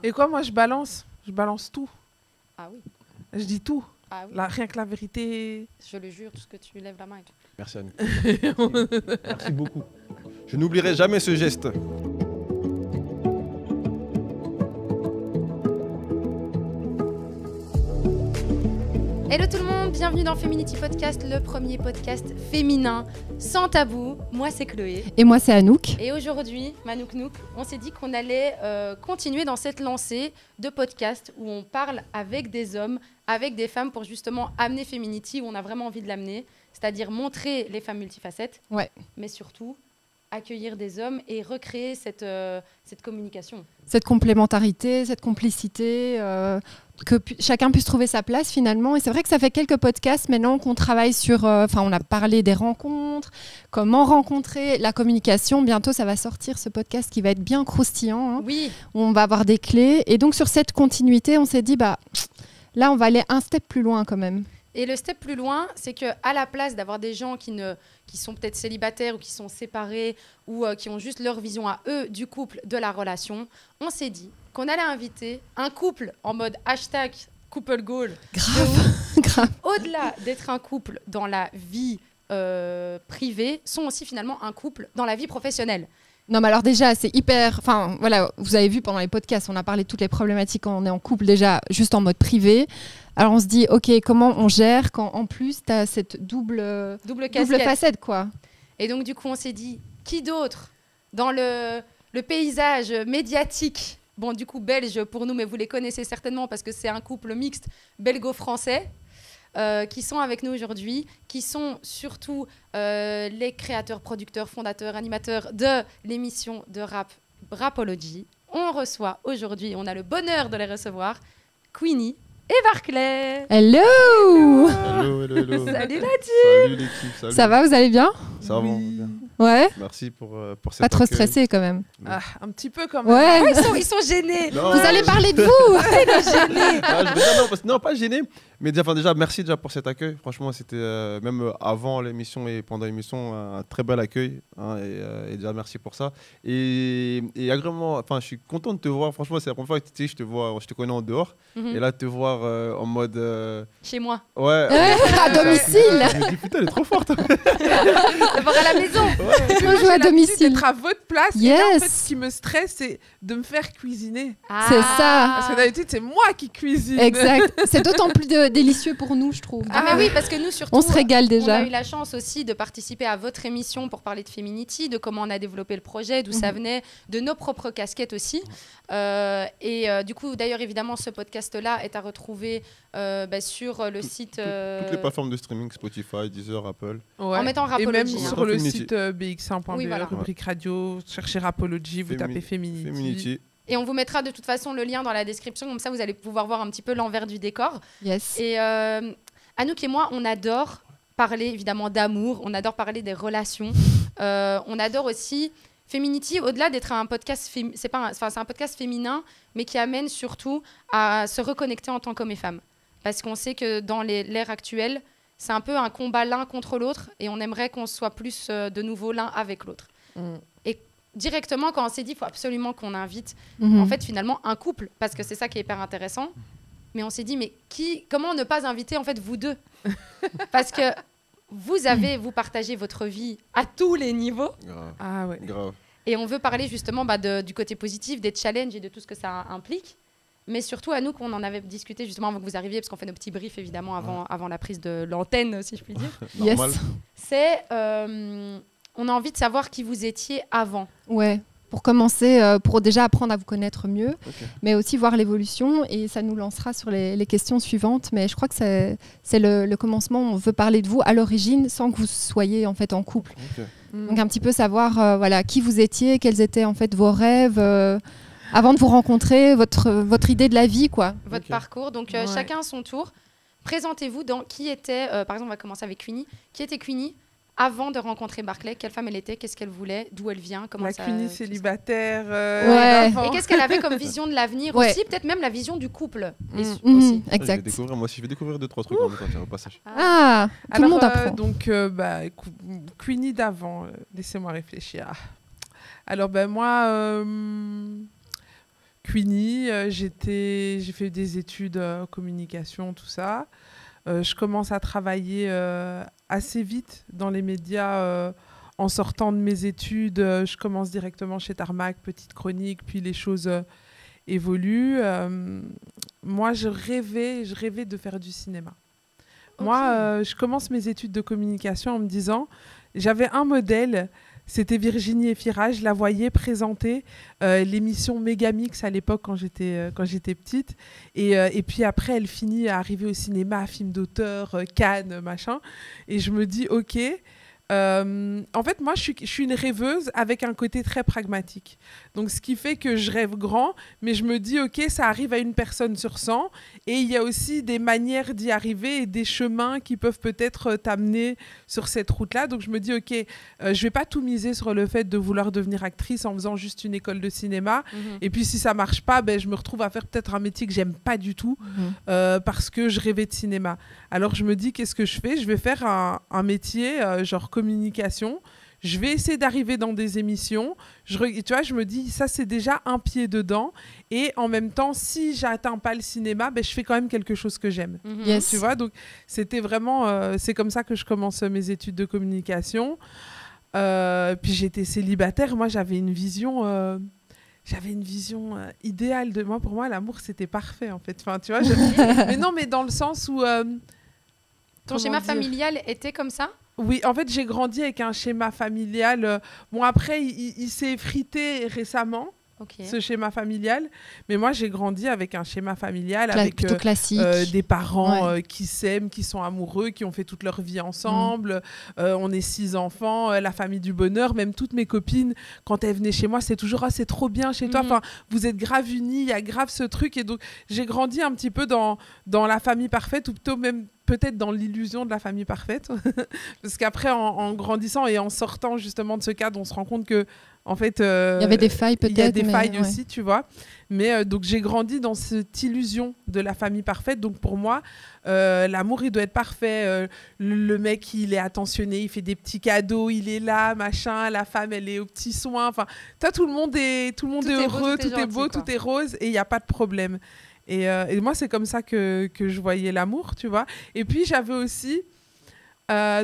Et quoi, moi, je balance tout. Ah oui. Je dis tout. Ah oui. Rien que la vérité. Je le jure, tout ce que tu lèves la main. Et tout. Merci Anouk. Merci beaucoup. Je n'oublierai jamais ce geste. Hello tout le monde, bienvenue dans Feminity Podcast, le premier podcast féminin sans tabou. Moi c'est Chloé. Et moi c'est Anouk. Et aujourd'hui, Manouk Nouk, on s'est dit qu'on allait continuer dans cette lancée de podcast où on parle avec des hommes, avec des femmes pour justement amener Feminity où on a vraiment envie de l'amener, c'est-à-dire montrer les femmes multifacettes, mais surtout accueillir des hommes et recréer cette communication. Cette complémentarité, cette complicité, que chacun puisse trouver sa place finalement. Et c'est vrai que ça fait quelques podcasts maintenant qu'on travaille sur... on a parlé des rencontres, comment rencontrer, la communication. Bientôt, ça va sortir ce podcast qui va être bien croustillant. Hein. Oui. On va avoir des clés. Et donc, sur cette continuité, on s'est dit, là, on va aller un step plus loin quand même. Et le step plus loin, c'est qu'à la place d'avoir des gens qui sont peut-être célibataires ou qui sont séparés ou qui ont juste leur vision à eux du couple, de la relation, on s'est dit qu'on allait inviter un couple en mode hashtag couple goal. Grave. Au-delà d'être un couple dans la vie privée, sont aussi finalement un couple dans la vie professionnelle. Non, mais alors déjà, c'est hyper... Enfin, voilà, vous avez vu pendant les podcasts, on a parlé de toutes les problématiques quand on est en couple, déjà, juste en mode privé. Alors, on se dit, OK, comment on gère quand, en plus, tu as cette double facette, quoi. Et donc, du coup, on s'est dit, qui d'autre dans le paysage médiatique, bon, du coup, belge pour nous, mais vous les connaissez certainement parce que c'est un couple mixte belgo-français, qui sont avec nous aujourd'hui, qui sont surtout les créateurs, producteurs, fondateurs, animateurs de l'émission de rap Rapology. On reçoit aujourd'hui, on a le bonheur de les recevoir, Queenie et Barclay. Hello. Hello. Salut la team. Salut l'équipe. Salut. Ça va, vous allez bien? Ça va, bien. Ouais. Merci pour cette Pas trop stressé quand même. Un petit peu quand même. Ouais. Ils sont gênés. Non, vous allez parler de vous. Non, pas gêné. Mais déjà, merci déjà pour cet accueil. Franchement, c'était même avant l'émission et pendant l'émission un très bel accueil. Hein, et déjà, merci pour ça. Et agrément, je suis content de te voir. Franchement, c'est la première fois que je te connais en dehors. Et là, te voir en mode... Chez moi. Ouais. À domicile. Je me dis, putain, elle est trop forte. De voir à la maison. On joue à domicile. D'être à votre place. Yes. Et là, en fait, ce qui me stresse, c'est de me faire cuisiner. C'est ça. Parce que d'habitude, c'est moi qui cuisine. Exact. C'est d'autant plus délicieux pour nous, je trouve. Ah mais oui, parce que nous surtout, on se régale déjà. On a eu la chance aussi de participer à votre émission pour parler de Feminity, de comment on a développé le projet, d'où ça venait, de nos propres casquettes aussi. Du coup, d'ailleurs, évidemment, ce podcast-là est à retrouver sur le site... Toutes les plateformes de streaming, Spotify, Deezer, Apple. Ouais. En mettant Et Rapology. même sur le site bx1.be, Oui, voilà. rubrique radio, cherchez Rapology, vous tapez Feminity. Et on vous mettra de toute façon le lien dans la description, comme ça vous allez pouvoir voir un petit peu l'envers du décor. Yes. Et Anouk et moi, on adore parler évidemment d'amour, on adore parler des relations, on adore aussi Feminity, au-delà d'être un podcast, c'est un podcast féminin, mais qui amène surtout à se reconnecter en tant qu'homme et femme. Parce qu'on sait que dans l'ère actuelle, c'est un peu un combat l'un contre l'autre, et on aimerait qu'on soit plus de nouveau l'un avec l'autre. Et directement, quand on s'est dit, il faut absolument qu'on invite, en fait, finalement, un couple, parce que c'est ça qui est hyper intéressant. Mais on s'est dit, mais comment ne pas inviter, en fait, vous deux? Parce que vous partagez votre vie à tous les niveaux. Grave. Ah ouais. Grave. Et on veut parler justement du côté positif, des challenges et de tout ce que ça implique. Mais surtout, à nous, qu'on en avait discuté justement avant que vous arriviez, parce qu'on fait nos petits briefs, évidemment, avant la prise de l'antenne, si je puis dire. Normal. C'est... on a envie de savoir qui vous étiez avant. Ouais, pour commencer, pour déjà apprendre à vous connaître mieux, mais aussi voir l'évolution, et ça nous lancera sur les questions suivantes. Mais je crois que c'est le commencement. On veut parler de vous à l'origine sans que vous soyez en fait en couple. Donc un petit peu savoir qui vous étiez, quels étaient en fait vos rêves avant de vous rencontrer, votre idée de la vie, quoi. Votre parcours. Donc chacun à son tour. Présentez-vous dans qui était, par exemple, on va commencer avec Queenie. Qui était Queenie avant de rencontrer Barclay? Quelle femme elle était? Qu'est-ce qu'elle voulait? D'où elle vient? Comment ça, Queenie célibataire. Et qu'est-ce qu'elle avait comme vision de l'avenir aussi? Peut-être même la vision du couple. Aussi. Exact. Je vais découvrir 2-3 trucs en même temps, tiens, au passage. Tout le monde apprend. Donc, Queenie d'avant, laissez-moi réfléchir. Alors, moi, Queenie, j'ai fait des études communication, tout ça. Je commence à travailler assez vite dans les médias. En sortant de mes études, je commence directement chez Tarmac, petite chronique, puis les choses évoluent. Moi, je rêvais de faire du cinéma. Okay. Moi, je commence mes études de communication en me disant, j'avais un modèle, c'était Virginie Efira, je la voyais présenter l'émission Megamix à l'époque quand j'étais petite. Et puis après, elle finit à arriver au cinéma, film d'auteur, Cannes, machin. Et je me dis, ok... en fait, moi, je suis une rêveuse avec un côté très pragmatique. Donc, ce qui fait que je rêve grand, mais je me dis, OK, ça arrive à une personne sur 100. Et il y a aussi des manières d'y arriver et des chemins qui peuvent peut-être t'amener sur cette route-là. Donc, je me dis, OK, je ne vais pas tout miser sur le fait de vouloir devenir actrice en faisant juste une école de cinéma. Et puis, si ça ne marche pas, je me retrouve à faire peut-être un métier que je n'aime pas du tout parce que je rêvais de cinéma. Alors, je me dis, qu'est-ce que je fais ? Je vais faire un métier genre communication. Je vais essayer d'arriver dans des émissions. Tu vois, je me dis, ça, c'est déjà un pied dedans. Et en même temps, si j'atteins pas le cinéma, je fais quand même quelque chose que j'aime. Yes. Tu vois, donc c'était vraiment... c'est comme ça que je commence mes études de communication. Puis j'étais célibataire. Moi, j'avais une vision... idéale de moi. Pour moi, l'amour, c'était parfait, en fait. Enfin, tu vois, mais non, mais dans le sens où... Ton schéma familial était comme ça ? Oui, en fait, j'ai grandi avec un schéma familial. Bon, après, il s'est effrité récemment, ce schéma familial. Mais moi, j'ai grandi avec un schéma familial, avec plutôt classique. Des parents qui s'aiment, qui sont amoureux, qui ont fait toute leur vie ensemble. On est 6 enfants, la famille du bonheur. Même toutes mes copines, quand elles venaient chez moi, c'est toujours « Ah, c'est trop bien chez toi. Enfin, vous êtes grave unis, il y a grave ce truc. » Et donc, j'ai grandi un petit peu dans la famille parfaite, ou plutôt même... peut-être dans l'illusion de la famille parfaite. Parce qu'après, en grandissant et en sortant justement de ce cadre, on se rend compte que, en fait... il y avait des failles peut-être. Il y a des failles aussi, tu vois. Mais donc, j'ai grandi dans cette illusion de la famille parfaite. Donc, pour moi, l'amour, il doit être parfait. Le mec, il est attentionné, il fait des petits cadeaux, il est là, machin. La femme, elle est aux petits soins. Enfin, toi, tout le monde est heureux, tout est beau, tout est rose et il n'y a pas de problème. Et moi, c'est comme ça que je voyais l'amour, tu vois. Et puis, j'avais aussi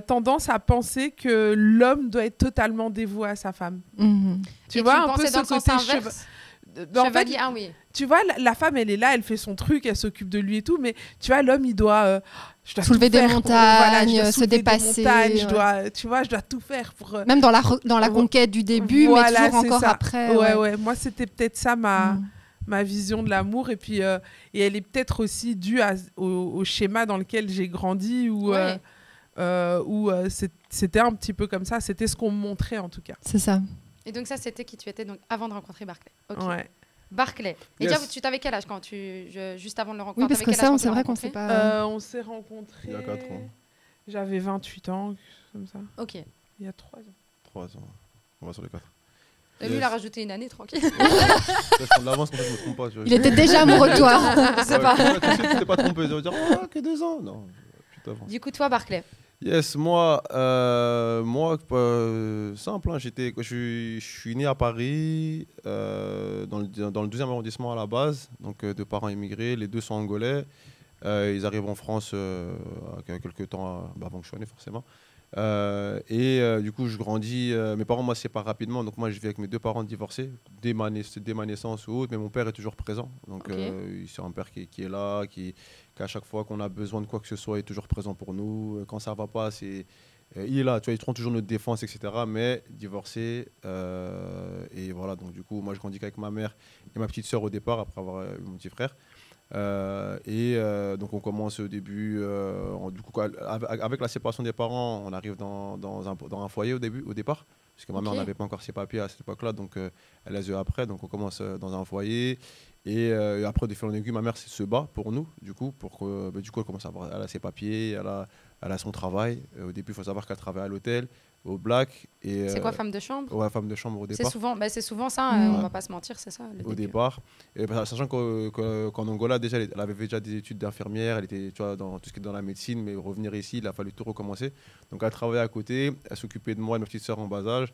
tendance à penser que l'homme doit être totalement dévoué à sa femme. Tu vois, un peu ce côté chevalier, oui. Tu vois, la femme, elle est là, elle fait son truc, elle s'occupe de lui et tout, mais tu vois, l'homme, il doit... soulever des montagnes, se dépasser. Je dois tout faire pour... Même dans la conquête du début, mais toujours encore après. Ouais. Moi, c'était peut-être ça ma vision de l'amour, et puis et elle est peut-être aussi due au schéma dans lequel j'ai grandi, où c'était un petit peu comme ça, c'était ce qu'on me montrait en tout cas. C'est ça. Et donc ça, c'était qui tu étais donc avant de rencontrer Barclay. Ouais. Barclay. Et déjà, tu t'avais quel âge quand juste avant de le rencontrer? Oui, parce que ça, c'est vrai qu'on s'est pas... on s'est rencontrés... Il y a 4 ans. J'avais 28 ans, comme ça. Ok. Il y a 3 ans. 3 ans. On va sur les 4. Et lui, il a rajouté une année, tranquille. Je prends de l'avance, quand je me trompe pas. Il était déjà amoureux de toi. C'est pas. Tu t'es pas trompé. Tu vas dire, que 2 ans. Non, putain. Du coup, toi, Barclay. Yes, moi, simple. Hein, je suis né à Paris, dans le 12e arrondissement à la base, donc de parents immigrés. Les deux sont angolais. Ils arrivent en France quelques temps avant que je sois né, forcément. Du coup, je grandis. Mes parents, moi, se séparent rapidement. Donc, moi, je vis avec mes 2 parents divorcés, dès ma naissance ou autre. Mais mon père est toujours présent. Donc, c'est un père qui est là, qu'à chaque fois qu'on a besoin de quoi que ce soit, il est toujours présent pour nous. Quand ça ne va pas, il est là. Tu vois, il prend toujours notre défense, etc. Mais divorcé. Et voilà. Donc, du coup, moi, je grandis avec ma mère et ma petite sœur au départ, après avoir eu mon petit frère. Donc on commence au début, du coup, avec la séparation des parents, on arrive dans un foyer au départ, parce que ma mère n'avait pas encore ses papiers à cette époque-là, donc elle les a eu après, donc on commence dans un foyer, et après de fil en aiguille, ma mère se bat pour nous, du coup elle commence à avoir, elle a ses papiers, elle a son travail. Au début, il faut savoir qu'elle travaille à l'hôtel, au Black. C'est quoi, femme de chambre? Ouais, femme de chambre au départ. C'est souvent ça, on va pas se mentir, c'est ça. Au départ. Et sachant qu'en Angola, déjà, elle avait déjà des études d'infirmière, elle était dans tout ce qui est dans la médecine, mais revenir ici, il a fallu tout recommencer. Donc elle travaillait à côté, elle s'occupait de moi et de ma petite sœur en bas âge.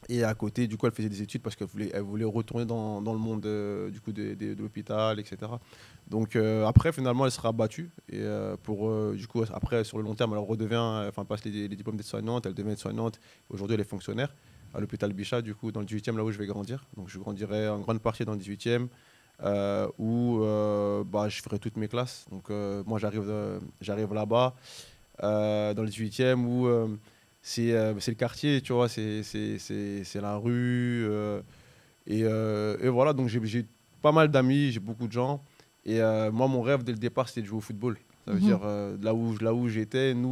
Et à côté, du coup, elle faisait des études parce qu'elle voulait retourner dans le monde du coup, de l'hôpital, etc. Donc après, finalement, elle sera battue. Et du coup, après, sur le long terme, elle redevient, enfin, passe les diplômes d'aide-soignante, elle devient aide-soignante. Aujourd'hui, elle est fonctionnaire à l'hôpital Bichat, du coup, dans le 18e, là où je vais grandir. Donc je grandirai en grande partie dans le 18e, où je ferai toutes mes classes. Donc moi, j'arrive là-bas, dans le 18e, où c'est le quartier, tu vois, c'est la rue. Et voilà, donc j'ai pas mal d'amis, j'ai beaucoup de gens. Et moi, mon rêve dès le départ, c'était de jouer au football. Ça veut dire, là où j'étais, nous,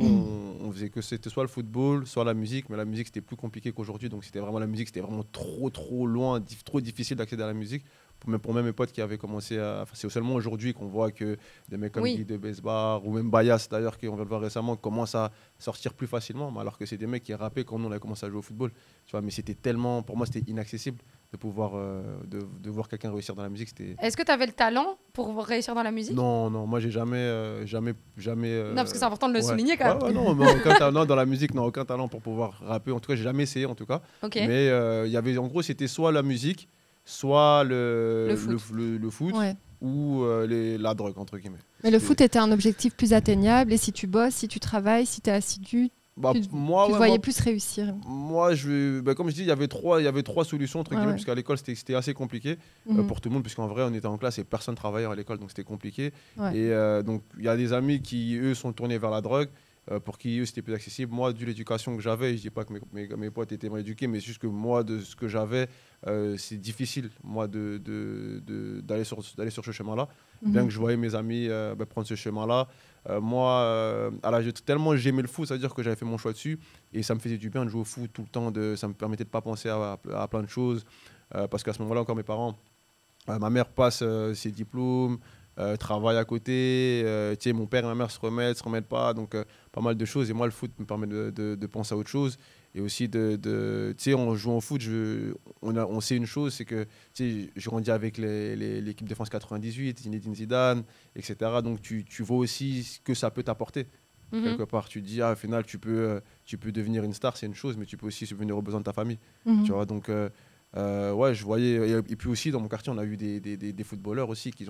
on faisait que c'était soit le football, soit la musique. Mais la musique, c'était plus compliqué qu'aujourd'hui. Donc, c'était vraiment la musique, c'était vraiment trop loin, trop difficile d'accéder à la musique. Pour même mes potes qui avaient commencé à. Enfin, c'est seulement aujourd'hui qu'on voit que des mecs comme Guy de Besbar ou même Bayas, d'ailleurs, qui on vient de voir récemment, commencent à sortir plus facilement. Alors que c'est des mecs qui rappaient quand nous, on a commencé à jouer au football. Tu vois, mais c'était tellement. Pour moi, c'était inaccessible de pouvoir de voir quelqu'un réussir dans la musique. Est-ce que tu avais le talent pour réussir dans la musique? Non, moi j'ai jamais non, parce que c'est important de le souligner quand même. Non, dans la musique, non, aucun talent pour pouvoir rapper. En tout cas, j'ai jamais essayé en tout cas. Okay. Mais il y avait, en gros, c'était soit la musique, soit le foot ou la drogue, entre guillemets. Mais le foot était un objectif plus atteignable, et si tu bosses, si tu travailles, si tu es assidu, tu te voyais plus réussir. Moi, comme je dis, il y avait trois solutions, entre guillemets, parce qu'à l'école, c'était assez compliqué pour tout le monde, puisqu'en vrai, on était en classe et personne ne travaillait à l'école, donc c'était compliqué. Et donc, il y a des amis qui, eux, sont tournés vers la drogue, pour qui, eux, c'était plus accessible. Moi, de l'éducation que j'avais, je ne dis pas que mes potes étaient mal éduqués, mais c'est juste que moi, de ce que j'avais, c'est difficile, moi, d'aller sur ce chemin-là. Bien que je voyais mes amis prendre ce chemin-là. Moi, à l'âge de tellement j'aimais le foot, c'est-à-dire que j'avais fait mon choix dessus et ça me faisait du bien de jouer au foot tout le temps. Ça me permettait de ne pas penser à plein de choses. Parce qu'à ce moment-là, encore mes parents, ma mère passe ses diplômes, travaille à côté. Mon père et ma mère se remettent pas. Donc, pas mal de choses. Et moi, le foot me permet de penser à autre chose. Et aussi, en jouant au foot, on sait une chose, c'est que j'ai grandi avec l'équipe de France 98, Zinedine Zidane, etc. Donc, tu vois aussi ce que ça peut t'apporter. Quelque part, tu te dis, au final, tu peux devenir une star, c'est une chose, mais tu peux aussi subvenir aux besoins de ta famille. Tu vois, donc, je voyais. Et puis aussi, dans mon quartier, on a eu des footballeurs aussi qui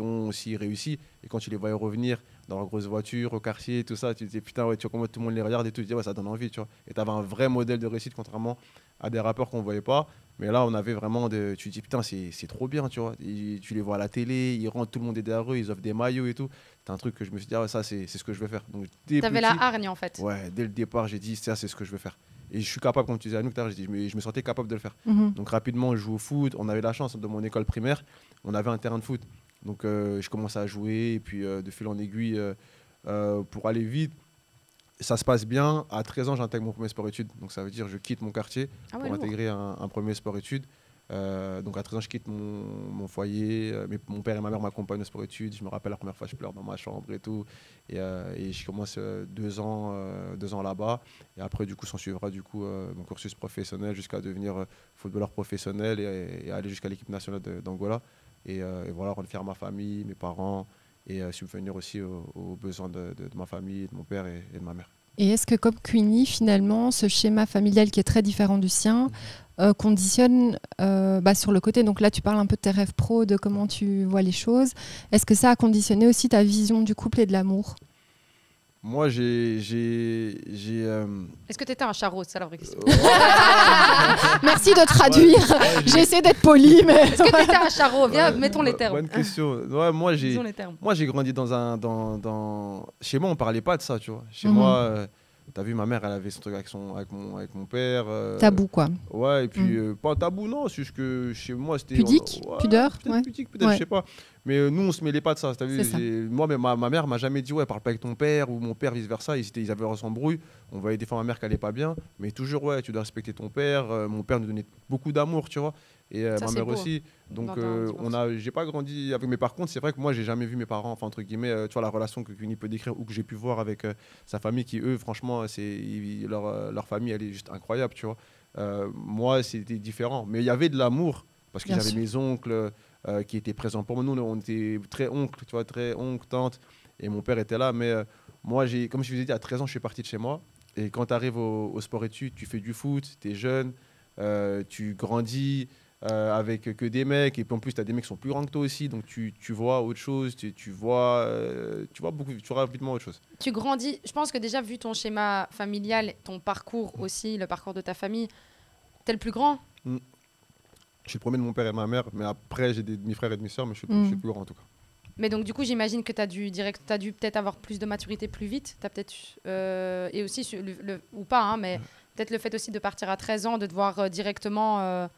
ont aussi réussi. Et quand tu les voyais revenir dans leur grosse voiture, au quartier, tout ça, tu te disais, putain, tu vois comment tout le monde les regarde et tout. Tu te dis, ça donne envie, tu vois. Et tu avais un vrai modèle de réussite, contrairement à des rappeurs qu'on ne voyait pas. Mais là, on avait vraiment. Tu te dis, putain, c'est trop bien, tu vois. Et tu les vois à la télé, ils rentrent, tout le monde est derrière eux, ils offrent des maillots et tout. C'est un truc que je me suis dit, ça, c'est ce que je veux faire. Tu avais la hargne, en fait. Ouais, dès le départ, j'ai dit, ça, c'est ce que je veux faire. Et je suis capable, comme tu disais à nous, je me sentais capable de le faire. Donc rapidement, je joue au foot. On avait la chance, de mon école primaire, on avait un terrain de foot. Donc je commençais à jouer, et puis de fil en aiguille, pour aller vite, ça se passe bien. À 13 ans, j'intègre mon premier sport-études. Donc ça veut dire que je quitte mon quartier pour intégrer un premier sport-études. Donc à 13 ans, je quitte mon foyer. Mon père et ma mère m'accompagnent au sport-études. Je me rappelle la première fois, je pleure dans ma chambre et tout. Et je commence 2 ans là-bas. Et après, du coup, s'en suivra mon cursus professionnel jusqu'à devenir footballeur professionnel et aller jusqu'à l'équipe nationale d'Angola. Et voilà, refaire ma famille, mes parents, et subvenir aussi aux besoins de ma famille, de mon père et de ma mère. Et est-ce que, comme Queenie, finalement, ce schéma familial qui est très différent du sien conditionne sur le côté, donc là tu parles un peu de tes rêves pro, de comment tu vois les choses, est-ce que ça a conditionné aussi ta vision du couple et de l'amour? Moi, Est-ce que tu étais un charreau? C'est ça la vraie question. Merci de traduire. J'essaie d'être poli, mais... Est-ce que tu étais un charreau? Viens, mettons les termes. Bonne question. Ouais, moi, j'ai grandi Chez moi, on parlait pas de ça, tu vois. Chez moi... T'as vu, ma mère, elle avait ce truc avec mon père. Tabou, quoi. Ouais, et puis, pas tabou, non, c'est juste que chez moi, c'était... Pudique, pudeur, pudique, peut-être, je sais pas. Mais nous, on se mêlait pas de ça, t'as vu. Moi, mais ma mère m'a jamais dit, parle pas avec ton père, ou mon père, vice-versa. Ils avaient leur embrouille. On voyait des fois ma mère qui allait pas bien, mais toujours, tu dois respecter ton père. Mon père nous donnait beaucoup d'amour, tu vois. Et ma mère aussi. Donc, j'ai pas grandi avec. Mais par contre, c'est vrai que moi, j'ai jamais vu mes parents, enfin, entre guillemets, tu vois, la relation que Queenie peut décrire ou que j'ai pu voir avec sa famille, qui, eux, franchement, leur famille, elle est juste incroyable, tu vois. Moi, c'était différent. Mais il y avait de l'amour, parce que j'avais mes oncles qui étaient présents pour nous. On était très oncles, tu vois, très oncles, tantes. Et mon père était là. Mais moi, comme je vous ai dit, à 13 ans, je suis parti de chez moi. Et quand tu arrives au sport-études, tu fais du foot, tu es jeune. tu grandis avec que des mecs, et puis en plus, tu as des mecs qui sont plus grands que toi aussi, donc tu vois autre chose, tu vois rapidement autre chose. Tu grandis, je pense que déjà, vu ton schéma familial, ton parcours aussi, le parcours de ta famille, t'es le plus grand. Je suis le premier de mon père et de ma mère, mais après, j'ai des demi-frères et demi-sœurs, mais je suis le plus grand en tout cas. Mais donc, du coup, j'imagine que tu as dû peut-être avoir plus de maturité plus vite. T'as peut-être, et aussi, ou pas, hein, mais peut-être le fait aussi de partir à 13 ans, de devoir directement...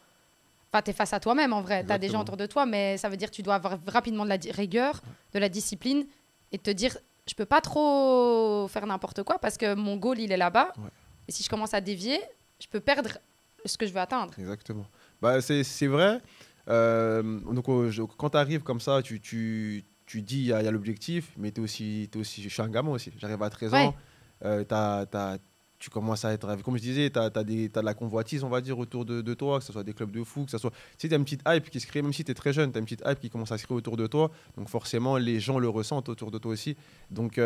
Enfin, tu es face à toi-même en vrai. Tu as des gens autour de toi, mais ça veut dire que tu dois avoir rapidement de la rigueur, de la discipline et te dire, je peux pas trop faire n'importe quoi parce que mon goal, il est là-bas. Ouais. Et si je commence à dévier, je peux perdre ce que je veux atteindre. Exactement. Bah, c'est vrai. Donc, quand tu arrives comme ça, tu dis, il y a l'objectif, mais t'es aussi, je suis un gamin aussi. J'arrive à 13 ans. Tu commences à être, comme je disais, tu as de la convoitise, on va dire, autour de toi, que ce soit des clubs de foot, que ce soit... Tu sais, tu as une petite hype qui se crée, même si tu es très jeune, tu as une petite hype qui commence à se créer autour de toi. Donc forcément, les gens le ressentent autour de toi aussi. Donc tu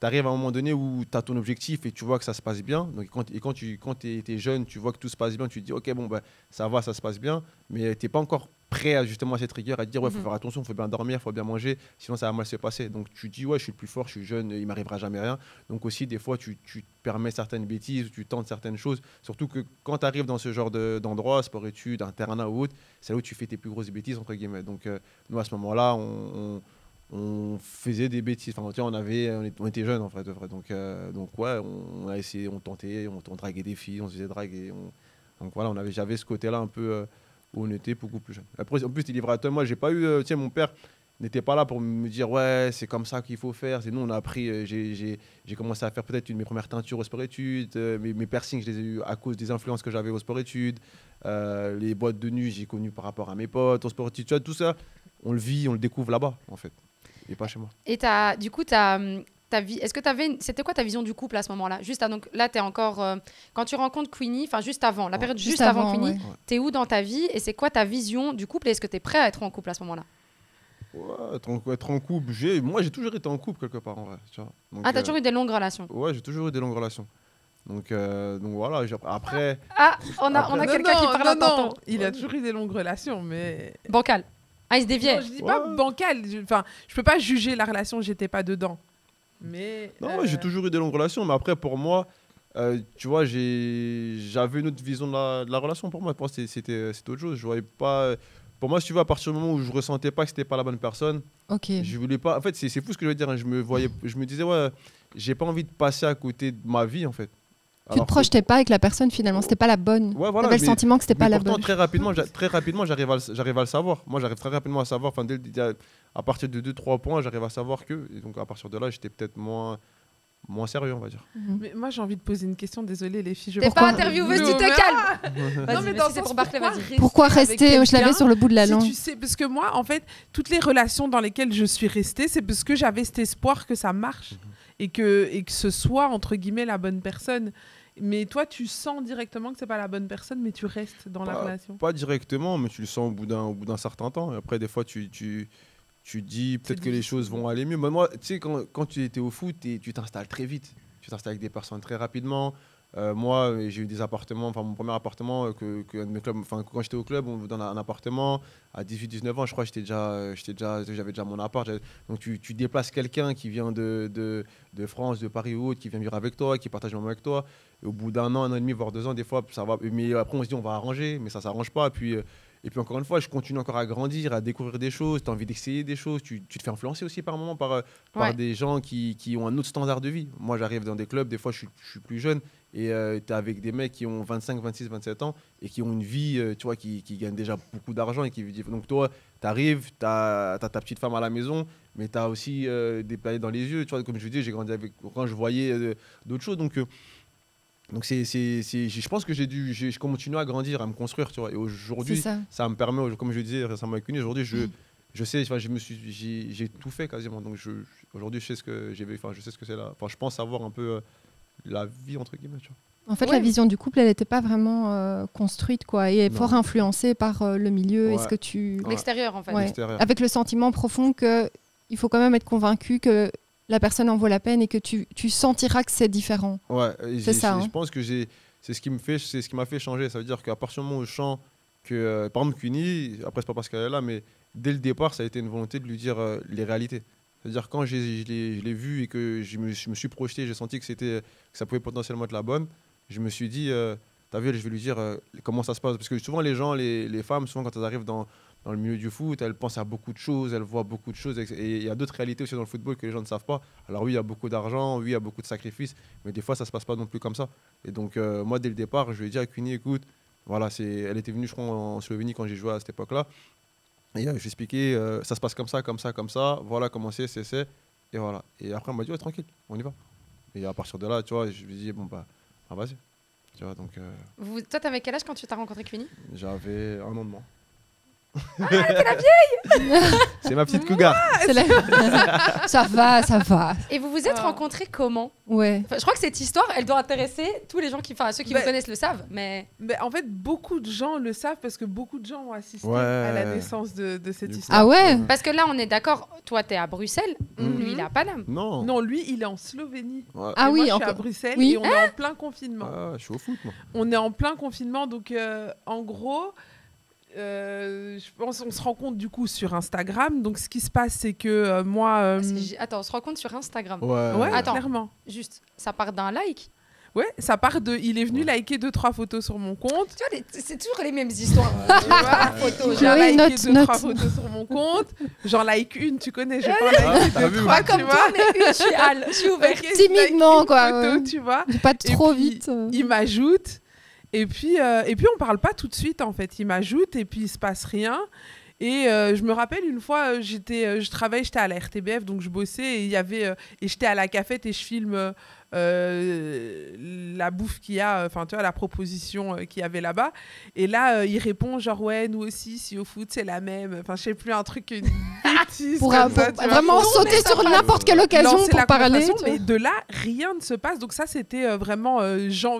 arrives à un moment donné où tu as ton objectif et tu vois que ça se passe bien. Donc, quand tu es jeune, tu vois que tout se passe bien, tu te dis, OK, bon, bah, ça va, ça se passe bien, mais tu n'es pas encore prêt à justement à cette rigueur, à te dire, ouais, faut faire attention, faut bien dormir, faut bien manger, sinon ça va mal se passer. Donc tu dis, ouais, je suis le plus fort, je suis jeune, il m'arrivera jamais rien. Donc aussi, des fois, tu te permets certaines bêtises, tu tentes certaines choses. Surtout que quand tu arrives dans ce genre d'endroit, sport-études, internat ou autre, c'est là où tu fais tes plus grosses bêtises, entre guillemets. Donc nous, à ce moment-là, on faisait des bêtises. Enfin, on était jeunes, en fait. Donc ouais, on a essayé, on tentait, on draguait des filles, on se faisait draguer. Donc voilà, j'avais ce côté-là un peu... où on était beaucoup plus jeune. Après, en plus, t'es livré à toi. Moi, j'ai pas eu... mon père n'était pas là pour me dire « Ouais, c'est comme ça qu'il faut faire ». Nous, on a appris... J'ai commencé à faire peut-être mes premières teintures au sport-études. Mes piercings, je les ai eus à cause des influences que j'avais au sport-études. Les boîtes de nuit, j'ai connu par rapport à mes potes au sport-études. Tu vois, tout ça, on le vit, on le découvre là-bas, en fait. Et pas chez moi. Et du coup, est-ce que c'était quoi ta vision du couple à ce moment-là? Donc là, tu es encore... quand tu rencontres Queenie, enfin juste avant, la période juste avant Queenie, tu es où dans ta vie et c'est quoi ta vision du couple et est-ce que tu es prêt à être en couple à ce moment-là? Ouais, être en couple, moi j'ai toujours été en couple quelque part en vrai. Tu vois. Donc, t'as toujours eu des longues relations? Ouais, j'ai toujours eu des longues relations. Donc voilà, après... on a quelqu'un qui parle à tonton. Il a toujours eu des longues relations, mais... Bancal. Il se déviait. Non, je dis pas bancal. Enfin, je peux pas juger la relation, j'étais pas dedans. Mais non, j'ai toujours eu des longues relations, mais après pour moi, tu vois, j'avais une autre vision de la relation. Pour moi, c'était autre chose. Je voyais pas. Pour moi, si tu veux, à partir du moment où je ressentais pas que c'était pas la bonne personne, je voulais pas. En fait, c'est fou ce que je veux dire. Hein. Je me disais ouais, j'ai pas envie de passer à côté de ma vie en fait. Tu te projetais pas avec la personne finalement, c'était pas la bonne. Ouais, voilà, tu avais le sentiment que c'était pas la pourtant, bonne. Très rapidement, j'arrive à le savoir. Moi, j'arrive très rapidement à savoir. Enfin, à partir de 2-3 points, j'arrive à savoir que. Et donc, à partir de là, j'étais peut-être moins sérieux, on va dire. Mais moi, j'ai envie de poser une question. Désolée, les filles. T'es pas intervieweuse, tu te calmes. Non, mais dans c'est pour Barclay, vas-y. Pourquoi rester? Je l'avais sur le bout de la langue. Tu sais, parce que moi, en fait, toutes les relations dans lesquelles je suis restée, c'est parce que j'avais cet espoir que ça marche et que ce soit, entre guillemets, la bonne personne. Mais toi, tu sens directement que c'est pas la bonne personne, mais tu restes dans la relation. Pas directement, mais tu le sens au bout d'un certain temps. Et après, des fois, tu dis peut-être que les choses vont aller mieux. Mais moi, tu sais, quand tu étais au foot, tu t'installes très vite. Tu t'installes avec des personnes très rapidement. Moi, j'ai eu des appartements. Enfin, mon premier appartement, quand j'étais au club, on me donne un appartement. À 18-19 ans, je crois, j'avais déjà mon appart. Donc, tu déplaces quelqu'un qui vient de France, de Paris ou autre, qui vient vivre avec toi, qui partage le moment avec toi. Et au bout d'un an et demi, voire 2 ans, des fois, ça va. Mais après, on se dit, on va arranger, mais ça ne s'arrange pas. Et puis encore une fois, je continue encore à grandir, à découvrir des choses, tu as envie d'essayer des choses, tu te fais influencer aussi par moments par des gens qui ont un autre standard de vie. Moi, j'arrive dans des clubs, des fois je suis plus jeune, et tu es avec des mecs qui ont 25, 26, 27 ans, et qui ont une vie, tu vois, qui gagnent déjà beaucoup d'argent. Donc toi, tu arrives, tu as ta petite femme à la maison, mais tu as aussi des planètes dans les yeux. Tu vois, comme je vous dis, j'ai grandi avec, quand je voyais d'autres choses. Donc je pense que je continue à grandir, à me construire, tu vois. Et aujourd'hui, ça me permet, comme je disais récemment avec Queenie, aujourd'hui, je sais, j'ai tout fait quasiment. Donc aujourd'hui, je sais ce que j'ai, je sais ce que c'est là. Enfin, je pense savoir un peu la vie entre guillemets, tu vois. En fait, la vision du couple, elle n'était pas vraiment construite, quoi, et fort influencée par le milieu. Est-ce que l'extérieur, en fait. L'extérieur. Avec le sentiment profond que il faut quand même être convaincu que la personne en vaut la peine et que tu sentiras que c'est différent. Ouais, c'est ça. Je pense que c'est ce qui m'a fait changer. Ça veut dire qu'à partir du moment où je sens que, par exemple, Cuny, après, c'est pas parce qu'elle est là, mais dès le départ, ça a été une volonté de lui dire les réalités. C'est-à-dire quand je l'ai vu et que je me suis projeté, j'ai senti que ça pouvait potentiellement être la bonne, je me suis dit, t'as vu, je vais lui dire comment ça se passe. Parce que souvent, les femmes, souvent, quand elles arrivent dans le milieu du foot, elles pensent à beaucoup de choses, elles voient beaucoup de choses. Et il y a d'autres réalités aussi dans le football que les gens ne savent pas. Alors oui, il y a beaucoup d'argent, oui, il y a beaucoup de sacrifices, mais des fois, ça ne se passe pas non plus comme ça. Et donc, moi, dès le départ, je lui ai dit à Cuny, écoute, voilà, elle était venue, je crois, en Slovénie quand j'ai joué à cette époque-là. Et je lui ai expliqué, ça se passe comme ça, comme ça, comme ça. Voilà comment c'est. Et voilà. Et après, elle m'a dit, ouais, tranquille, on y va. Et à partir de là, tu vois, je lui ai dit, bon, vas-y. Tu vois, donc, Toi, t'avais quel âge quand tu t'as rencontré Cuny? j'avais 1 an de moins. Ah, t'es la vieille. C'est ma petite cougar. Ça va. Et vous vous êtes rencontrés comment? Ouais. Enfin, je crois que cette histoire, elle doit intéresser tous les gens ceux qui vous connaissent le savent, mais... En fait, beaucoup de gens le savent parce que beaucoup de gens ont assisté Ouais. à la naissance de cette histoire. Ah ouais. Parce que là, on est d'accord, toi, t'es à Bruxelles, lui, il est à Paname. Non. Non, lui, il est en Slovénie. Ouais. Ah Et oui, moi, je suis encore. à Bruxelles Oui. et on est en plein confinement. Ah, je suis au foot, moi. On est en plein confinement, donc en gros, je pense on se rend compte du coup sur Instagram. Donc ce qui se passe, c'est que moi... Attends, on se rend compte sur Instagram. Ouais, Attends. clairement. Juste, ça part d'un like. Ouais, ça part de... Il est venu liker 2-3 photos sur mon compte. Tu vois, c'est toujours les mêmes histoires. Tu vois, photos. J'ai Chloé, liké note. 2-3 photos sur mon compte. J'en like une, tu connais. J'ai pas Ah, liké t'as vu, 2-3, Pas tu comme vois. toi, mais je suis Al, je suis ouverte. Ok, je Timidement, like une quoi, photo, ouais. tu vois. Pas trop puis, vite. Il m'ajoute. Et puis on parle pas tout de suite, en fait. Il m'ajoute et puis il se passe rien. Et je me rappelle une fois, j'étais à la RTBF, donc je bossais et et j'étais à la cafette et je filme la bouffe qu'il y a, enfin tu vois, la proposition qu'il y avait là-bas. Et là, il répond genre ouais, nous aussi, si au foot c'est la même. Enfin je sais plus, un truc, une bêtise Pour comme ça, tu vois. vraiment sauter sur n'importe quelle occasion Lancer pour la parler. conversation, tu vois. mais de là, rien ne se passe. Donc ça, c'était vraiment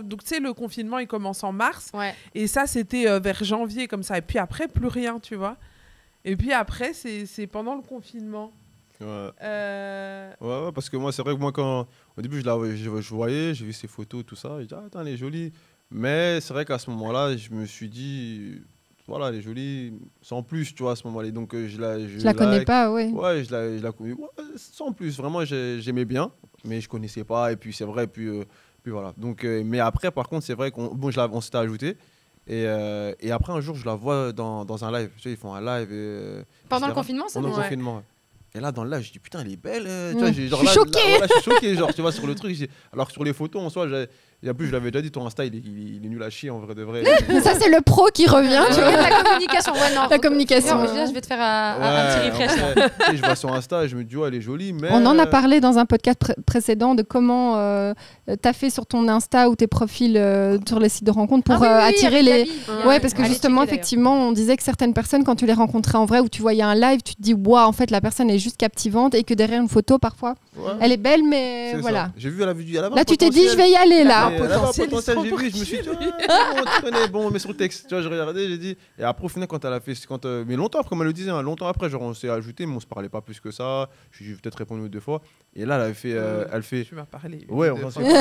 donc tu sais, le confinement, il commence en mars. Ouais. Et ça, c'était vers janvier, comme ça. Et puis après, plus rien, tu vois. Et puis après, c'est pendant le confinement. Ouais. Ouais, parce que moi, c'est vrai que moi, au début, je voyais, j'ai vu ses photos, tout ça. Je dis, ah, attends, elle est jolie. Mais c'est vrai qu'à ce moment-là, je me suis dit, voilà, elle est jolie, sans plus, tu vois, à ce moment-là. Donc, je la connais like. pas, ouais. Ouais, je la connais. Ouais, sans plus, vraiment, j'aimais bien, mais je connaissais pas. Et puis, c'est vrai, puis voilà. Donc, mais après, par contre, c'est vrai on s'était ajouté. Et après, un jour, je la vois dans un live. Tu sais, ils font un live. Pendant le etc. confinement, ça? Pendant le Ouais. confinement. Ouais. Et là, dans le live, je dis putain, elle est belle. Tu vois, Je genre, suis choquée. Là, je suis choqué, genre, tu vois, sur le truc. Alors que sur les photos, en soi, et en plus, je l'avais déjà dit, ton Insta, il est nul à chier, en vrai de vrai. Ça, c'est le pro qui revient, tu vois. La communication, ouais, non. La communication. Je vais te faire un petit refresh. en là. fait, tu sais, je vois son Insta et je me dis, ouais, elle est jolie, mais. On en a parlé dans un podcast précédent de comment t'as fait sur ton Insta ou tes profils sur les sites de rencontres pour Ah oui, attirer avec les... David. Ouais, parce que Allez justement, checker, d'ailleurs. effectivement, on disait que certaines personnes, quand tu les rencontrais en vrai ou tu voyais un live, tu te dis, waouh, en fait, la personne est juste captivante et que derrière une photo, parfois, Ouais, elle est belle, mais c'est voilà. ça. J'ai vu, elle avait elle avait Là, un tu t'es dit, je potentiel. vais y aller, là. Et elle avait un potentiel, potentiel, ils j'ai sont vu, je me suis dit, bon, tu connais, bon, mais sur le texte, tu vois, j'ai regardé, j'ai dit, et après, au final, quand elle a fait, mais longtemps après, comme elle le disait, hein, longtemps après, genre, on s'est ajouté, mais on se parlait pas plus que ça, j'ai peut-être répondu 2 fois, et là, elle fait, Tu m'as parlé. ouais, deux on s'en fois.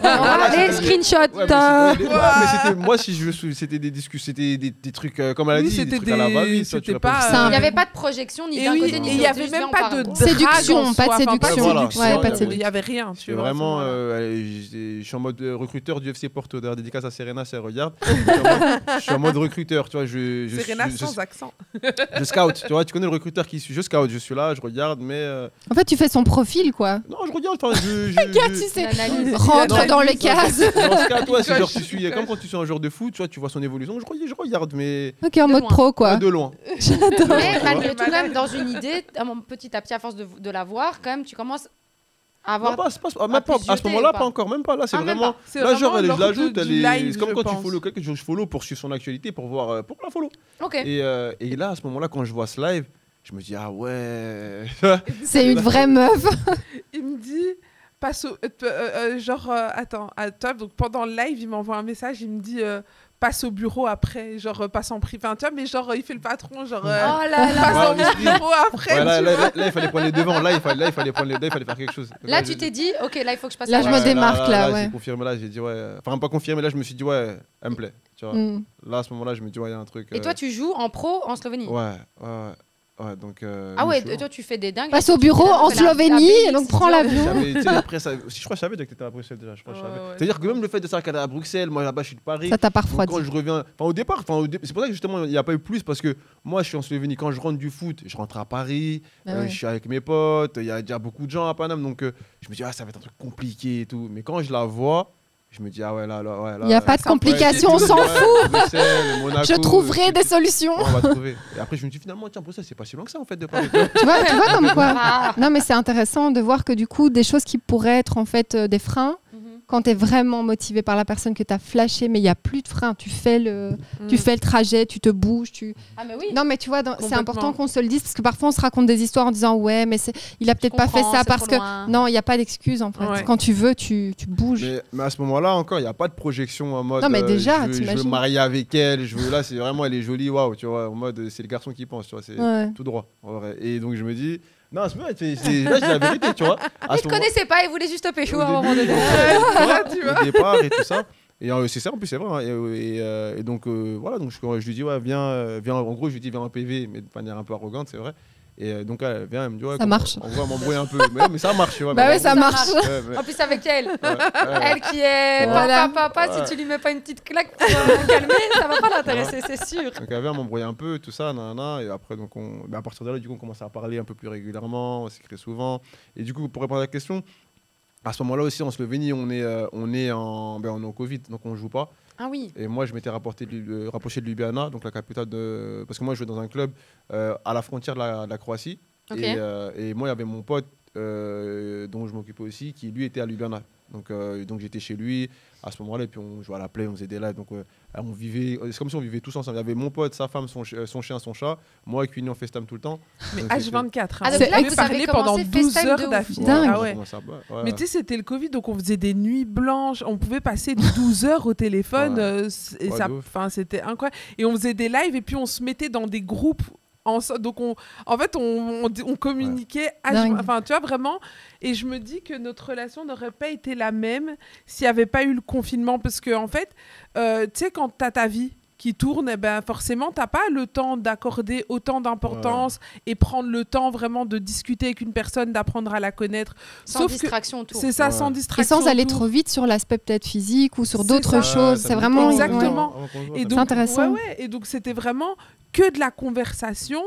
Allez, screenshot. Ouais, mais c'était moi si je c'était des discussions, c'était des trucs comme elle a Oui, dit, des c'était trucs à la des- va-vite, c'était tu vas pas, Ça, Il n'y avait pas de projection ni Et d'un oui, côté et ni il de y l'autre. avait Juste, même viens, on pas parle. de Séduction, drague en pas de soi. Enfin, séduction. Voilà. Ouais, pas de Ouais. séduction. Il y avait rien, tu C'est vois. à ce vraiment, moment-là. je suis en mode recruteur du FC Porto. D'ailleurs, dédicace à Serena, si elle regarde. Je suis en mode recruteur, tu vois. Serena sans accent. Je scout, tu vois. Tu connais le recruteur qui suit. Je scout, je suis là, je regarde, mais En fait, tu fais son profil, quoi. non, je regarde. Enfin, Regarde, tu sais, L'analyse. rentre dans les cases. Dans ce cas, toi, c'est Il genre coche. tu suis, comme quand tu suis un joueur de foot, tu vois, tu vois son évolution. Je regarde, mais Ok, en De mode loin. pro, quoi. pas de loin. Mais malgré tout, Malade. quand même, dans une idée, petit à petit, à force de la voir, quand même, tu commences à Non, avoir. même pas, plus à ce jeté moment-là, ou pas pas encore, même pas. Là, c'est Ah, même vraiment. pas. C'est Là, genre, vraiment je lors l'ajoute, du elle est. live, C'est comme je quand tu pense. follow quelqu'un, je follow pour suivre son actualité, pour voir, pour la follow. Ok. Et là, à ce moment-là, quand je vois ce live, je me dis, ah ouais. C'est une vraie meuf. Il me dit, attends, à toi, donc pendant le live, il m'envoie un message, il me dit, passe au bureau après, genre passe en privé, enfin, tu vois, mais genre il fait le patron, genre Oh là là. passe au bureau après. Ouais, tu vois. là, il fallait prendre les devants. Là, il fallait faire quelque chose. Là, tu t'es dit, ok, là, il faut que je passe Là, à je la me démarque, là, ouais. J'ai confirmé, là, j'ai dit, ouais. Enfin, pas confirmé, là, je me suis dit, ouais, elle me plaît. Tu vois. Là, à ce moment-là, je me dis, ouais, il y a un truc. Et toi, tu joues en pro en Slovénie? Ouais, donc. Ah ouais, toi, tu fais des dingues. Passe au bureau en Slovénie, donc prends l'avion. Après, je crois que je savais déjà que tu étais à Bruxelles déjà. C'est-à-dire que même le fait de savoir qu'elle est à Bruxelles, moi là-bas, je suis de Paris. Ça t'a pas refroidi. Quand je reviens. Au départ, c'est pour ça que justement, il n'y a pas eu plus parce que moi, je suis en Slovénie. Quand je rentre du foot, je rentre à Paris, je suis avec mes potes, il y a déjà beaucoup de gens à Paname, donc je me dis, ça va être un truc compliqué et tout. Mais quand je la vois, je me dis, ah ouais, là. Il n'y a pas de complications, on s'en fout. Bruxelles, Monaco, je trouverai des solutions. On va trouver. Et après, je me dis finalement, tiens, Bruxelles, c'est pas si loin que ça en fait de Paris. tu vois comme quoi. Non, mais c'est intéressant de voir que du coup, des choses qui pourraient être en fait des freins, quand tu es vraiment motivé par la personne que tu as flashé, mais il n'y a plus de frein, tu fais le trajet, tu te bouges. Ah, mais oui. Non, mais tu vois, c'est important qu'on se le dise parce que parfois on se raconte des histoires en disant ouais, mais il a peut-être pas fait ça parce que. Non, il n'y a pas d'excuse en fait. Ouais. Quand tu veux, tu bouges. Mais à ce moment-là, encore, il n'y a pas de projection en mode. Non, mais déjà, je veux me marier avec elle, là, c'est vraiment, elle est jolie, waouh, tu vois, en mode, c'est le garçon qui pense, tu vois, c'est tout droit. Ouais. Et donc, je me dis. Non, c'est vrai, là, c'est la vérité, tu vois. Il ne connaissait pas, il voulait juste pécho à un moment donné. Au départ et tout ça. Et c'est ça, en plus, c'est vrai. Et donc, voilà, donc je lui dis, ouais, viens, en gros, je lui dis, viens en PV, mais de manière un peu arrogante, c'est vrai. Et donc, elle vient, elle me dit, ouais, ça marche. On va m'embrouiller un peu. Mais ça marche, tu vois. Bah ouais, ça marche. En plus, avec elle. Elle qui est papa, si tu lui mets pas une petite claque pour me calmer, ça va pas l'intéresser, c'est sûr. Donc, elle vient m'embrouiller un peu, tout ça, et après, donc, à partir de là, du coup, on commence à parler un peu plus régulièrement, on s'écrit souvent. Et du coup, pour répondre à la question, à ce moment-là aussi, en Slovénie, on est en Covid, donc on joue pas. Ah oui. Et moi, je m'étais rapproché de Ljubljana, donc la capitale de. Parce que moi, je jouais dans un club à la frontière de la Croatie. Okay. Et moi, il y avait mon pote dont je m'occupais aussi, qui lui était à Ljubljana. Donc j'étais chez lui à ce moment-là, et puis on jouait à la play, on faisait des lives. Donc on vivait, c'est comme si on vivait tous ensemble. Il y avait mon pote, sa femme, son chien, son chat. Moi et Queenie, on FaceTime tout le temps. Mais H24, hein. Ah, donc là, vous parlé pendant 12 heures d'affilée. Ah ouais. Mais tu sais, c'était le Covid, donc on faisait des nuits blanches. On pouvait passer 12 heures au téléphone. Et c'était incroyable. Et on faisait des lives, et puis on se mettait dans des groupes. Donc on communiquait, enfin tu vois vraiment, et je me dis que notre relation n'aurait pas été la même s'il n'y avait pas eu le confinement, parce que en fait, tu sais, quand tu as ta vie qui tourne, eh ben forcément t'as pas le temps d'accorder autant d'importance et prendre le temps vraiment de discuter avec une personne, d'apprendre à la connaître, sans distraction autour. C'est ça, sans distraction et sans aller trop vite sur l'aspect peut-être physique ou sur d'autres choses. C'est vraiment exactement. Et donc, c'est intéressant. Et donc c'était vraiment que de la conversation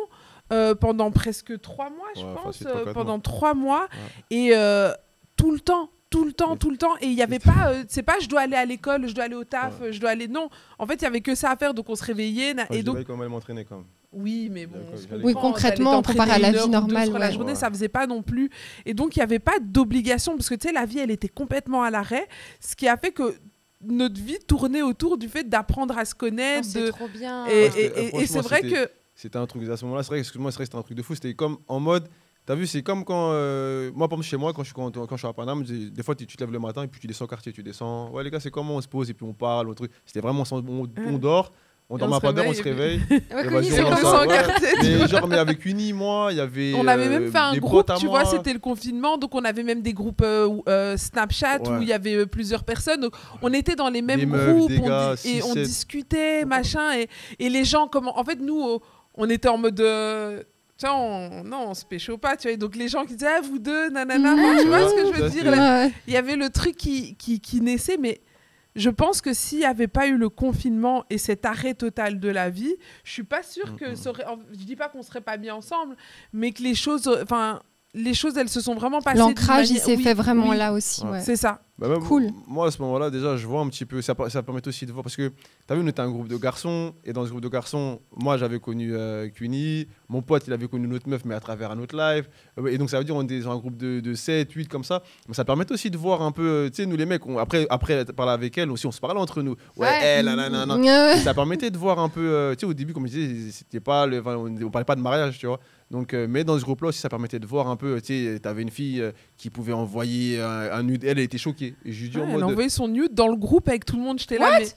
pendant presque 3 mois, je pense, pendant 3 mois, et tout le temps. Et il n'y avait pas, c'est pas je dois aller à l'école, je dois aller au taf, je dois aller. Non, en fait, il n'y avait que ça à faire, donc on se réveillait. Et donc, quand elle m'entraînait quand même. Oui, mais bon. Oui, concrètement, comparé à la vie normale. La journée, ça faisait pas non plus. Et donc, il n'y avait pas d'obligation, parce que tu sais, la vie, elle était complètement à l'arrêt, ce qui a fait que notre vie tournait autour du fait d'apprendre à se connaître. C'est trop bien. Et c'est vrai que. C'était un truc à ce moment-là, c'est vrai, excuse-moi, c'était un truc de fou. C'était comme en mode. T'as vu, c'est comme quand. Moi, par exemple, chez moi, quand je suis à Paname, des fois, tu te lèves le matin et puis tu descends au quartier, tu descends. Ouais, les gars, c'est comment on se pose et puis on parle, truc. C'était vraiment. On dort. On dormait pas d'heure, on se réveille. Mais avec Uni, moi, il y avait. On avait même fait un groupe, tu vois, c'était le confinement, donc on avait même des groupes Snapchat où il y avait plusieurs personnes. Donc on était dans les mêmes groupes et on discutait, machin. Et les gens, en fait, nous, on était en mode. Tiens, on se pécho pas, tu vois. Donc les gens qui disaient, vous deux, nanana, tu vois ce que je veux dire. Il y avait le truc qui naissait, mais. Je pense que s'il n'y avait pas eu le confinement et cet arrêt total de la vie, je suis pas sûre que ça aurait... Je dis pas qu'on serait pas mis ensemble, mais que les choses, elles se sont vraiment passées. L'ancrage, il s'est fait vraiment là aussi. Ouais. C'est ça. Cool. Moi, à ce moment-là, déjà, je vois un petit peu. Ça permet aussi de voir. Parce que, tu as vu, on était un groupe de garçons. Et dans ce groupe de garçons, moi, j'avais connu Queenie. Mon pote, il avait connu une autre meuf, mais à travers un autre live. Et donc, ça veut dire qu'on était dans un groupe de 7, 8, comme ça. Mais ça permet aussi de voir un peu. Tu sais, nous, les mecs, après parler avec elle aussi, on se parlait entre nous. Ouais, elle, nanana. Ça permettait de voir un peu. Tu sais, au début, comme je disais, c'était pas on parlait pas de mariage, tu vois. Donc, mais dans ce groupe-là aussi, ça permettait de voir un peu. Tu sais, t'avais une fille qui pouvait envoyer un nude. Elle était choquée. Et je lui dis en Elle mode. a envoyé son nude dans le groupe avec tout le monde. J'étais là, mais...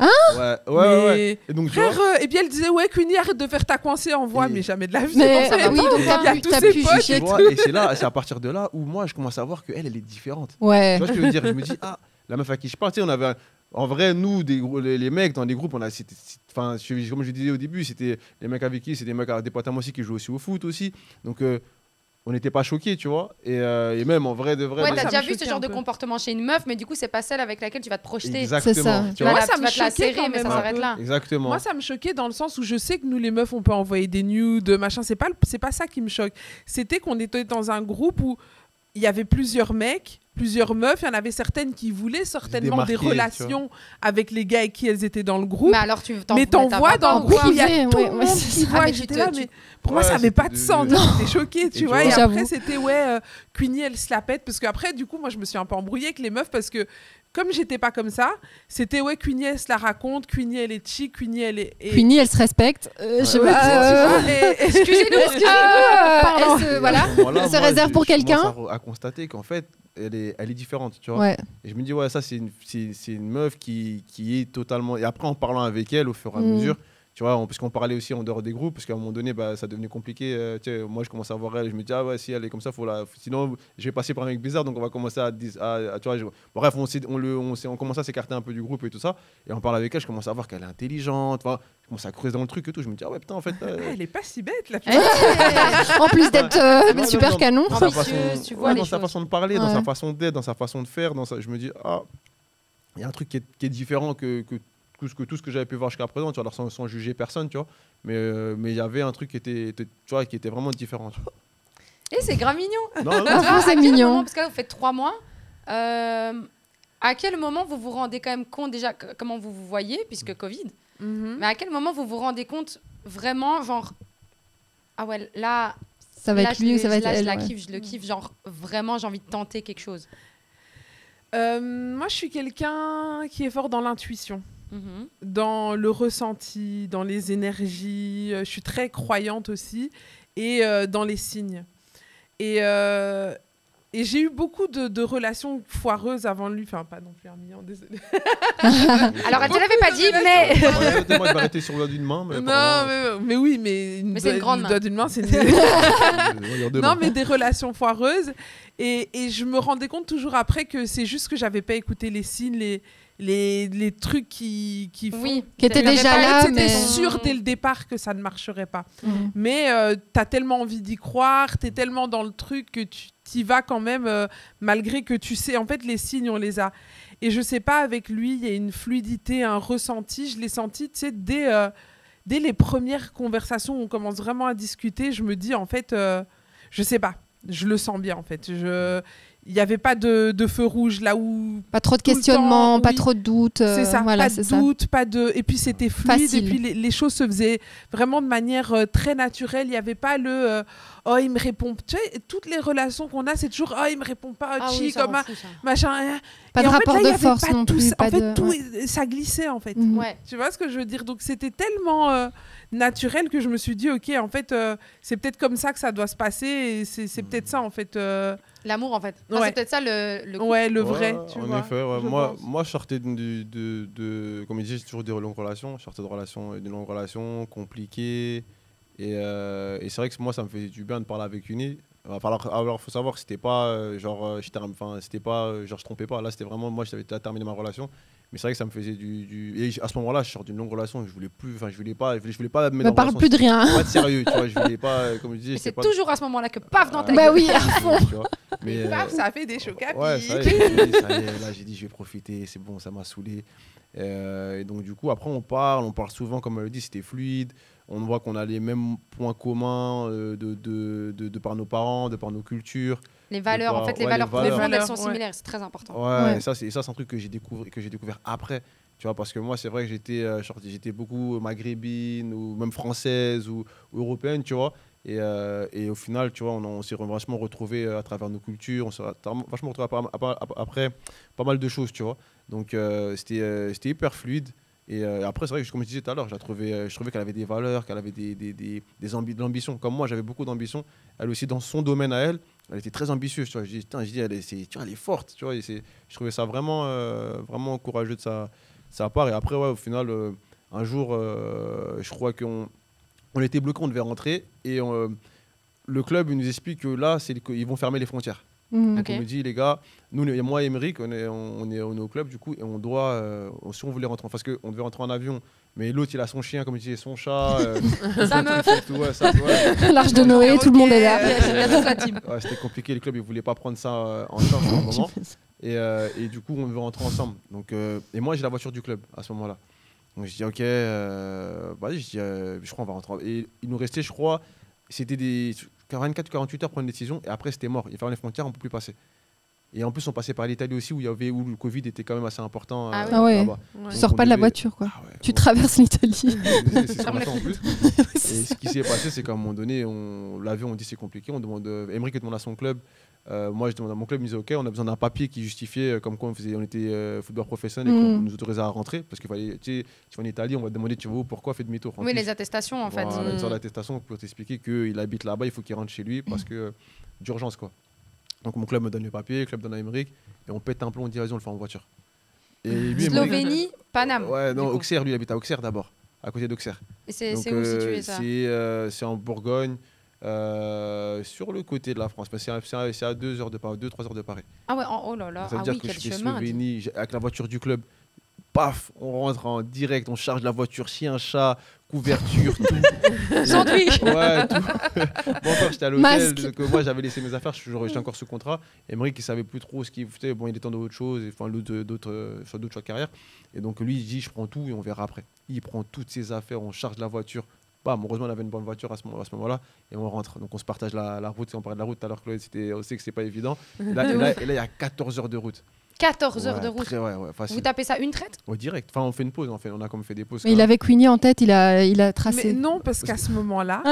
Ouais. Et donc, tu vois, Frère, et puis elle disait, ouais, Queenie, arrête de faire ta coincée, envoie, mais jamais de la vie. Mais En fait, oui, donc il y a tous t'as ses pu potes juger. et tu tout. vois, et c'est à partir de là où moi, je commence à voir qu'elle, elle est différente. Ouais. Tu vois ce que je veux dire? Je me dis, ah, la meuf à qui je parle, tu sais, on avait. En vrai, nous, les mecs dans les groupes, enfin, comme je disais au début, c'était les mecs avec qui, c'est des mecs, des potes à moi aussi qui jouent aussi au foot aussi. Donc, on n'était pas choqués, tu vois. Et même en vrai de vrai. Ouais, ça t'as me déjà vu choquait ce genre un de peu. comportement chez une meuf, mais du coup, c'est pas celle avec laquelle tu vas te projeter. Exactement. C'est ça. Tu vois. Moi, Voilà, ça tu me vas te la choquait serrer, quand mais même ça un s'arrête peu. là. Exactement. Moi, ça me choquait dans le sens où je sais que nous, les meufs, on peut envoyer des nudes, machin. C'est pas ça qui me choque. C'était qu'on était dans un groupe où il y avait plusieurs mecs, plusieurs meufs. Il y en avait certaines qui voulaient certainement des démarquer, relations avec les gars avec qui elles étaient dans le groupe. Mais alors, Mais t'envoies dans le groupe où il y a privé, tout ouais, le ouais, monde c'est qui ça. voit. Ah, mais Et tu j'étais te- là, tu- mais pour moi, ça Ouais, n'avait pas c'était de sens. J'étais choquée, tu tu vois. vois. Et J'avoue. après, c'était, Queenie, elle se la pète. Parce qu'après, du coup, moi, je me suis un peu embrouillée avec les meufs parce que, comme j'étais pas comme ça, c'était, Queenie, elle se la raconte. Queenie, elle est chic. Queenie, elle est... Queenie, elle se respecte. Je sais Ouais, pas. tu vois, et- Excusez-nous. Pardon. Voilà. Voilà, se réserve pour quelqu'un. Je commence à constater qu'en fait, elle est différente, tu vois. Ouais. Et je me dis, ouais, ça, c'est une meuf qui est totalement. Et après, en parlant avec elle au fur et à Mm. mesure, tu vois, puisqu'on parlait aussi en dehors des groupes, parce qu'à un moment donné, bah, ça devenait compliqué. Tu sais, moi, je commence à voir elle, je me dis, ah ouais, si elle est comme ça, sinon, je vais passer par un mec bizarre, donc on va commencer tu vois, bref, on commence à s'écarter un peu du groupe et tout ça. Et on parle avec elle, je commence à voir qu'elle est intelligente, tu vois. Je commence à creuser dans le truc et tout. Je me dis, ah ouais, putain, en fait. Elle est pas si bête, la Eh, fille. En plus d'être Non, super non, canon. dans sa Ambitieuse, façon- tu vois ouais, les dans sa choses. façon de parler, dans Ouais. sa façon d'être, dans sa façon de faire, je me dis, ah, il y a un truc qui est différent que tout ce que j'avais pu voir jusqu'à présent, tu vois, alors sans juger personne, tu vois. Mais il y avait un truc qui était vraiment différent. Tu vois. Et c'est grave mignon. Non, Tu non, vois, c'est à quel mignon. moment, parce que là, vous faites 3 mois, à quel moment vous vous rendez quand même compte déjà comment vous vous voyez, puisque Covid, Mhm. mais à quel moment vous vous rendez compte vraiment, genre, ah ouais, là, Ça va là, être lui ou ça va être là, je elle. la ouais. kiffe, je le kiffe, genre, vraiment, j'ai envie de tenter quelque chose. Moi, je suis quelqu'un qui est fort dans l'intuition, Mhm. dans le ressenti, dans les énergies. Je suis très croyante aussi, et dans les signes. Et j'ai eu beaucoup de relations foireuses avant lui. Enfin, pas non plus un million, désolé. Alors, elle te l'avait pas dit, mais... Moi, je vais arrêter sur le doigt d'une main. Mais Non, mais oui, mais Mais c'est une grande le main. doigt d'une main, c'est une... Regarde Non, mais des relations foireuses. Et je me rendais compte toujours après que c'est juste que j'avais pas écouté les signes, les trucs qui font. Oui. Qui était Il y avait déjà pas- là, C'était mais- sûr dès le départ que ça ne marcherait pas. Mhm. Mais t'as tellement envie d'y croire, t'es tellement dans le truc que tu t'y vas quand même, malgré que tu sais. En fait, les signes, on les a. Et je sais pas, avec lui, il y a une fluidité, un ressenti. Je l'ai senti, tu sais, dès les premières conversations où on commence vraiment à discuter, je me dis, en fait, je sais pas. Je le sens bien, en fait. Il n'y avait pas de feu rouge là où... Pas trop de Tout le questionnements, temps, pas oui. trop de doutes. C'est ça, Voilà, pas c'est de ça. doute, pas de... Et puis c'était fluide, Facile. et puis les choses se faisaient vraiment de manière très naturelle. Il n'y avait pas le oh, il me répond. Tu sais, toutes les relations qu'on a, c'est toujours oh, il me répond pas, Ah chi, oui, ça comme rend un fou, ça. machin. Pas Et de en fait, rapport là, il y de avait force pas non tout plus. ça. Pas En fait, de... tout, ouais. ça glissait en fait. Mhm. Ouais. Tu vois ce que je veux dire? Donc c'était tellement naturel que je me suis dit, ok, en fait, c'est peut-être comme ça que ça doit se passer. Et c'est peut-être ça, en fait. L'amour, en fait. Enfin, Ouais. c'est peut-être ça le Ouais, le Ouais, vrai. Tu en vois, effet, ouais. je Moi, pense. je sortais comme il dit, j'ai toujours des longues relations. Je sortais d'une longue relation compliquée. Et c'est vrai que moi, ça me faisait du bien de parler avec une. Alors, faut savoir que c'était pas c'était pas genre je trompais pas. Là, c'était vraiment moi, j'avais terminé ma relation. Mais c'est vrai que ça me faisait Et à ce moment-là, je sors d'une longue relation. Je voulais pas me mettre Me en parle relation, plus de rien. pas de sérieux, tu vois. Je voulais pas, comme je disais, Et c'était c'est pas. toujours à ce moment-là que paf dans ta Bah gueule. oui, à fond. Tu vois. Mais Et paf, ça a fait des chocs à ouais, pic. ça y est, là j'ai dit je vais profiter, c'est bon, ça m'a saoulé. Et donc du coup après on parle souvent, comme elle le dit, c'était fluide. On voit qu'on a les mêmes points communs de par nos parents, de par nos cultures. Les valeurs, en fait, les Ouais, valeurs les valeurs. profondes, elles sont Ouais. similaires. C'est très important. Ouais, Ouais. ça c'est un truc que j'ai découvert après. Tu vois, parce que moi, c'est vrai que j'étais beaucoup maghrébine ou même française ou européenne, tu vois. Et au final, tu vois, on s'est vachement retrouvés à travers nos cultures. On s'est vachement retrouvés après pas mal de choses, tu vois. Donc, c'était hyper fluide. Et après, c'est vrai que, comme je disais tout à l'heure, je trouvais qu'elle avait des valeurs, qu'elle avait de l'ambition. Comme moi, j'avais beaucoup d'ambition. Elle aussi, dans son domaine à elle, elle était très ambitieuse. Tu vois. Je dis, elle est forte. Tu vois, je trouvais ça vraiment, vraiment courageux de sa part. Et après, ouais, au final, un jour, je crois qu'on était bloqués, on devait rentrer. Et le club il nous explique que là, ils vont fermer les frontières. Donc on me dit, les gars, nous, moi et Émeric, on est au club du coup, et on doit, si on voulait rentrer, parce qu'on devait rentrer en avion, mais l'autre il a son chien, comme je disais, son chat, sa meuf, l'arche de Noé, tout le monde est là. Ouais, c'était compliqué, le club il voulait pas prendre ça en charge pour le moment, et du coup on devait rentrer ensemble. Donc, et moi j'ai la voiture du club à ce moment-là. Donc je dis ok, vas-y, je crois on va rentrer. Et il nous restait, je crois, c'était des 24 ou 48 heures pour prendre une décision, et après c'était mort. Ils fermaient les frontières, on ne peut plus passer. Et en plus, on passait par l'Italie aussi, où le Covid était quand même assez important. Ah ouais. Tu sors pas de la voiture, quoi. Ah ouais, tu traverses l'Italie. C'est ce qu'on a fait en plus. Et ce qui s'est passé, c'est qu'à un moment donné, l'avion, on dit c'est compliqué. On demande, Émeric demande à son club. Moi, je demande à mon club, il me disait ok, on a besoin d'un papier qui justifiait comme quoi on était footballeur professionnel et qu'on nous autorisait à rentrer. Parce qu'il fallait, tu vas en Italie, on va te demander tu vas où, pourquoi, fais demi-tour. Oui, les attestations en fait. Une sorte d'attestation pour t'expliquer qu'il habite là-bas, il faut qu'il rentre chez lui parce que d'urgence, quoi. Donc mon club me donne le papier, le club donne à Émeric, et on pète un plomb, on dit vas-y, on le fait en voiture. Et lui, Slovénie, Paname. Ouais, non, Auxerre, lui il habite à Auxerre d'abord, à côté d'Auxerre. Et c'est où situé ça? C'est en Bourgogne, sur le côté de la France, mais c'est à 2-3 heures de Paris. Ah ouais, oh là là, ça veut dire que quel je fais chemin. Slovénie, avec la voiture du club. Paf, on rentre en direct, on charge la voiture, chien, chat, couverture, tout. Sandwich. Ouais, tout. Bon, encore, j'étais à l'hôtel, donc moi j'avais laissé mes affaires, j'étais encore sous contrat. Émeric, il savait plus trop ce qu'il faisait. Bon, il est temps d'autre chose, enfin, d'autres choix de carrière. Et donc lui, il dit, je prends tout et on verra après. Il prend toutes ses affaires, on charge la voiture. Bam, heureusement, on avait une bonne voiture à ce moment-là et on rentre. Donc on se partage la route. Si on parlait de la route tout à l'heure, Chloé, on sait que c'est pas évident. Et là, il y a 14 heures de route. 14 heures de route. Facile. Vous tapez ça une traite? Ouais, direct. Enfin, on fait une pause. On a comme fait des pauses. Mais il avait Queenie en tête, il a tracé. Mais non, parce qu'à ce moment-là,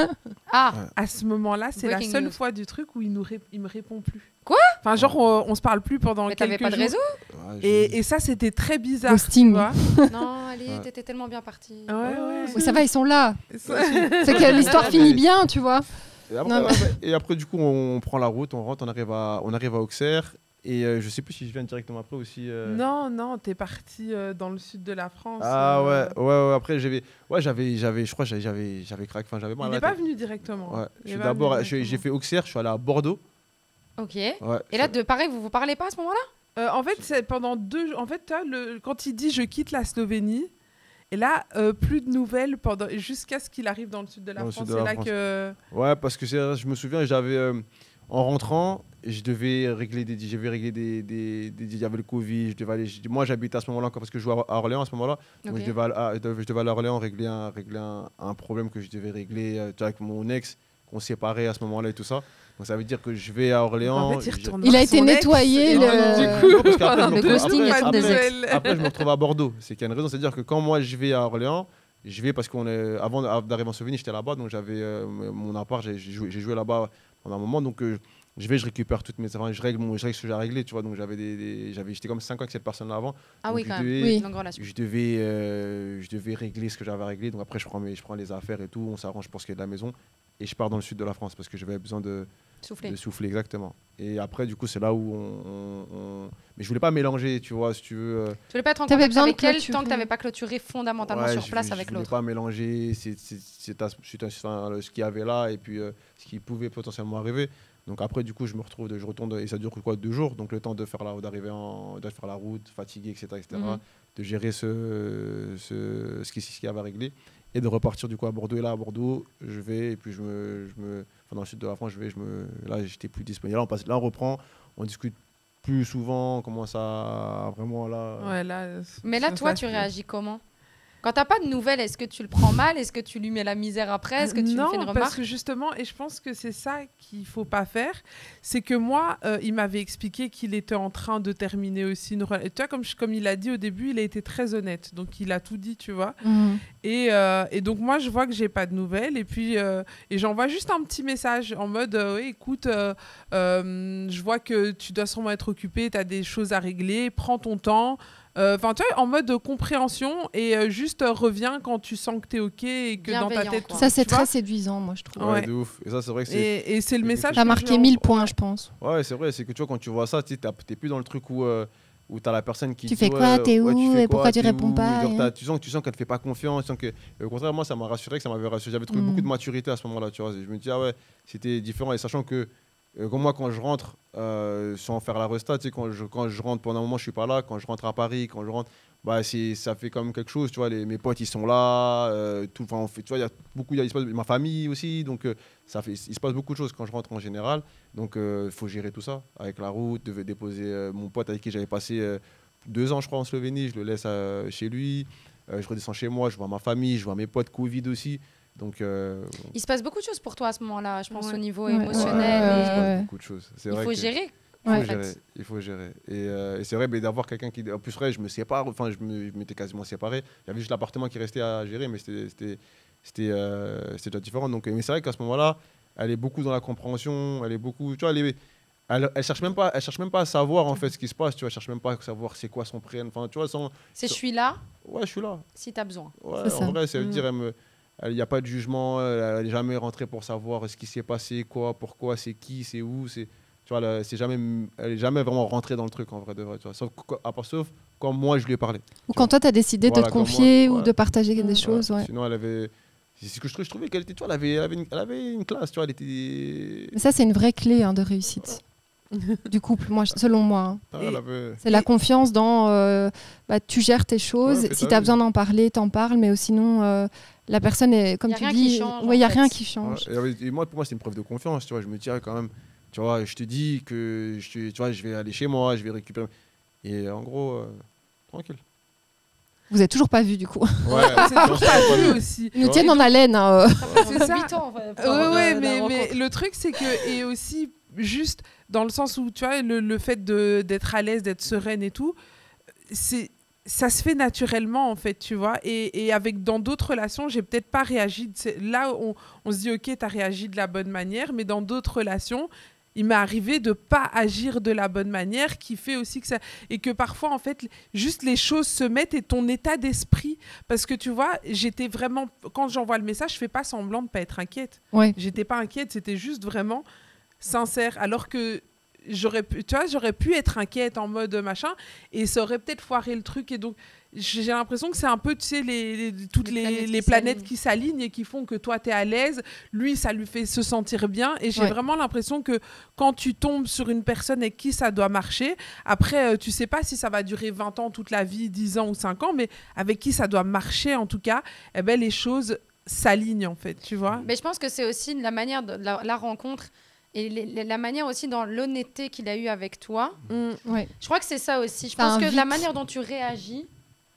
à ce moment-là, c'est la seule fois du truc où il me répond plus. Quoi? Enfin, genre, on se parle plus pendant quelques jours. Mais t'avais pas de réseau? Et ça, c'était très bizarre. Ghosting. Non, allez, t'étais tellement bien partie. Ouais. Ça va, ils sont là. C'est que l'histoire finit bien, tu vois. Et après, du coup, on prend la route, on rentre, on arrive à Auxerre. Et je sais plus si je viens directement après aussi. Non, t'es parti dans le sud de la France. Ah ouais. Après je crois que j'avais craqué. Enfin, j'avais mal. Il n'est pas venu directement. Ouais. D'abord, j'ai fait Auxerre, je suis allé à Bordeaux. Ok. Ouais, et là, pareil, vous parlez pas à ce moment-là? En fait, c'est pendant quand il dit je quitte la Slovénie. Et là, plus de nouvelles jusqu'à ce qu'il arrive dans le sud de la France. C'est là que. Ouais, parce que je me souviens, en rentrant, je devais régler des. Il y avait le Covid. Moi, j'habitais à ce moment-là encore parce que je jouais à Orléans à ce moment-là. Donc, je devais aller à Orléans régler un problème que je devais régler avec mon ex, qu'on séparait à ce moment-là et tout ça. Donc, ça veut dire que je vais à Orléans. En fait, il a été nettoyé. Après, je me retrouve à Bordeaux. C'est qu'il y a une raison. C'est-à-dire que quand moi, je vais à Orléans, je vais parce avant d'arriver en Slovénie, j'étais là-bas. Donc, j'avais mon appart. J'ai joué là-bas pendant un moment. Donc, je récupère toutes mes affaires, je règle ce que j'ai à régler, tu vois. Donc j'étais comme 5 ans avec cette personne-là avant. Ah oui, quand même. Longue relation. Je devais régler ce que j'avais à régler. Donc après, je prends les affaires et tout, on s'arrange pour ce qui est de la maison. Et je pars dans le sud de la France parce que j'avais besoin de souffler, exactement. Et après, du coup, c'est là où Mais je voulais pas mélanger, tu vois, si tu veux. Tu voulais pas être en contact avec elle tant que tu n'avais pas clôturé fondamentalement sur place avec l'autre. Je voulais pas mélanger ce qu'il y avait là et puis ce qui pouvait potentiellement arriver. Donc après, du coup, je retourne et ça dure 2 jours. Donc le temps de faire la route, fatigué, etc. De gérer ce qui avait à régler et de repartir du coup à Bordeaux. Et là, à Bordeaux, je vais et puis dans le sud de la France, là, j'étais plus disponible. Là, on reprend, on discute plus souvent, on commence à vraiment là. Ouais, mais là, toi, tu réagis comment? Quand t'as pas de nouvelles, est-ce que tu le prends mal? Est-ce que tu lui mets la misère après? Est-ce que tu lui fais une remarque? Non, parce que justement, et je pense que c'est ça qu'il faut pas faire, c'est que moi, il m'avait expliqué qu'il était en train de terminer aussi une relation. Et tu vois, comme il a dit au début, il a été très honnête, donc il a tout dit, tu vois. Et donc moi, je vois que j'ai pas de nouvelles, et puis et j'envoie juste un petit message en mode, écoute, je vois que tu dois sûrement être occupé, tu as des choses à régler, prends ton temps. Enfin, tu vois, en mode compréhension et juste reviens quand tu sens que t'es OK et que dans ta Bienveillant, tête... quoi. Ça, c'est tu vois. très séduisant, moi, je trouve. Ouais. De ouf. Et ça, c'est vrai que c'est. Et c'est le c'est message. T'as que marqué j'ai 1000 points, je pense. Ouais, c'est vrai, c'est que tu vois, quand tu vois ça, tu t'es plus dans le truc où t'as la personne qui Tu dit, fais quoi, t'es ouais, tu où, fais et pourquoi tu t'es réponds où pas, Genre, et- tu sens qu'elle te fait pas confiance. Et au contraire, moi, ça m'a rassuré, que ça m'avait rassuré. J'avais trouvé Mm. beaucoup de maturité à ce moment-là, tu vois. Je me dis, ah ouais, c'était différent. Et sachant que, comme moi, quand je rentre, sans faire la resta, tu sais, quand je rentre pendant un moment, je suis pas là. Quand je rentre à Paris, quand je rentre, bah, ça fait quand même quelque chose, tu vois. Mes potes, ils sont là. On fait, tu vois, il y a beaucoup, il se passe ma famille aussi. Donc, il se passe beaucoup de choses quand je rentre en général. Donc, il faut gérer tout ça avec la route. Devais déposer mon pote avec qui j'avais passé 2 ans, je crois, en Slovénie. Je le laisse chez lui. Je redescends chez moi. Je vois ma famille. Je vois mes potes Covid aussi. Donc, Il se passe beaucoup de choses pour toi à ce moment-là, je pense, Ouais. au niveau Ouais, émotionnel. ouais, et il se passe ouais. beaucoup de choses. C'est Il vrai faut que gérer. il faut en gérer. fait. Il faut gérer. Et c'est vrai, mais d'avoir quelqu'un qui. En plus, vrai, je me sépare. Enfin, je m'étais quasiment séparé. Il y avait juste l'appartement qui restait à gérer, mais c'était déjà différent. Donc, mais c'est vrai qu'à ce moment-là, elle est beaucoup dans la compréhension. Elle est beaucoup. Tu vois, elle cherche même pas. Elle cherche même pas à savoir en fait ce qui se passe. Tu vois, elle cherche même pas à savoir c'est quoi son prénom. Enfin, tu vois, C'est je suis là ouais, je suis là. si tu as besoin. Ouais, C'est ça. en vrai, ça veut Mm. dire, il n'y a pas de jugement, elle n'est jamais rentrée pour savoir ce qui s'est passé, quoi, pourquoi, c'est qui, c'est où. Tu vois, elle n'est jamais vraiment rentrée dans le truc, en vrai, de vrai. Tu vois. Sauf quand moi, je lui ai parlé. Ou quand toi, tu as décidé de Voilà, te comme confier moi, ou ouais. de partager des Mm. choses. Ouais. Sinon, elle avait. C'est ce que je trouvais qu'elle était, tu vois, elle avait une classe, tu vois, elle était. Mais ça, c'est une vraie clé de réussite du couple, selon moi. Hein. Ah, elle avait. C'est la confiance dans tu gères tes choses. Ouais, fais Si ta tu as vie. besoin d'en parler, t'en parles. Mais sinon, la personne est, comme Y a tu rien qui dis, change, il n'y a en fait. rien qui Ouais, change. et moi, pour moi, c'est une preuve de confiance, tu vois. Je me dirais quand même, tu vois, je te dis que tu vois, je vais aller chez moi, je vais récupérer. Et en gros, tranquille. Vous n'avez toujours pas vu, du coup. Ouais, C'est toujours pas vu aussi. Ils nous Ouais. tiennent en haleine. Hein. C'est ça. 8 ans. Ouais, mais le truc, c'est que, et aussi, juste dans le sens où, tu vois, le fait d'être à l'aise, d'être sereine et tout, ça se fait naturellement, en fait, tu vois. Et dans d'autres relations, j'ai peut-être pas réagi. Là, on se dit, OK, tu as réagi de la bonne manière, mais dans d'autres relations, il m'est arrivé de pas agir de la bonne manière, qui fait aussi que ça... Et que parfois, en fait, juste les choses se mettent et ton état d'esprit... Parce que, tu vois, j'étais vraiment... Quand j'envoie le message, je fais pas semblant de pas être inquiète. Ouais. J'étais pas inquiète, c'était juste vraiment sincère. Alors que j'aurais pu être inquiète en mode machin, et ça aurait peut-être foiré le truc. Et donc, j'ai l'impression que c'est un peu, tu sais, toutes les planètes qui s'alignent et qui font que toi, tu es à l'aise. Lui, ça lui fait se sentir bien. Et j'ai vraiment l'impression que quand tu tombes sur une personne avec qui ça doit marcher, après, tu sais pas si ça va durer 20 ans, toute la vie, 10 ans ou 5 ans, mais avec qui ça doit marcher, en tout cas, eh ben, les choses s'alignent, en fait, tu vois. Mais je pense que c'est aussi la manière de la rencontre et la manière aussi dans l'honnêteté qu'il a eu avec toi. Ouais. Je crois que c'est ça aussi. Je Ça pense que invite. la manière dont tu réagis,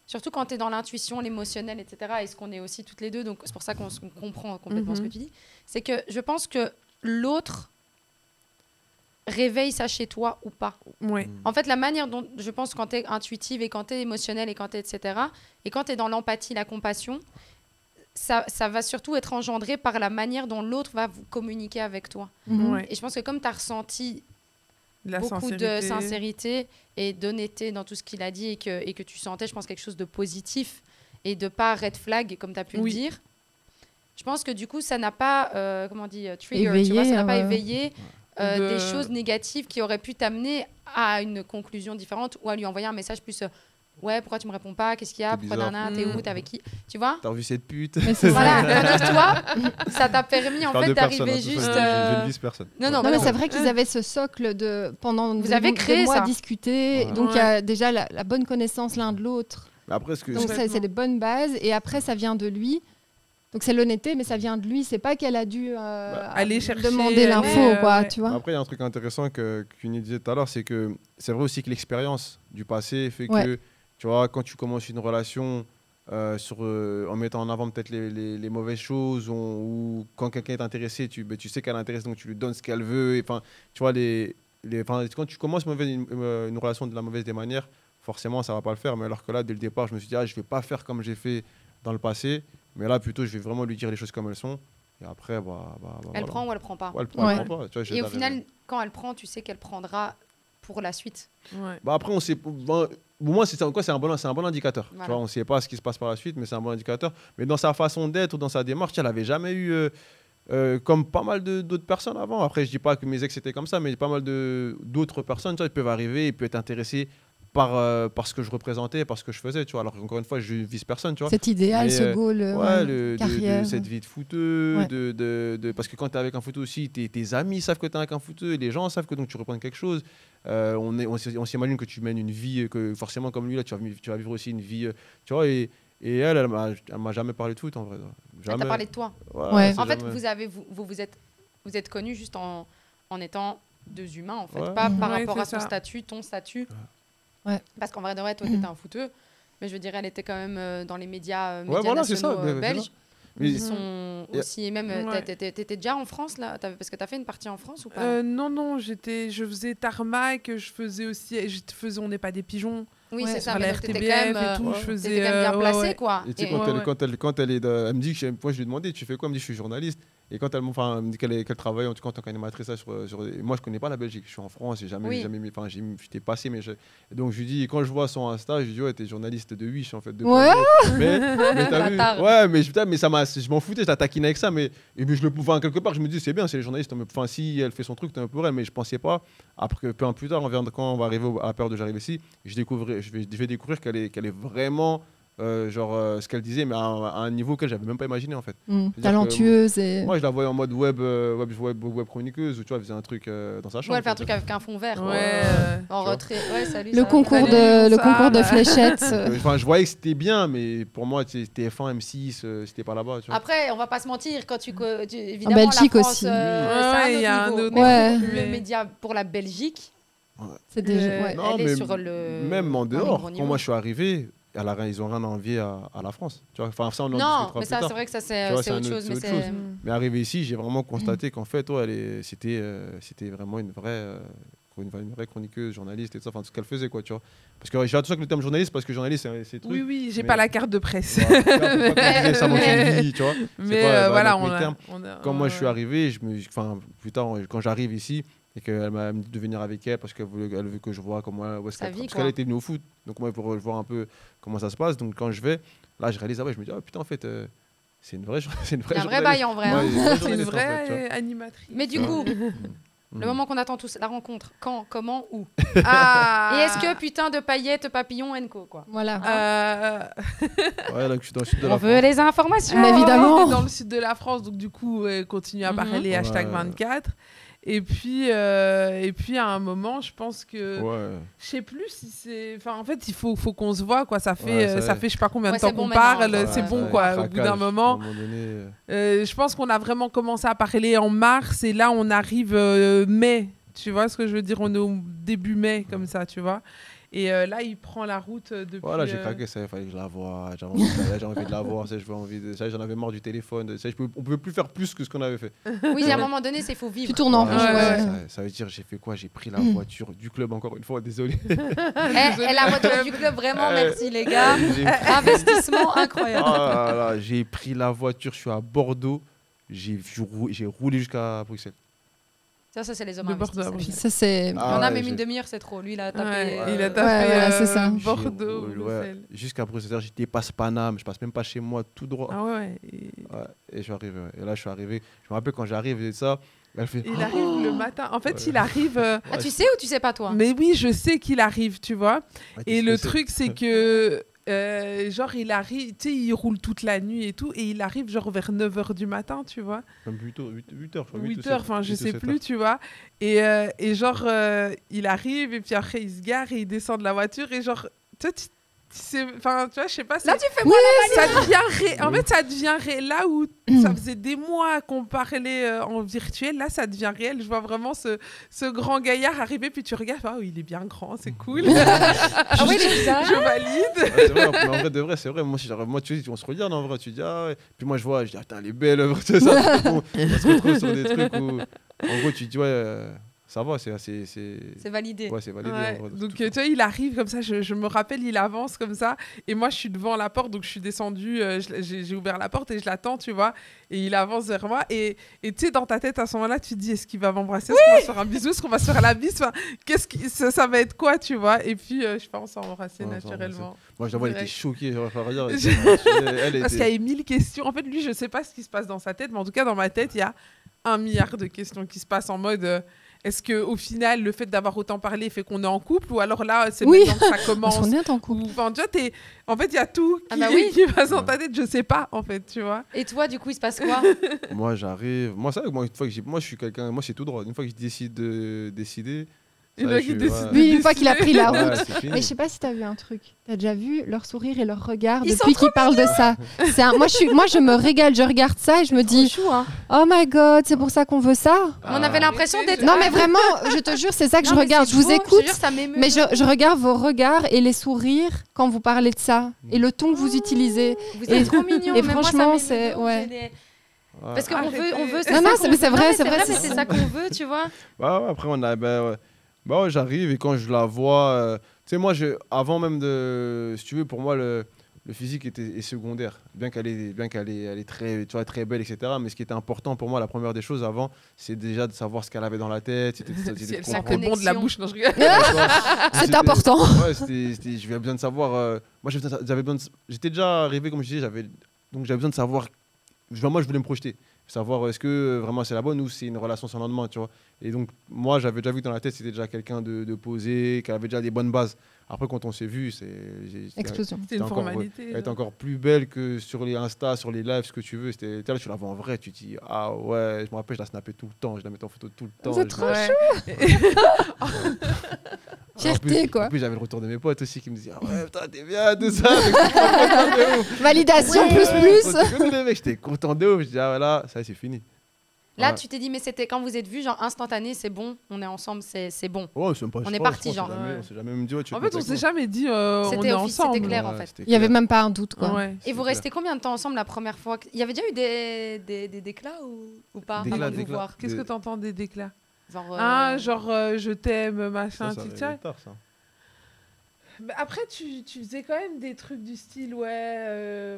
surtout quand tu es dans l'intuition, l'émotionnel, etc., et ce qu'on est aussi toutes les deux, donc c'est pour ça qu'on comprend complètement ce que tu dis, c'est que je pense que l'autre réveille ça chez toi ou pas. Ouais. En fait, la manière dont, je pense, quand tu es intuitive et quand tu es émotionnelle et quand tu es etc., et quand tu es dans l'empathie, la compassion, ça va surtout être engendré par la manière dont l'autre va vous communiquer avec toi. Ouais. Et je pense que comme tu as ressenti La beaucoup de sincérité et d'honnêteté dans tout ce qu'il a dit et que tu sentais, je pense, quelque chose de positif et de pas red flag, comme tu as pu le dire, je pense que du coup, ça n'a pas, comment on dit, trigger, Éveillé, tu vois, ça n'a pas éveillé de... des choses négatives qui auraient pu t'amener à une conclusion différente ou à lui envoyer un message plus ouais, pourquoi tu me réponds pas, qu'est-ce qu'il y a, C'est pourquoi bizarre. nana, t'es où, t'es avec qui, tu vois. T'as revu cette pute. Mais c'est ça. Voilà, donc toi, ça t'a permis en Parle fait de personne, d'arriver hein, juste. Je ne vise personne. Non, Non, mais c'est vrai qu'ils avaient ce socle de pendant Vous des avez créé mois ça. discuter. Ouais. Donc il y a déjà la bonne connaissance l'un de l'autre. Mais après, ce que Donc c'est des bonnes bases. Et après, ça vient de lui. Donc c'est l'honnêteté, mais ça vient de lui. C'est pas qu'elle a dû aller chercher, demander l'info, quoi, ouais. tu vois. Après, il y a un truc intéressant qu'Uni disait tout à l'heure, c'est que c'est vrai aussi que l'expérience du passé fait Ouais. que, tu vois, quand tu commences une relation en mettant en avant peut-être les mauvaises choses, ou quand quelqu'un est intéressé, tu sais qu'elle est intéressée, donc tu lui donnes ce qu'elle veut. Enfin, tu vois, quand tu commences une relation de la mauvaise des manières, forcément, ça va pas le faire. Mais alors que là, dès le départ, je me suis dit, je vais pas faire comme j'ai fait dans le passé, mais là, plutôt, je vais vraiment lui dire les choses comme elles sont. Et après, Elle voilà. prend ou elle prend pas. Ouais, elle prend, Ouais. elle prend pas. Tu vois, j'ai Et au d'arriver. final, quand elle prend, tu sais qu'elle prendra pour la suite. Ouais. Bah après, on sait. Bon, pour moi, c'est un bon indicateur. Voilà. Tu vois, on ne sait pas ce qui se passe par la suite, mais c'est un bon indicateur. Mais dans sa façon d'être ou dans sa démarche, elle n'avait jamais eu, comme pas mal d'autres personnes avant. Après, je ne dis pas que mes ex étaient comme ça, mais pas mal d'autres personnes, tu vois, ils peuvent arriver, ils peuvent être intéressés par ce que je représentais, par ce que je faisais, tu vois. Alors qu'encore une fois, je vise personne, tu vois. Cet idéal, Mais, ce goal, carrière. cette vie de footeux, Ouais. parce que quand tu es avec un footeux aussi, tes amis savent que tu es avec un footeux, les gens savent que donc tu reprends quelque chose. On s'imagine que tu mènes une vie, que forcément comme lui, là, tu vas vivre aussi une vie, tu vois. Et elle m'a jamais parlé de foot, en vrai. Elle Jamais. t'a parlé de toi. Ouais. c'est En fait, jamais- vous êtes connus juste en étant deux humains, en fait, Ouais. pas par Ouais, rapport c'est à son ça. statut, ton statut. Ouais. Parce qu'en vrai de vrai, toi, t'étais un footeux. Mais je veux dire, elle était quand même dans les médias, Ouais, voilà, c'est nationaux ça, mais belges. Mais- Ils sont Et- aussi, et même, Ouais. t'étais déjà en France, là parce que t'as fait une partie en France ou pas Non, je faisais tarmac, je faisais aussi, on n'est pas des pigeons. Oui, Ouais, c'est ça, Sur mais la donc t'étais RTBF quand même, et tout, ouais. je t'étais faisais. quand même bien placé, ouais. quoi. Et tu sais, Et- quand, ouais. quand elle elle me dit que moi je lui ai demandé, tu fais quoi? Elle me dit, je suis journaliste. Et quand elle me dit qu'elle travaille en tout cas en tant qu'animatrice là, moi je connais pas la Belgique, je suis en France, j'ai Oui. jamais mis, enfin j'étais passé, mais et donc je lui dis, quand je vois son Insta, je lui dis, ouais, t'es journaliste de Wish en fait. De Ouais. mais t'as vu, Bâtard. ouais, mais je m'en foutais, je la taquinais avec ça, mais et puis enfin, quelque part je me dis, c'est bien, c'est les journalistes, enfin si elle fait son truc, tant mieux pour elle, mais je pensais pas, après peu plus tard, quand on va arriver à la période où j'arrive ici, je vais découvrir qu'elle est vraiment ce qu'elle disait, mais à un niveau que j'avais même pas imaginé en fait. Talentueuse et. Moi, je la voyais en mode web chroniqueuse, où tu vois, elle faisait un truc dans sa chambre. Ouais, elle fait un truc avec un fond vert. quoi. Ouais. En retrait. Ouais, salut. Le ça va. concours Salut, de ça, bah. fléchettes. Enfin, je voyais que c'était bien, mais pour moi, c'était F1, M6, c'était pas là-bas. Tu vois. Après, on va pas se mentir, quand évidemment, Belgique la France, aussi. c'est un Ouais, il y a autre un niveau. autre Mais niveau. pour Ouais. le média pour la Belgique, C'est déjà. Ouais. Non, elle est mais sur le. même en un dehors, gros quand niveau. moi je suis arrivé, ils ont rien à envier à la France. Tu vois, enfin, ça, on en Non, discutera mais plus ça, tard. c'est vrai que ça, Tu c'est vois, c'est c'est autre un chose. autre- Mais c'est c'est. autre chose. Mais arrivé ici, j'ai vraiment constaté qu'en fait, c'était vraiment une vraie chroniqueuse, journaliste et tout ça, enfin tout ce qu'elle faisait, quoi, tu vois. Parce que j'ai attention avec le terme journaliste, parce que journaliste, c'est truc. Oui, j'ai mais- pas la carte de presse. Voilà, tu vois, faut pas utiliser ça dans une vie, tu vois. Mais pas, voilà, notre on a. terme. Quand moi je suis ouais. arrivé, enfin plus tard quand j'arrive ici et qu'elle m'a dit de venir avec elle parce qu'elle veut que je vois comment où est-ce Sa qu'elle vie, parce quoi. qu'elle était venue au foot. Donc moi pour voir un peu comment ça se passe. Donc quand je vais, là je réalise je me dis oh putain en fait c'est une vraie Il y a un vrai bail en vrai. hein. Ouais, C'est une journaliste, en fait, tu vois. vraie animatrice. Mais du Ouais. coup, Mm. le moment qu'on attend tous, la rencontre, quand, comment, où Ah. Et est-ce que putain de paillettes, papillons, co quoi Voilà. Ouais, là, je suis dans le sud de On la veut France. les informations. Mais évidemment. On est dans le sud de la France, donc du coup, continue à parler hashtag Ouais. 24. Et puis à un moment, je pense que Ouais. je sais plus si c'est. Enfin, en fait, il faut qu'on se voit, quoi. Ça fait, Ouais, ça fait je sais pas combien de Ouais, temps c'est bon qu'on maintenant. parle. Ouais, c'est ouais, bon, ouais. quoi. Au Craquage, bout d'un à un moment, donné, je pense qu'on a vraiment commencé à parler en mars et là, on arrive mai. Tu vois ce que je veux dire? On est au début mai, comme ça, tu vois. Et là, il prend la route depuis. Voilà, j'ai craqué, ça, il fallait que je la voie. J'avais envie de la voir, ça, j'en avais marre du téléphone. Ça, on pouvait plus faire plus que ce qu'on avait fait. Oui, à un moment donné, c'est faut vivre. Tu tournes en rond. Ouais, ouais. Ça veut dire, j'ai fait quoi? J'ai pris la voiture du club encore une fois, désolé. Et la voiture du club, vraiment, merci les gars. J'ai Investissement incroyable. Ah là là, j'ai pris la voiture, je suis à Bordeaux, j'ai roulé jusqu'à Bruxelles. Ça, c'est les hommes De Bordeaux à investis. Bruxelles. Ça, c'est. Il y Ah en a ouais, même j'ai- une demi-heure, c'est trop. Lui, il a tapé. Ouais, il a Ouais, tapé voilà, c'est ça. Bordeaux, J'ai- Bruxelles. Jusqu'à Bruxelles, je dépasse Paname, je passe même pas chez moi, tout droit. Ah ouais. Et Ouais, et je suis arrivé. Ouais. Et là, je suis arrivé. Je me rappelle quand j'arrive et ça, elle fait. il arrive le matin. En fait, Ouais. il arrive. Ah, tu sais ou tu sais pas, toi Mais oui, je sais qu'il arrive, tu vois. Ouais, Et qu'est-ce le que c'est truc, c'est que, genre, il arrive, tu sais, il roule toute la nuit et tout, et il arrive genre vers 9h du matin, tu vois. Même plutôt 8h, je crois. 8h, enfin, je sais plus, tu vois. Et genre, il arrive, et puis après, il se gare, et il descend de la voiture, et genre, tu sais, enfin, tu vois, je sais pas. Là, c'est- tu fais moi ça devient en fait, ça devient réel. Là où ça faisait des mois qu'on parlait en virtuel, là, ça devient réel. Je vois vraiment ce grand gaillard arriver, puis tu regardes, oh, il est bien grand, c'est cool. Ah oui, il est bizarre. Je valide. C'est vrai, mais en vrai de vrai, c'est vrai. Moi, tu sais, on se regarde en vrai, tu dis, ah ouais. Puis moi, je vois, je dis, attends, elle est belle, tu sais, ça. On se retrouve sur des trucs où, en gros, tu dis, ouais, ça va, c'est validé. Ouais, c'est validé. Ouais. En vrai, Donc, tu vois, il arrive comme ça, je me rappelle, il avance comme ça, et moi, je suis devant la porte, donc je suis descendue, j'ai ouvert la porte et je l'attends, tu vois, et il avance vers moi, et tu sais, dans ta tête, à ce moment-là, tu te dis, est-ce qu'il va m'embrasser, est-ce qu'on va se faire un bisou, est-ce qu'on va se faire la bise, enfin, ça va être quoi, tu vois, et puis, je pense, on s'est embrassé naturellement. Moi, je la vois, elle était choquée. Parce qu'il y a 1000 questions. En fait, lui, je sais pas ce qui se passe dans sa tête, mais en tout cas, dans ma tête, il y a 1 milliard de questions qui se passent en mode est-ce qu'au final, le fait d'avoir autant parlé fait qu'on est en couple, ou alors là, c'est maintenant que ça commence. On est en couple. Enfin, tu vois, en fait, il y a tout qui passe dans ta tête, je sais pas, en fait, tu vois. Et toi, du coup, il se passe quoi? Moi, j'arrive. Moi, une fois que moi, je suis quelqu'un. Moi, c'est tout droit. Une fois que je décide de décider. Une fois qu'il a pris la route. Ouais, mais je sais pas si tu as vu un truc. Tu as déjà vu leur sourire et leur regard Ils depuis qu'ils parlent de ça. Moi, je me régale, je regarde ça et je me dis chou, hein. oh my god, c'est pour ça qu'on veut ça. On avait l'impression d'être... Non mais vraiment, je te jure, c'est ça que je regarde. Je vous écoute, mais je regarde vos regards et les sourires quand vous parlez de ça et le ton que vous utilisez. Vous êtes trop mignons. Et franchement, c'est... Ouais. Parce qu'on veut... Non, mais c'est vrai, mais c'est ça qu'on veut, tu vois. Ouais, après, on a... Bah ouais, j'arrive et quand je la vois, tu sais, moi, avant même de, si tu veux, pour moi, le physique est secondaire, bien qu'elle est très, tu vois, très belle, etc. Mais ce qui était important pour moi, la première des choses avant, c'est déjà de savoir ce qu'elle avait dans la tête. Si elle sentait bon de la bouche, non, je rigole. C'est important. Ouais, j'avais besoin de savoir. Moi, j'étais déjà arrivé, comme je disais, donc j'avais besoin de savoir. Moi, je voulais me projeter. Savoir est-ce que vraiment c'est la bonne ou c'est une relation sans lendemain, tu vois. Et donc, moi, j'avais déjà vu que dans la tête, c'était déjà quelqu'un de posé, qui avait déjà des bonnes bases. Après, quand on s'est vu, explosion. C'était une formalité. Elle est encore plus belle que sur les Insta, sur les lives, ce que tu veux. Tu la vois en vrai, tu te dis, ah ouais, je me rappelle, je la snappais tout le temps, je la mettais en photo tout le temps. C'est trop chou. Fierté, quoi. Et puis, j'avais le retour de mes potes aussi qui me disaient, ah ouais, putain, t'es bien, tout ça. Validation, plus. J'étais content de ouf. Je dis, ah voilà, ça, c'est fini. Là, tu t'es dit, mais c'était quand vous êtes vus, genre instantané, c'est bon, on est ensemble, c'est bon. Ouais, on est parti, genre. On s'est jamais même dit, ouais, en fait, on s'est jamais dit, on est ensemble. C'était clair, en fait. Il n'y avait même pas un doute, quoi. Ouais. Et vous restez combien de temps ensemble la première fois? Il y avait déjà eu des déclats ou pas avant de vous voir? Qu'est-ce que t'entends des déclats? Genre, je t'aime, machin, ça. Bah après, tu faisais quand même des trucs du style,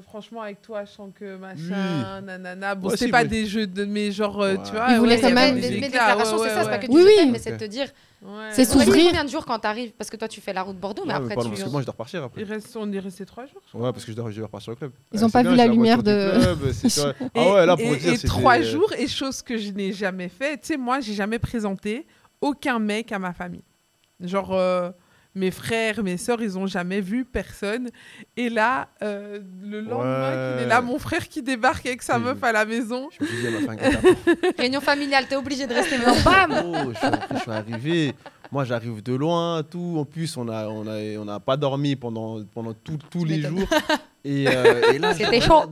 franchement, avec toi, je sens que machin, nanana. Bon, c'était pas des jeux de. Mais genre, tu vois. Il voulait quand même. Mes déclarations, c'est ça, c'est pas que tu t'aimes, mais c'est de te dire. C'est s'ouvrir. Combien de jours quand t'arrives? Parce que toi, tu fais la route Bordeaux, mais après, parce que moi, je dois repartir après. On est resté 3 jours. Ouais, parce que je dois repartir au club. Ils n'ont pas vu la lumière de. Ah ouais, là, pour dire. Et 3 jours, et chose que je n'ai jamais fait. Tu sais, moi, j'ai jamais présenté aucun mec à ma famille. Genre. Mes frères, mes sœurs, ils n'ont jamais vu personne. Et là, le lendemain, il est là, mon frère qui débarque avec sa meuf à la maison. Je me suis dit, elle m'a fait un réunion familiale, t'es obligé de rester. Mais bam je suis arrivé. Moi, j'arrive de loin, tout. En plus, on a pas dormi pendant tous les jours. Et là, c'était chaud.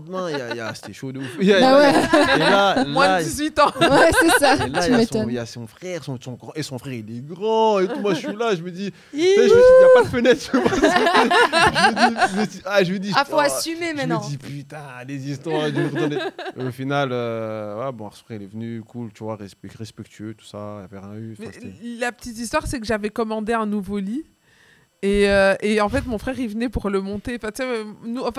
C'était chaud de ouf. Et là, moins de 18 ans. Ouais, c'est ça. Et là, il y a son frère, et son frère, il est grand. Et tout. Moi, je suis là, je me dis, il n'y a pas de fenêtre. Je me dis, faut assumer maintenant. Je me dis, putain, les histoires. Au final, bon, son frère, il est venu, cool, tu vois, respectueux, tout ça. Il n'y avait rien eu. La petite histoire, c'est que j'avais commandé un nouveau lit. Et en fait, mon frère, il venait pour le monter. Enfin,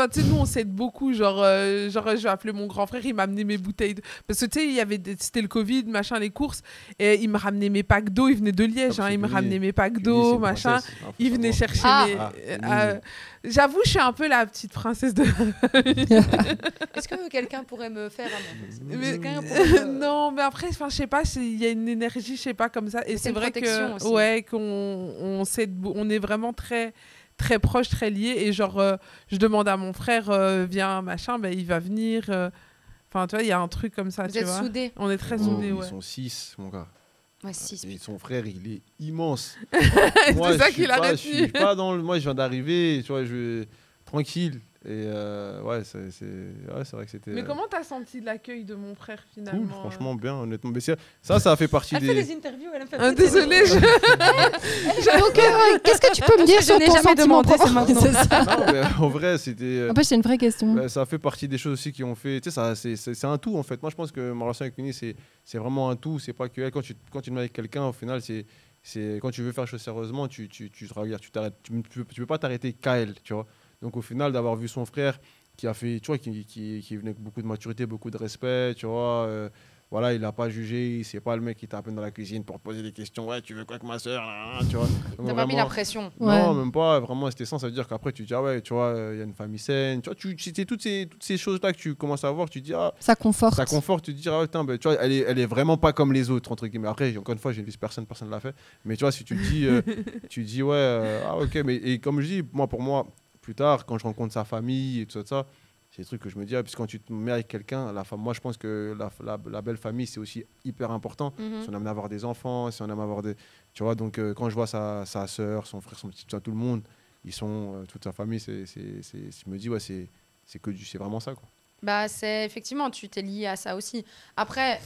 tu sais, nous, on s'aide beaucoup. Genre, je vais appeler mon grand frère, il m'a amené mes bouteilles. Parce que, tu sais, c'était le Covid, machin, les courses. Et il me ramenait mes packs d'eau. Il venait de Liège, il me ramenait mes packs d'eau, machin. Il venait chercher mes... J'avoue, je suis un peu la petite princesse de... Est-ce que quelqu'un pourrait me faire un... Non, mais après, je sais pas, il y a une énergie, je sais pas, comme ça. Et c'est vrai que, aussi. Ouais, qu'on est vraiment très, très proches, très liés. Et genre, je demande à mon frère, viens, machin, il va venir. Enfin, tu vois, il y a un truc comme ça, Vous êtes soudés. On est très soudés, Ils sont 6, mon gars. Ouais, 6. Et son frère, il est immense. C'est ça qu'il a retenu. Moi, je viens d'arriver, tu vois, tranquille. Et c'est vrai que c'était... Mais comment t'as senti l'accueil de mon frère, finalement? Cool, franchement, bien, honnêtement. Mais ça a fait partie Elle fait des interviews, elle me fait... Désolée, Donc, qu'est-ce que tu peux me dire je sur n'ai ton jamais sentiment demandé, c'est profond? maintenant. C'est ça. Non, mais en vrai, c'était. En fait, c'est une vraie question. Ça fait partie des choses aussi qui ont fait. Tu sais, c'est un tout en fait. Moi, je pense que ma relation avec Winnie, c'est vraiment un tout. C'est pas que elle. Quand tu te mets avec quelqu'un, au final, c'est quand tu veux faire les choses sérieusement, tu te regardes, tu t'arrêtes. Tu peux pas t'arrêter qu'à elle, tu vois. Donc, au final, d'avoir vu son frère qui a fait, tu vois, qui venait avec beaucoup de maturité, beaucoup de respect, tu vois. Voilà, il n'a pas jugé, c'est pas le mec qui t'appelle dans la cuisine pour te poser des questions. Ouais, tu veux quoi avec ma soeur, tu vois. Il n'a pas mis la pression. Non, Ouais. même pas. Vraiment, c'était ça. Ça veut dire qu'après, tu te dis, ah ouais, tu vois, il y a une famille saine. Tu vois, c'est toutes ces choses-là que tu commences à voir. Tu te dis, ah, Ça conforte. ça conforte. Tu te dis, ah, putain, bah, tu vois, elle est vraiment pas comme les autres, entre guillemets. Après, encore une fois, j'ai vu personne ne l'a fait. Mais tu vois, si tu te dis, ouais, ah, ok. Mais, et comme je dis, pour moi, plus tard, quand je rencontre sa famille et tout ça, c'est des trucs que je me dis, parce que quand tu te mets avec quelqu'un, moi je pense que la belle famille, c'est aussi hyper important. Si on aime avoir des enfants, si on aime avoir des. Tu vois, donc quand je vois sa sœur, son frère, son petit, tout le monde, ils sont. Toute sa famille, je me dis, ouais, c'est vraiment ça, quoi. Bah, c'est effectivement, tu t'es lié à ça aussi. Après,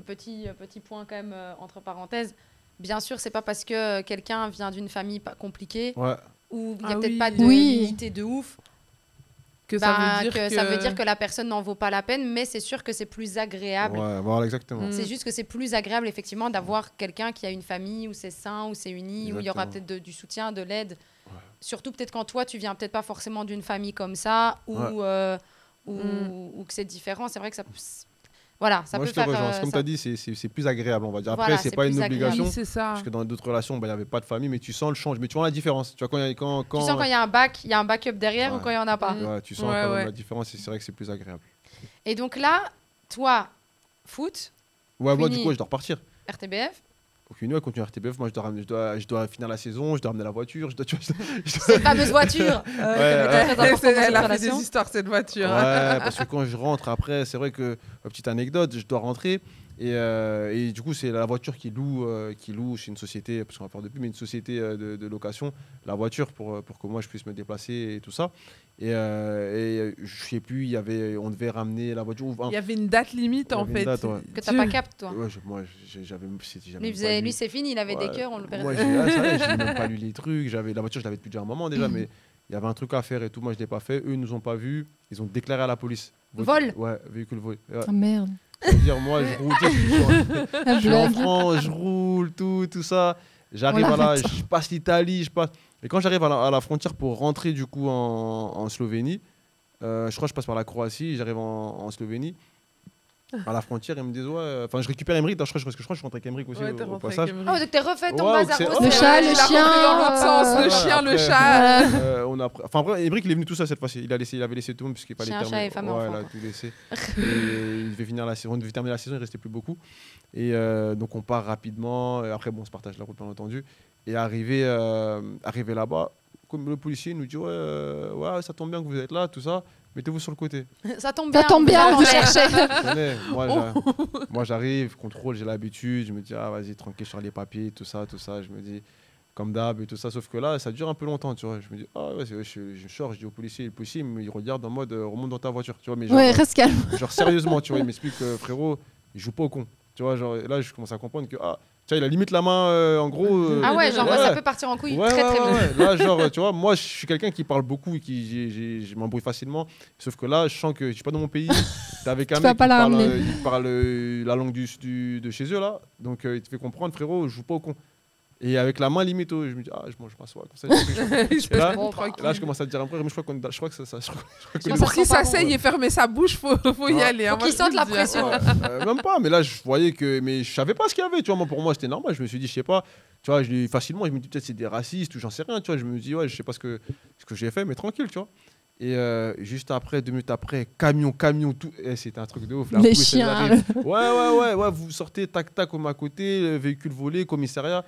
petit point quand même, entre parenthèses, bien sûr, c'est pas parce que quelqu'un vient d'une famille pas compliquée Ouais. où il n'y a Ah peut-être oui. pas de Oui. dignité de ouf. Que Ça ça veut dire que la personne n'en vaut pas la peine, mais c'est sûr que c'est plus agréable. Ouais, voilà, exactement. C'est juste que c'est plus agréable, effectivement, d'avoir quelqu'un qui a une famille, où c'est sain, où c'est uni, où il y aura Exactement. peut-être du soutien, de l'aide. Ouais. Surtout peut-être quand toi, tu viens peut-être pas forcément d'une famille comme ça, ou que c'est différent. C'est vrai que ça... Voilà, ça Moi, peut je te faire... rejoins. Comme tu as dit, c'est plus agréable, on va dire. Après, Voilà, c'est c'est pas une plus obligation. Oui, c'est ça. Parce que dans d'autres relations, il n'y avait pas de famille, mais tu sens le change. Mais tu vois la différence. Tu vois, quand Tu sens quand il y a un back, il y a un backup derrière Ouais. ou quand il n'y en a pas. Ouais, tu sens Ouais, quand même ouais. la différence et c'est vrai que c'est plus agréable. Et donc là, toi, foot, Ouais, moi, Fini. du coup, je dois repartir. RTBF, Aucune continue RTBF. Moi, je dois finir la saison, je dois ramener la voiture. Tu vois, cette fameuse voiture qui avait été très importante dans Elle cette a fait relation. des histoires, cette voiture. Ouais, parce que quand je rentre après, c'est vrai que, petite anecdote, je dois rentrer. Et du coup, c'est la voiture qui loue chez une société, parce qu'on va faire depuis, mais une société de location, la voiture pour que moi je puisse me déplacer et tout ça. Et je sais plus, on devait ramener la voiture. Il y avait une date limite, Il y en avait une fait. date, ouais. Que t'as pas capté, toi. Ouais, moi, j'avais Lui, c'est fini, il avait des cœurs, on le perdait. Moi, j'ai même pas lu les trucs. La voiture, je l'avais depuis déjà un moment déjà, mais il y avait un truc à faire et tout. Moi, je l'ai pas fait. Eux, ils nous ont pas vus. Ils ont déclaré à la police. Vol. Ouais, véhicule volé. Ouais. Oh merde. C'est-à-dire, moi, je roule, tu sais, La je suis en blague. France, je roule, tout ça. J'arrive On à la, l'arrête. je passe l'Italie, je passe. Et quand j'arrive à la frontière pour rentrer du coup en Slovénie, je crois que je passe par la Croatie, j'arrive en Slovénie. À la frontière, ils me disent ouais. Enfin, je récupère Emmerich. Je crois que je suis rentré avec Emmerich aussi Ouais, au t'es rentré passage. avec Oh, donc t'es refait ton Ouais, bazar c'est- aussi. Le chat, le Il a chien, repris dans l'autre sens, le ouais, chien, le après, chat. Enfin, après, Emmerich, il est venu tout seul cette fois-ci. Il avait laissé tout le monde puisqu'il fallait Chien, terminer. chat et femme et Ouais, enfant, il a quoi. tout laissé. Et il devait finir la saison. On devait terminer la saison. Il restait plus beaucoup. Et donc on part rapidement. Et après, bon, on se partage la route, bien entendu. Et arrivé là-bas, comme le policier nous dit ouais, ça tombe bien que vous êtes là, tout ça. Mettez-vous sur le côté. Ça tombe bien. Ça tombe bien, on vous cherche. cherchait. Tu connais, moi, j'arrive, contrôle, j'ai l'habitude. Je me dis, ah, vas-y, tranquille sur les papiers, tout ça. Je me dis, comme d'hab et tout ça. Sauf que là, ça dure un peu longtemps, tu vois. Je me dis, ah ouais, je sors, je dis au policier, le policier, il regarde en mode, remonte dans ta voiture, tu vois. Mais genre, Ouais, reste calme. genre sérieusement, tu vois, il m'explique, frérot, il joue pas au con. Tu vois, genre, là, je commence à comprendre que, tu vois, il a limite la main, en gros. Ah ouais, genre ouais. ça peut partir en couille Ouais, très très ouais, vite. ouais. Là, genre, tu vois, moi, je suis quelqu'un qui parle beaucoup et je m'embrouille facilement. Sauf que là, je sens que je suis pas dans mon pays. T'es avec un Tu vas mec pas qui la parle, ramener. il parle la langue de chez eux, là. Donc, il te fait comprendre, frérot, je joue pas au con. Et avec la main limite, je me dis, je m'assois comme ça. Là, Bon, là, je commence à te dire un peu, mais je crois que ça. Pour qu'il s'asseye et fermer sa bouche, faut y Ouais. aller. hein, Faut moi, qu'il je sente peux la te dire. pression. Même pas, mais là, je voyais que. Mais je savais pas ce qu'il y avait, tu vois. Moi, pour moi, c'était normal. Je me suis dit, je sais pas. Tu vois, facilement, je me dis peut-être c'est des racistes ou j'en sais rien, tu vois. Je me dis, ouais, je sais pas ce que j'ai fait, mais tranquille, tu vois. Et juste après, 2 minutes après, camion, tout. C'était un truc de ouf. La Les police, elle chiens. arrive. Ouais, vous sortez, tac, au à côté, le véhicule volé, commissariat.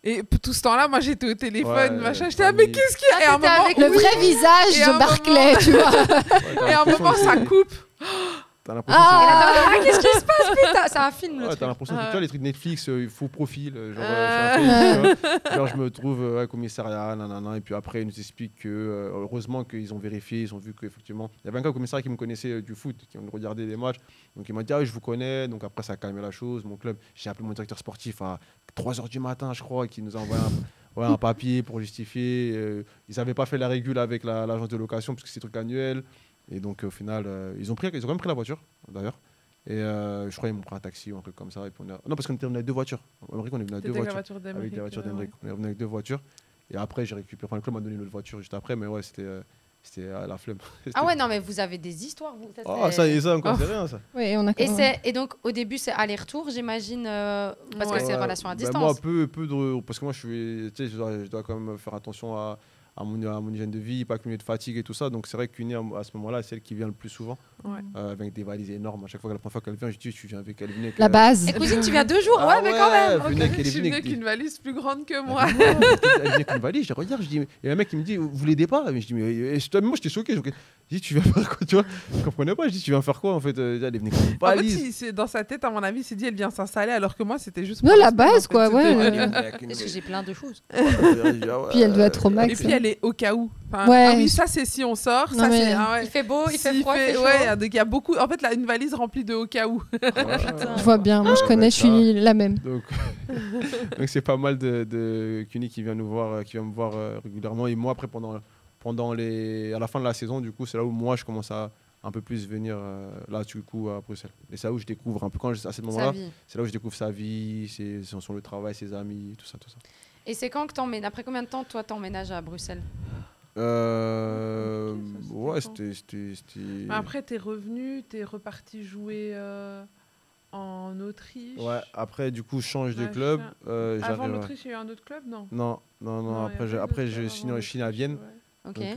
Et tout ce temps-là, moi j'étais au téléphone, Ouais, machin. J'étais mais famille. qu'est-ce qu'il y a? Et à un t'étais moment, avec Le oui, vrai visage Et à un de Barclay, tu vois. et à un moment, ça coupe. T'as l'impression Ah, qu'est-ce qui se passe, putain? C'est un film, le ouais, truc. t'as l'impression que tu vois les trucs Netflix, faux profil, genre, Ah. sur un truc, tu vois. Genre je me trouve ouais, commissariat, nanana, et puis après ils nous expliquent que heureusement qu'ils ont vérifié, ils ont vu qu'effectivement, il y avait un gars au commissariat qui me connaissait du foot, qui regardait les matchs, donc il m'a dit je vous connais, donc après ça a calmé la chose, mon club, j'ai appelé mon directeur sportif à 3h du matin je crois, qui nous a envoyé un papier pour justifier. Ils n'avaient pas fait la régule avec l'agence de location parce que c'est des trucs annuels. Et donc, au final, ils ont quand même pris la voiture, d'ailleurs. Et je crois qu'ils m'ont pris un taxi ou un truc comme ça. Et puis non, parce qu'on était venu avec 2 voitures. On est venu avec 2 voitures. Avec la voiture d'Emeric. On est venu avec 2 voitures. Et après, j'ai récupéré. Enfin, le club m'a donné une autre voiture juste après. Mais ouais, c'était à la flemme. Ah ouais, non, mais vous avez des histoires, vous. Ça encore, c'est rien, ça. Oui, on a et donc, au début, c'est aller-retour, j'imagine, parce que c'est relation à distance. Moi, peu parce que moi, je dois quand même faire attention à mon hygiène de vie, pas accumuler de fatigue et tout ça. Donc, c'est vrai qu'une à ce moment-là, c'est celle qui vient le plus souvent. Avec des valises énormes. À chaque fois que la première fois qu'elle vient, je dis, tu viens avec elle. La base. Et cousine, tu viens 2 jours, mais quand même. Je suis venue avec une valise plus grande que moi. Elle vient avec une valise, je regarde, je dis, et un mec qui me dit, vous l'aidez pas? Mais je dis, mais moi j'étais choqué. Je dis, tu viens faire quoi, tu vois? Je comprenais pas, je dis, tu viens faire quoi en fait? Elle est venue avec une valise. En fait, dans sa tête, à mon avis, il s'est dit, elle vient s'installer, alors que moi, c'était juste. Non, la base, quoi, ouais. Parce que j'ai plein de choses. Puis elle doit être au max. Et puis elle est au cas où. Ouais. Ah oui, ça c'est si on sort. Ça, c'est, Il fait beau, il fait froid, il fait chaud. Ouais, il y a beaucoup. En fait, là, une valise remplie de au cas où. Je vois bien, moi je connais, je suis la même. Donc c'est pas mal de Cuny qui vient me voir régulièrement. Et moi, après, à la fin de la saison, du coup, c'est là où moi je commence à un peu plus venir là, du coup, à Bruxelles. Et c'est là où je découvre un peu, à ce moment-là, c'est là où je découvre sa vie, son le travail, ses amis, tout ça. Et c'est quand que t'emmènes? Après combien de temps, toi, t'emménages à Bruxelles? Ouais, c'était. Après, t'es revenu, t'es reparti jouer en Autriche. Ouais, après, du coup, je change de club. Avant l'Autriche, il y a eu un autre club, non? Non, après, je signe à Vienne. Okay.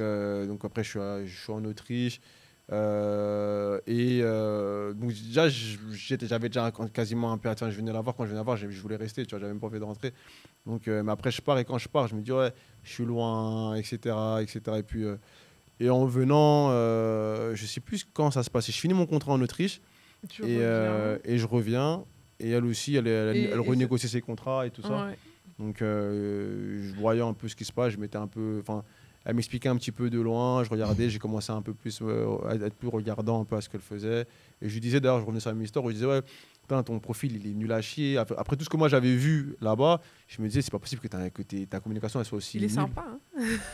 Donc après, je suis en Autriche. Donc déjà, j'avais déjà quasiment un père. Je venais la voir. Quand je venais la voir, je voulais rester. Tu vois, j'avais même pas envie de rentrer. Donc, mais après, je pars. Et quand je pars, je me dis, ouais, je suis loin, etc. Et puis, et en venant, je sais plus quand ça se passe. Je finis mon contrat en Autriche. Et je reviens. Et elle aussi, elle renégocie ses contrats et tout ça. Ouais. Donc, je voyais un peu ce qui se passe. Je m'étais un peu. Elle m'expliquait un petit peu de loin, je regardais, j'ai commencé un peu plus à être plus regardant un peu à ce qu'elle faisait. Et je lui disais, d'ailleurs, je revenais sur la même histoire, où je disais, ouais, putain, ton profil, il est nul à chier. Après tout ce que moi j'avais vu là-bas, je me disais, c'est pas possible que ta communication elle soit aussi nulle. Il est sympa, hein.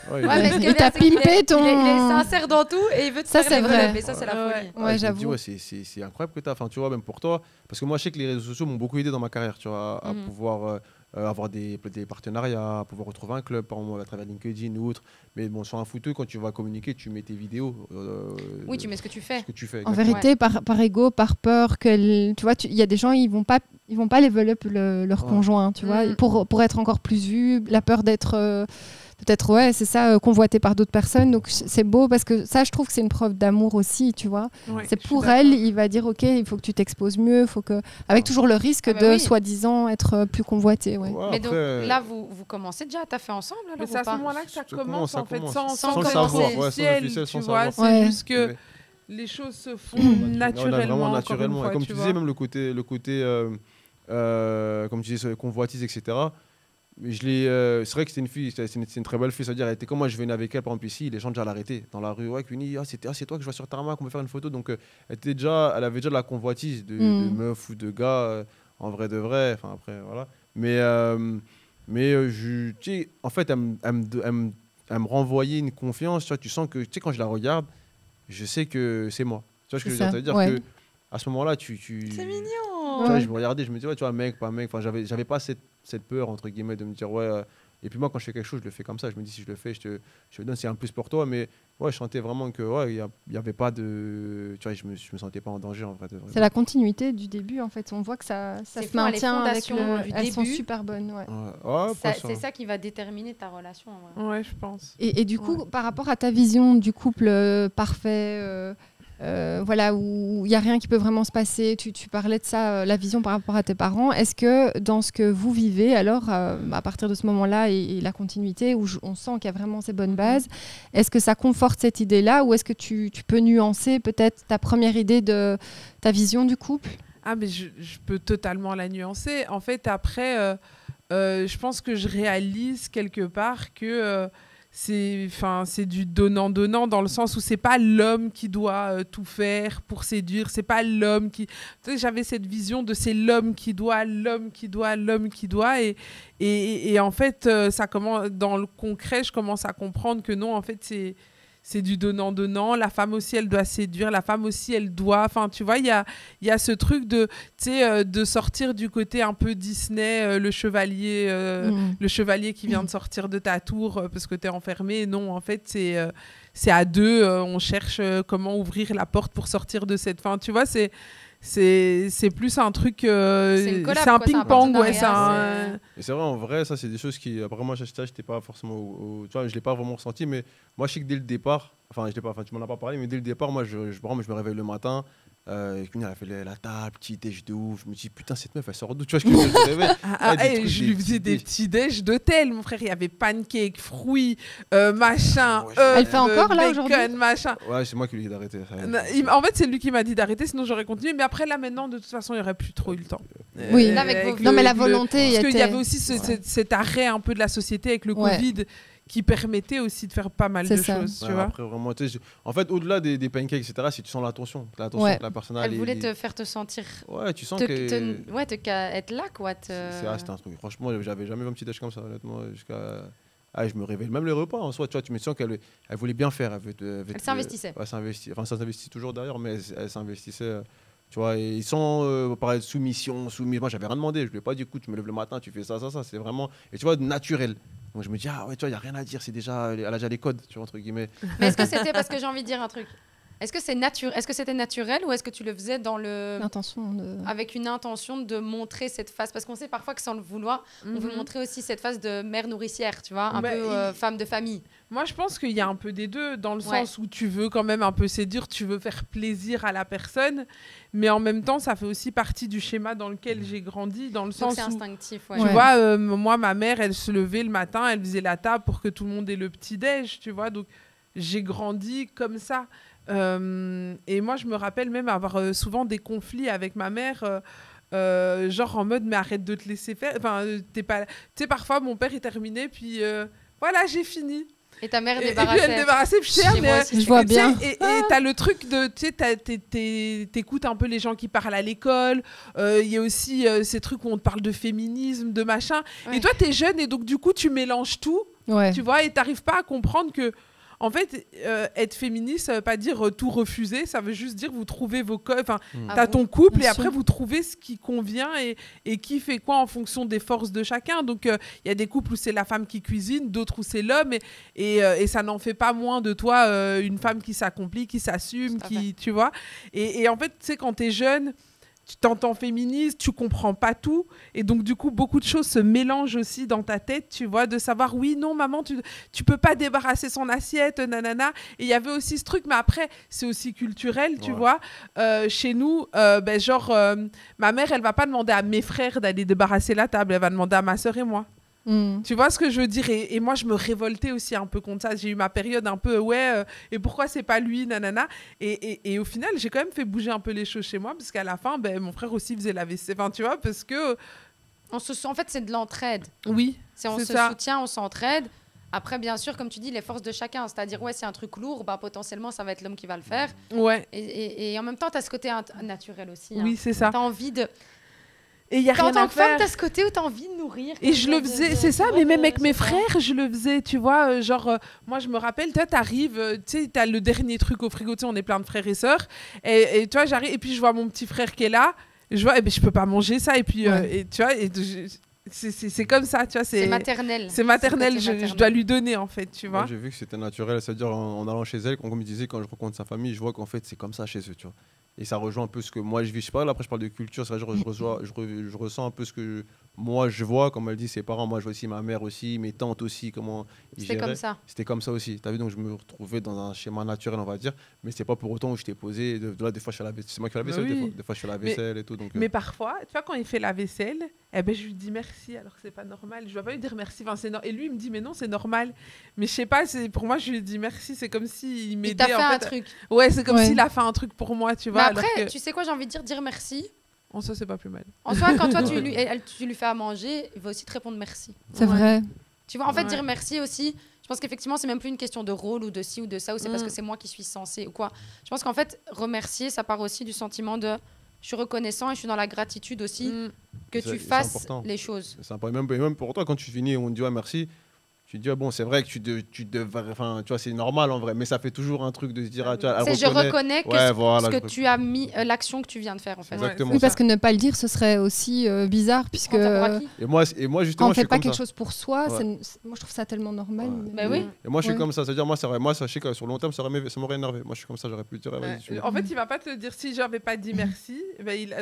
Ouais, il t'a pimpé ton... Il est sincère dans tout et il veut te faire c'est vrai. Mais ça, c'est la folie. Ouais, j'avoue. C'est incroyable que t'as, tu vois, même pour toi. Parce que moi, je sais que les réseaux sociaux m'ont beaucoup aidé dans ma carrière, tu vois, à pouvoir... avoir des partenariats, pouvoir retrouver un club, par exemple, à travers LinkedIn ou autre. Mais bon, sur un footeux, quand tu vas communiquer, tu mets tes vidéos. Oui, tu mets ce que tu fais. En vérité, par ego, par peur, tu vois, il y a des gens, ils vont pas level up leur conjoint, tu vois, pour être encore plus vu, la peur d'être... peut-être, ouais, c'est ça, convoité par d'autres personnes. Donc, c'est beau parce que ça, je trouve que c'est une preuve d'amour aussi, tu vois. Ouais, c'est pour elle, il va dire, OK, il faut que tu t'exposes mieux, avec toujours le risque de, soi-disant, être plus convoité. Ouais. Mais donc, là, vous commencez déjà à taffer ensemble, alors, mais c'est à ce moment-là que ça commence, en fait, sans le savoir. C'est juste que les choses se font naturellement. Naturellement. Et comme tu disais, même le côté comme tu disais, convoitise, etc., c'est vrai que c'était une fille, c'est une très belle fille, c'est-à-dire elle était comme moi, je venais avec elle par exemple ici, les gens déjà l'arrêtaient dans la rue, ouais, Cuny, c'est toi que je vois sur tarmac, on peut faire une photo, donc elle avait déjà de la convoitise de meufs ou de gars, en vrai de vrai, enfin après voilà, mais tu sais, en fait elle me renvoyait une confiance, tu vois, tu sens que, tu sais, quand je la regarde, je sais que c'est moi, tu vois ce que je veux dire, c'est-à-dire que à ce moment-là, c'est mignon. Tu vois, je me regardais, je me disais, ouais, tu vois, mec, pas mec. Enfin, j'avais pas cette peur, entre guillemets, de me dire, ouais. Et puis moi, quand je fais quelque chose, je le fais comme ça. Je me dis, si je le fais, je te donne, c'est un plus pour toi. Mais ouais, je sentais vraiment que, ouais, il n'y avait pas de. Tu vois, je me sentais pas en danger, en vrai. C'est la continuité du début, en fait. On voit que ça se maintient avec elles sont super bonnes. Ouais. C'est ça qui va déterminer ta relation. Ouais, je pense. Et du coup, par rapport à ta vision du couple parfait, voilà, où il n'y a rien qui peut vraiment se passer. Tu parlais de ça, la vision par rapport à tes parents. Est-ce que dans ce que vous vivez, alors, à partir de ce moment-là et la continuité, où on sent qu'il y a vraiment ces bonnes bases, est-ce que ça conforte cette idée-là ou est-ce que tu peux nuancer peut-être ta première idée de ta vision du couple ? Ah, mais je peux totalement la nuancer. En fait, après, je pense que je réalise quelque part que c'est du donnant-donnant dans le sens où c'est pas l'homme qui doit tout faire pour séduire, c'est pas l'homme qui... Tu sais, j'avais cette vision de c'est l'homme qui doit, et en fait, ça commence, dans le concret, je commence à comprendre que non, en fait, c'est du donnant-donnant. La femme aussi, elle doit séduire. La femme aussi, elle doit... Enfin, tu vois, il y a ce truc de sortir du côté un peu Disney, le chevalier qui vient de sortir de ta tour parce que tu es enfermé. Non, en fait, c'est à deux. On cherche comment ouvrir la porte pour sortir de cette... Enfin, tu vois, c'est plus un truc... c'est un ping-pong, ouais. Et c'est vrai, en vrai, ça, c'est des choses qui... Après, moi, j'étais pas forcément... tu vois, je l'ai pas vraiment ressenti, mais moi, je sais que dès le départ... Enfin, tu m'en as pas parlé, mais dès le départ, moi, je me réveille le matin... elle a fait la table, petit déj de ouf. Je me dis, putain, cette meuf, elle sort d'où? Tu vois ce que je rêvais. Je lui faisais des petits déj d'hôtel, mon frère. Il y avait pancakes, fruits, machin. Elle fait encore là aujourd'hui? Machin. Ouais, c'est moi qui lui ai dit d'arrêter. En fait, c'est lui qui m'a dit d'arrêter, sinon j'aurais continué. Mais après, là, maintenant, de toute façon, il n'y aurait plus trop eu le temps. Oui, non, mais la volonté. Parce qu'il y avait aussi cet arrêt un peu de la société avec le Covid. Qui permettait aussi de faire pas mal de choses, tu vois. Après, vraiment, en fait, au-delà des pancakes, etc., si tu sens l'attention que la personne a. Elle voulait te faire te sentir. Ouais, tu sens être là, quoi. C'est un truc. Franchement, j'avais jamais vu un petit déj comme ça, honnêtement, jusqu'à. Ah, je me réveille. Même les repas en soi, tu me sens qu'elle voulait bien faire. Elle s'investissait. Ça s'investit toujours d'ailleurs, mais elle s'investissait. Tu vois, et ils sont pareil de soumission. Moi, j'avais rien demandé. Je lui ai pas dit, écoute, tu me lèves le matin, tu fais ça. C'est vraiment. Et tu vois, naturel. Donc je me dis, ah ouais, tu vois, il n'y a rien à dire. C'est déjà. Elle a déjà les codes, tu vois, entre guillemets. Mais est-ce que c'était parce que j'ai envie de dire un truc? Est-ce que c'était naturel ou est-ce que tu le faisais dans avec une intention de montrer cette face? Parce qu'on sait parfois que sans le vouloir, on veut montrer aussi cette face de mère nourricière, tu vois, un peu femme de famille. Moi, je pense qu'il y a un peu des deux, dans le sens où tu veux quand même un peu séduire, tu veux faire plaisir à la personne, mais en même temps, ça fait aussi partie du schéma dans lequel j'ai grandi, dans le sens où... c'est instinctif, Tu vois, moi, ma mère, elle se levait le matin, elle faisait la table pour que tout le monde ait le petit-déj, tu vois, donc j'ai grandi comme ça. Et moi, je me rappelle même avoir souvent des conflits avec ma mère, genre en mode, mais arrête de te laisser faire. Enfin, t'es pas... Tu sais, parfois, mon père est terminé, puis voilà, j'ai fini. Et ta mère est débarrassée. Et puis elle est débarrassée, puis je vois bien. Et t'as le truc de, tu sais, t'écoutes un peu les gens qui parlent à l'école. Il y a aussi ces trucs où on te parle de féminisme, de machin. Ouais. Et toi, t'es jeune, et donc du coup, tu mélanges tout, tu vois, et t'arrives pas à comprendre que... En fait, être féministe, ça veut pas dire tout refuser, ça veut juste dire vous trouvez vos codes. Enfin, t'as ton couple et après vous trouvez ce qui convient et qui fait quoi en fonction des forces de chacun. Donc, il y a des couples où c'est la femme qui cuisine, d'autres où c'est l'homme et ça n'en fait pas moins de toi une femme qui s'accomplit, qui s'assume, tu vois. Et en fait, tu sais, quand t'es jeune... Tu t'entends féministe, tu comprends pas tout. Et donc, du coup, beaucoup de choses se mélangent aussi dans ta tête, tu vois, de savoir, oui, non, maman, tu peux pas débarrasser son assiette, nanana. Et il y avait aussi ce truc, mais après, c'est aussi culturel, tu vois. Chez nous, ma mère, elle va pas demander à mes frères d'aller débarrasser la table, elle va demander à ma sœur et moi. Tu vois ce que je veux dire, et moi je me révoltais aussi un peu contre ça. J'ai eu ma période un peu et pourquoi c'est pas lui, nanana, et au final j'ai quand même fait bouger un peu les choses chez moi parce qu'à la fin mon frère aussi faisait la vaisselle, enfin, tu vois, parce que en fait c'est de l'entraide. Oui, on se soutient, on s'entraide. Après, bien sûr, comme tu dis, les forces de chacun. C'est-à-dire, c'est un truc lourd, potentiellement, ça va être l'homme qui va le faire. Ouais. Et en même temps, tu as ce côté naturel aussi. Oui, c'est ça. Tu as envie de... Et y a rien à faire. En tant que femme, t'as ce côté où t'as envie de nourrir. Et je le faisais, c'est ça, mais même avec mes frères, je le faisais, tu vois. Moi, je me rappelle, toi, t'arrives, tu sais, t'as le dernier truc au frigo, tu sais, on est plein de frères et sœurs. Et tu vois, j'arrive, et puis je vois mon petit frère qui est là. Je vois, je peux pas manger ça. Et puis, et, tu vois, c'est comme ça, tu vois. C'est maternel. C'est maternel, je dois lui donner, en fait, tu vois. Moi, j'ai vu que c'était naturel, c'est-à-dire en allant chez elle, comme il disait, quand je rencontre sa famille, je vois qu'en fait, c'est comme ça chez eux, tu vois. Et ça rejoint un peu ce que moi je vis. Je sais pas, là, après je parle de culture, c'est vrai, je ressens un peu ce que moi je vois, comme elle dit, ses parents, moi je vois aussi ma mère aussi, mes tantes aussi, comment ils géraient. Comme ça. C'était comme ça aussi. T'as vu, donc je me retrouvais dans un schéma naturel, on va dire, mais c'est pas pour autant où je t'ai posé. Là, des fois je fais la vaisselle, c'est moi qui fais la vaisselle, des fois je fais la vaisselle et tout. Donc, mais parfois, tu vois, quand il fait la vaisselle, je lui dis merci, alors que c'est pas normal. Je dois pas lui dire merci. Enfin, et lui il me dit mais non, c'est normal. Mais je sais pas, pour moi je lui dis merci, c'est comme s'il m'aidait. Il t'a fait un truc. Ouais, c'est comme s'il a fait un truc pour moi, tu vois. Mais après, tu sais quoi, j'ai envie de dire merci. En soi, c'est pas plus mal. En soi, quand toi, tu lui fais à manger, il va aussi te répondre merci. C'est vrai. Tu vois, en fait, dire merci aussi, je pense qu'effectivement, c'est même plus une question de rôle ou de ci ou de ça, ou c'est parce que c'est moi qui suis censée ou quoi. Je pense qu'en fait, remercier, ça part aussi du sentiment de je suis reconnaissant et je suis dans la gratitude aussi que tu fasses les choses. C'est important. Et même pour toi, quand tu finis, on te dit merci. Tu te dis, bon, c'est vrai que tu devrais. Enfin, tu vois, c'est normal en vrai, mais ça fait toujours un truc de se dire, tu vois, je reconnais que ce que tu as mis, l'action que tu viens de faire, en fait. Exactement. Oui, parce que ne pas le dire, ce serait aussi bizarre, puisque. Et moi, justement, quand on je suis fait pas comme quelque ça. chose pour soi, moi, je trouve ça tellement normal. Bah oui. Et moi, je suis comme ça. C'est-à-dire, moi, je sais que sur le long terme, ça m'aurait énervé. Moi, je suis comme ça, j'aurais pu dire, En fait, il va pas te le dire si j'avais pas dit merci.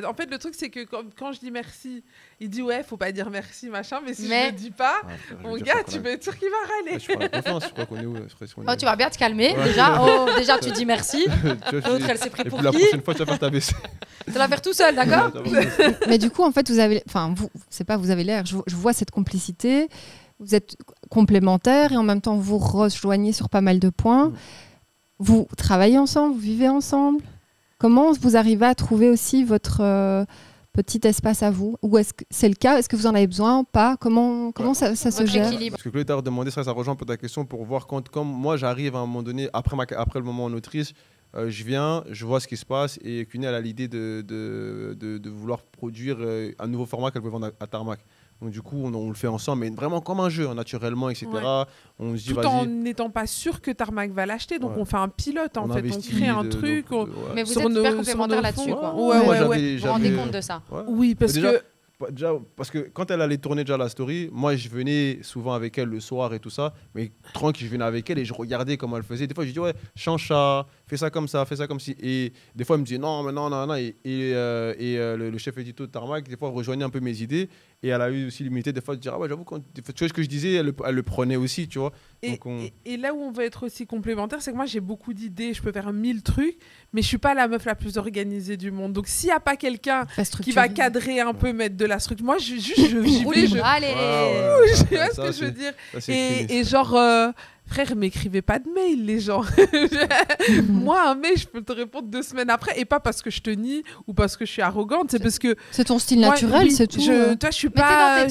En fait, le truc, c'est que quand je dis merci, il dit, ouais, faut pas dire merci, machin, mais si je le dis pas, mon gars, tu peux être sûr qu'il va râler. La confiance, je crois qu'on est où, tu vas bien te calmer déjà. Déjà tu dis merci. L'autre elle s'est pris pour qui. La prochaine fois tu vas faire ta baisse. Tu vas faire tout seul, d'accord. Mais du coup en fait vous avez l'air. Je vois cette complicité. Vous êtes complémentaires et en même temps vous rejoignez sur pas mal de points. Vous travaillez ensemble, vous vivez ensemble. Comment vous arrivez à trouver aussi votre petit espace à vous? Ou est-ce que c'est le cas? Est-ce que vous en avez besoin? Pas? Comment ça se gère? Parce que Chloé t'a demandé ça rejoint un peu ta question pour voir comme moi j'arrive à un moment donné, après le moment en Autriche, je viens, je vois ce qui se passe et Cuny elle a l'idée de vouloir produire un nouveau format qu'elle veut vendre à Tarmac. Donc du coup, on le fait ensemble, mais vraiment comme un jeu, naturellement, etc. Ouais. On se dit, tout en n'étant pas sûr que Tarmac va l'acheter, donc on fait un pilote, en fait. On crée un truc. Mais vous êtes super complémentaires là-dessus, quoi. Vous vous rendez compte de ça. Oui, parce que... Parce que quand elle allait tourner déjà la story, moi je venais souvent avec elle le soir et tout ça, mais tranquille, je venais avec elle et je regardais comment elle faisait. Des fois je dis ouais, change ça, fais ça comme ci. Et des fois elle me disait non, mais non. Et le chef édito de Tarmac, des fois rejoignait un peu mes idées et elle a eu aussi l'humilité des fois de dire ah ouais, j'avoue, tu vois ce que je disais, elle le prenait aussi, tu vois. Et là où on va être aussi complémentaire, c'est que moi j'ai beaucoup d'idées, je peux faire 1000 trucs, mais je suis pas la meuf la plus organisée du monde. Donc s'il y a pas quelqu'un qui va cadrer un peu, mettre de la structure, moi j'y vais, allez, tu vois ce que je veux dire. Et genre frère, m'écrivez pas de mail, les gens. Moi, un mail, je peux te répondre 2 semaines après, et pas parce que je te nie ou parce que je suis arrogante, c'est parce que c'est ton style naturel, c'est tout. Toi, je suis pas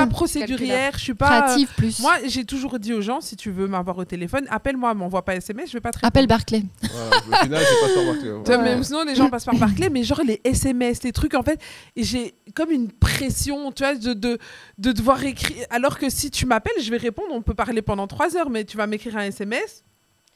procédurière, je suis pas créative plus. Moi, j'ai toujours dit aux gens, si tu veux m'avoir au téléphone, appelle-moi, m'envoie pas SMS, je vais pas te répondre. Appelle Barclay. Au final, c'est pas par Barclay. Même sinon, les gens passent par Barclay, mais genre les SMS, les trucs, en fait, j'ai comme une pression, tu vois, de devoir écrire. Alors que si tu m'appelles, je vais répondre, on peut parler pendant 3 heures. Mais tu vas m'écrire un SMS.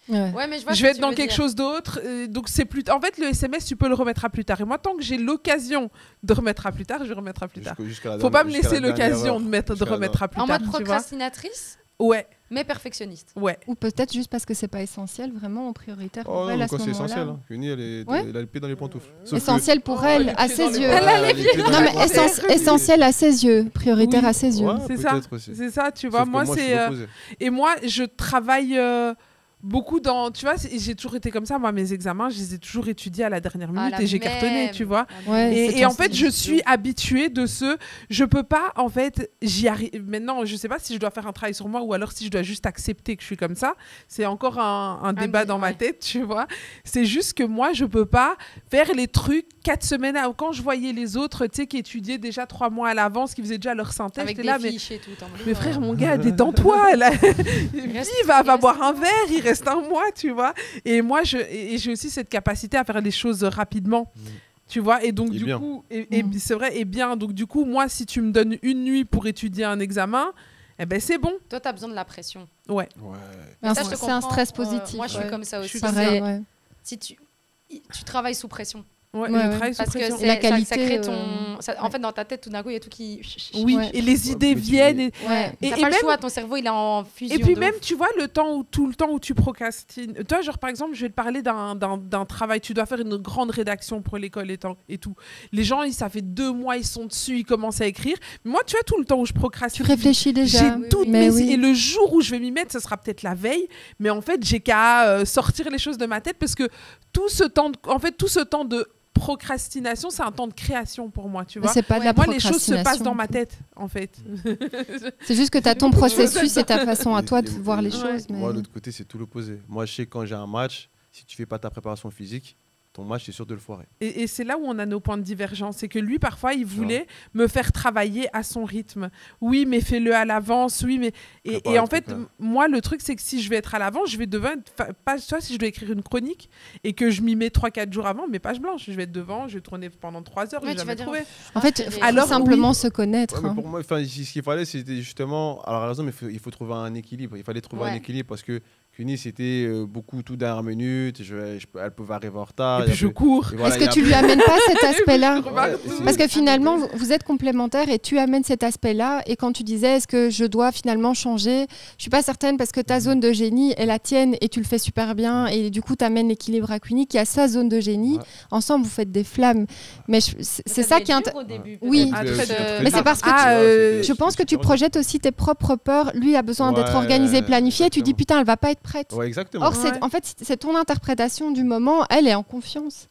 Ouais, mais je vais être dans quelque chose d'autre. Donc c'est plus. En fait, le SMS, tu peux le remettre à plus tard. Et moi, tant que j'ai l'occasion de remettre à plus tard, je vais remettre à plus tard. Faut pas me laisser l'occasion de remettre à plus tard. En mode procrastinatrice. Ouais. Mais perfectionniste. Ouais. Ou peut-être juste parce que c'est pas essentiel, vraiment en prioritaire pour elle à ce moment-là. C'est essentiel. Cuny, elle a le pied dans les pantoufles. Essentiel pour elle, à ses yeux. Elle a les pieds. Non, mais essentiel à ses yeux, prioritaire à ses yeux. C'est ça, tu vois. Moi, c'est. Et moi, je travaille. Beaucoup dans, tu vois, j'ai toujours été comme ça. Moi, mes examens, je les ai toujours étudiés à la dernière minute et j'ai cartonné, tu vois. Et en fait, je suis habituée de je peux pas, en fait, j'y arrive. Maintenant, je sais pas si je dois faire un travail sur moi ou alors si je dois juste accepter que je suis comme ça. C'est encore un débat dans ma tête, tu vois. C'est juste que moi, je peux pas faire les trucs 4 semaines avant. Quand je voyais les autres, tu sais, qui étudiaient déjà 3 mois à l'avance, qui faisaient déjà leur synthèse, avec des là, fiches et tout. Mais frère, mon gars, détends-toi. Va boire un verre, il reste un mois, tu vois. Et moi, j'ai aussi cette capacité à faire les choses rapidement. Tu vois, et donc du coup, c'est vrai, et bien, donc du coup, moi, si tu me donnes une nuit pour étudier un examen, eh ben c'est bon. Toi, tu as besoin de la pression. Ouais. C'est un stress positif. Moi, je suis comme ça aussi. Pareil, si tu travailles sous pression. Parce que la qualité, ça crée en fait, dans ta tête, tout d'un coup, il y a tout qui... et les idées viennent. Et t'as pas le choix, ton cerveau, il est en fusion. Et puis même, tu vois, tout le temps où tu procrastines. Toi, genre, par exemple, je vais te parler d'un travail. Tu dois faire une grande rédaction pour l'école et tout. Les gens, ça fait 2 mois, ils sont dessus, ils commencent à écrire. Mais moi, tu vois, tout le temps où je procrastine... Tu réfléchis déjà. J'ai toutes mes idées. Et le jour où je vais m'y mettre, ce sera peut-être la veille. Mais en fait, j'ai qu'à sortir les choses de ma tête parce que tout ce temps de procrastination, c'est un temps de création pour moi, tu vois. C'est pas de la moi, les choses se passent dans ma tête, en fait. C'est juste que tu as ton processus et ta façon à toi de voir les choses. Mais... Moi, de l'autre côté, c'est tout l'opposé. Moi, je sais que quand j'ai un match, si tu fais pas ta préparation physique, ton match, tu es sûr de le foirer. Et c'est là où on a nos points de divergence. C'est que lui, parfois, il voulait me faire travailler à son rythme. Oui, mais fais-le à l'avance. Oui, mais... Et en fait, moi, le truc, c'est que si je vais être à l'avance, je vais devant... Pas, soit si je dois écrire une chronique et que je m'y mets 3-4 jours avant, mais page blanche. Je vais être devant, je vais tourner pendant 3 heures, je vais jamais trouver. En fait, il faut simplement se connaître. Ouais, pour moi, ce qu'il fallait, c'était justement... Alors, à la raison, mais il faut trouver un équilibre. Il fallait trouver un équilibre parce que Cuny, c'était beaucoup tout dernière minute. Elle pouvait arriver en retard. Et puis je cours. Est-ce que tu lui amènes pas cet aspect-là? Parce que finalement, vous êtes complémentaires et tu amènes cet aspect-là. Et quand tu disais, est-ce que je dois finalement changer? Je suis pas certaine parce que ta zone de génie est la tienne et tu le fais super bien. Et du coup, tu amènes l'équilibre à Cuny qui a sa zone de génie. Ensemble, vous faites des flammes. Mais c'est ça qui est oui, mais c'est parce que je pense que tu projettes aussi tes propres peurs. Lui a besoin d'être organisé, planifié. Tu dis putain, elle va pas être prête. Ouais, exactement. Or, en fait, c'est ton interprétation du moment. Elle est en confiance.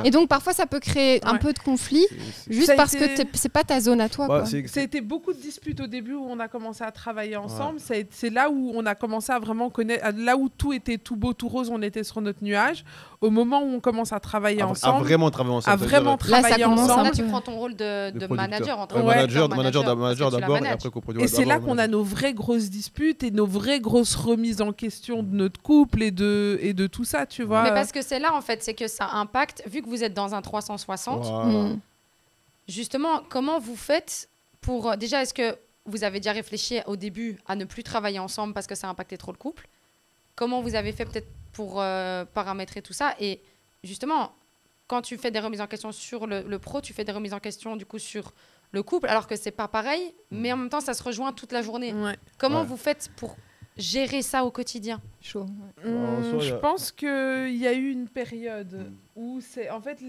Et donc, parfois, ça peut créer un peu de conflit, juste parce que c'est pas ta zone à toi. Quoi. Ça a été beaucoup de disputes au début où on a commencé à travailler ensemble. C'est là où on a commencé à vraiment connaître, là où tout était tout beau, tout rose, on était sur notre nuage. Au moment où on commence à travailler ensemble. À vraiment travailler ensemble. Là, tu prends ton rôle de manager. Manager d'abord et après coproducteur. Et c'est là qu'on a nos vraies grosses disputes et nos vraies grosses remises en question de notre couple et de tout ça, tu vois. Mais parce que c'est là, en fait, c'est que ça impacte. Vu que vous êtes dans un 360, justement, comment vous faites pour... Déjà, est-ce que vous avez déjà réfléchi au début à ne plus travailler ensemble parce que ça impactait trop le couple? Comment vous avez fait peut-être pour paramétrer tout ça? Et justement, quand tu fais des remises en question sur le pro, tu fais des remises en question du coup sur le couple, alors que c'est pas pareil, mais en même temps, ça se rejoint toute la journée. Comment vous faites pour gérer ça au quotidien? Chaud. Je pense qu'il y a eu une période où c'est en fait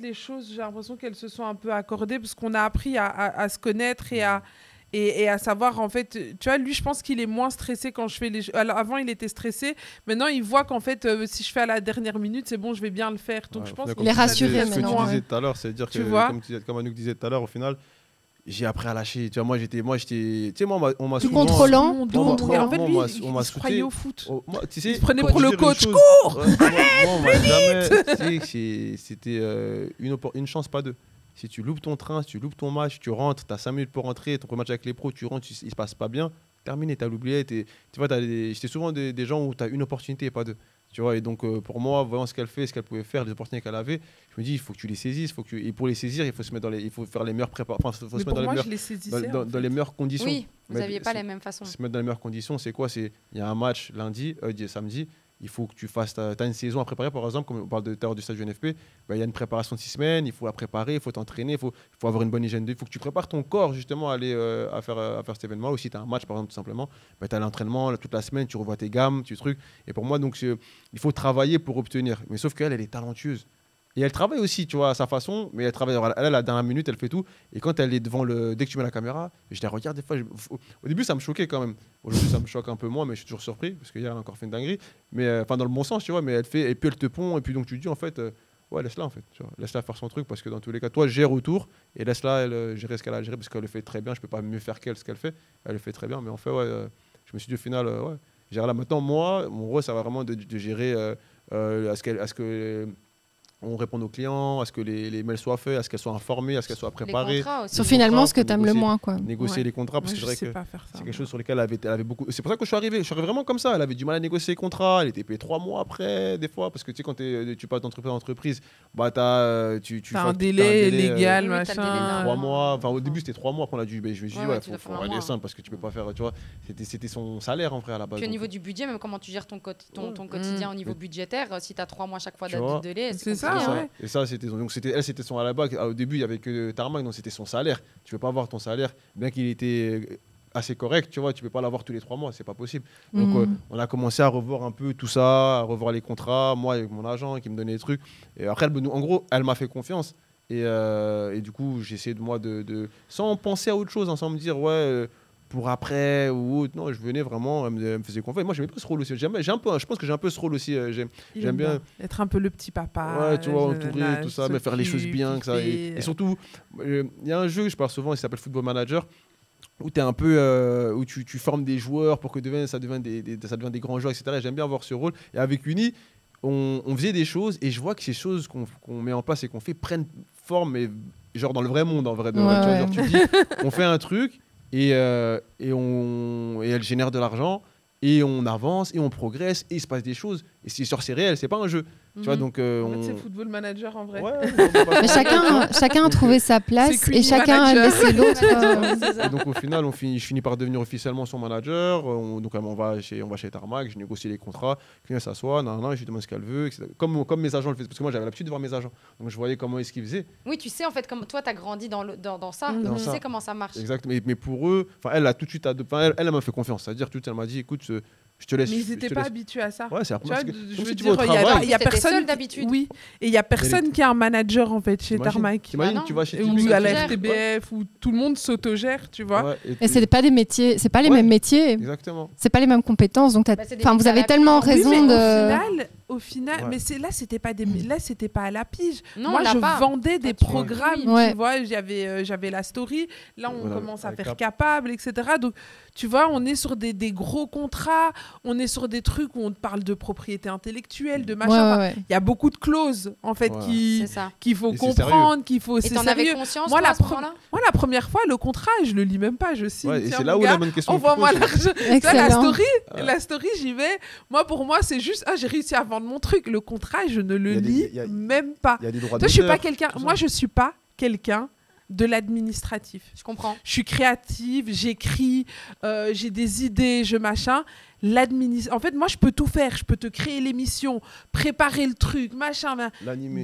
les choses, j'ai l'impression qu'elles se sont un peu accordées parce qu'on a appris à se connaître et à savoir en fait, tu vois, lui je pense qu'il est moins stressé quand je fais les... Alors, avant il était stressé, maintenant il voit qu'en fait si je fais à la dernière minute c'est bon, je vais bien le faire, donc je pense qu'il est rassuré maintenant. Ce que tu disais tout à l'heure, c'est-à-dire que comme Anouk disait tout à l'heure, au final j'ai appris à lâcher. Tu vois, moi j'étais tu sais, moi on m'a souvent contrôlant. En fait lui on m'a il se croyait au foot, tu sais, il se prenait pour le coach. Cours. Moi on m'a jamais, c'était une chance pas deux. Si tu loupes ton train, si tu loupes ton match, tu rentres, tu as 5 minutes pour rentrer, ton premier match avec les pros, tu rentres, il se passe pas bien, terminé, tu as oublié. Tu vois, j'étais souvent des gens où tu as une opportunité et pas deux. Tu vois, et donc pour moi, voyant ce qu'elle fait, ce qu'elle pouvait faire, les opportunités qu'elle avait, je me dis il faut que tu les saisisses, et pour les saisir, il faut se mettre il faut faire les meilleures préparations, faut se mettre dans les meilleures conditions. Oui, vous n'aviez pas les mêmes façons. Se mettre dans les meilleures conditions, c'est quoi? Il y a un match samedi. Il faut que tu fasses, tu as une saison à préparer, par exemple, comme on parle de terre du stage du NFP, il y a une préparation de 6 semaines, il faut la préparer, il faut t'entraîner, il faut avoir une bonne hygiène de vie, il faut que tu prépares ton corps justement à aller à faire cet événement. Ou si tu as un match, par exemple, tout simplement, tu as l'entraînement toute la semaine, tu revois tes gammes, tu trucs. Et pour moi, donc, il faut travailler pour obtenir. Mais sauf qu'elle, elle est talentueuse. Et elle travaille aussi, tu vois, à sa façon, mais elle travaille. Elle, à la dernière minute, elle fait tout. Et quand elle est devant dès que tu mets la caméra, je la regarde des fois. Au début, ça me choquait quand même. Aujourd'hui, ça me choque un peu moins, mais je suis toujours surpris parce qu'hier, elle a encore fait une dinguerie. Mais enfin, dans le bon sens, tu vois. Mais elle fait, et puis elle te pond, et puis donc tu dis en fait, ouais, laisse-la en fait. Laisse-la faire son truc parce que dans tous les cas, toi, gère autour et laisse-la elle gérer ce qu'elle a à gérer parce qu'elle le fait très bien. Je peux pas mieux faire qu'elle ce qu'elle fait. Elle le fait très bien, mais en fait, je me suis dit au final, gérer là. Maintenant, moi, mon rôle, ça va vraiment de gérer à ce que on répond aux clients, à ce que les mails soient faits, à ce qu'elles soient informées, à ce qu'elles soient préparées. Sur finalement ce que tu aimes le moins. Négocier les contrats, parce que c'est vrai que c'est quelque chose sur lequel elle avait beaucoup... C'est pour ça que je suis arrivé vraiment comme ça. Elle avait du mal à négocier les contrats, elle était payée 3 mois après, des fois, parce que tu sais, quand tu passes d'entreprise en entreprise, bah, t'as un délai légal, machin. 3 mois, enfin au début c'était 3 mois, après on a dû... Je me suis dit, faut aller simple, parce que tu peux pas faire, tu vois, c'était son salaire en vrai à la base. Puis au niveau du budget, même comment tu gères ton quotidien au niveau budgétaire, si tu as 3 mois chaque fois de délai, c'est ça. Et ça, c'était son à la base. Au début, il y avait que Tarmac, donc c'était son salaire. Tu peux pas avoir ton salaire, bien qu'il était assez correct, tu vois, tu peux pas l'avoir tous les 3 mois, c'est pas possible. Donc on a commencé à revoir un peu tout ça, à revoir les contrats, moi avec mon agent qui me donnait des trucs. Et après, en gros, elle m'a fait confiance. Et du coup, j'ai essayé de sans penser à autre chose, sans me dire pour après ou autre. Non, je venais vraiment, elle me faisait confiance. Et moi, j'aimais pas ce rôle aussi. Je pense que j'ai un peu ce rôle aussi. J'aime bien être un peu le petit papa. Ouais, tu vois, entouré, tout ça, mais faire les choses bien. Que ça. Et surtout, il y a un jeu, je parle souvent, il s'appelle Football Manager, où tu es un peu, où tu formes des joueurs pour que ça devienne des grands joueurs, etc. Et j'aime bien avoir ce rôle. Et avec Uni, on faisait des choses et je vois que ces choses qu'on met en place et qu'on fait prennent forme, mais genre dans le vrai monde, en vrai. Tu vois, genre, tu dis, on fait un truc et elle génère de l'argent. Et on avance, et on progresse, et il se passe des choses. Et c'est réel, c'est pas un jeu. Tu vois, donc, c'est Football Manager en vrai. Ouais, mais chacun a trouvé sa place et chacun a laissé l'autre. Et donc au final, je finis par devenir officiellement son manager. Donc on va chez Tarmac, je négocie les contrats. Puis elle s'assoit, je lui demande ce qu'elle veut, etc. Comme mes agents le faisaient. Parce que moi j'avais l'habitude de voir mes agents. Donc je voyais comment est-ce qu'ils faisaient. Oui, tu sais en fait, comme toi tu as grandi dans ça, donc tu sais comment ça marche. Exact. Mais pour eux, elle a tout de suite, elle m'a fait confiance. C'est-à-dire tout de suite, elle m'a dit, écoute, je te laisse. Mais ils n'étaient pas habitués à ça. Ouais, c'est la première fois. Je veux dire, il y a personne d'habitude. Oui, et il y a personne qui est un manager en fait chez Tarmac. T'imagines, tu vas chez ou à la RTBF où tout le monde s'autogère, tu vois. Et c'est pas des métiers, c'est pas les mêmes métiers. Exactement. C'est pas les mêmes compétences, donc vous avez tellement raison de. Au final, mais là c'était pas à la pige. Non, moi je vendais des programmes, tu vois, j'avais la story. Là on commence à faire Capable, etc. Donc tu vois, on est sur des gros contrats, on est sur des trucs où on te parle de propriété intellectuelle, de machin. Il y a beaucoup de clauses en fait qu'il faut comprendre, qu'il faut. Et t'en avais conscience moi, à ce moment-là ? Moi la première fois le contrat je le lis même pas, je signe. Et c'est là où la bonne question. Envoie-moi l'argent. La story j'y vais. Pour moi c'est juste j'ai réussi à vendre mon truc. Le contrat je ne le lis même pas. Je suis pas quelqu'un. Moi je suis pas quelqu'un de l'administratif. Je comprends. Je suis créative, j'écris, j'ai des idées, machin. En fait, moi, je peux tout faire. Je peux te créer l'émission, préparer le truc, machin.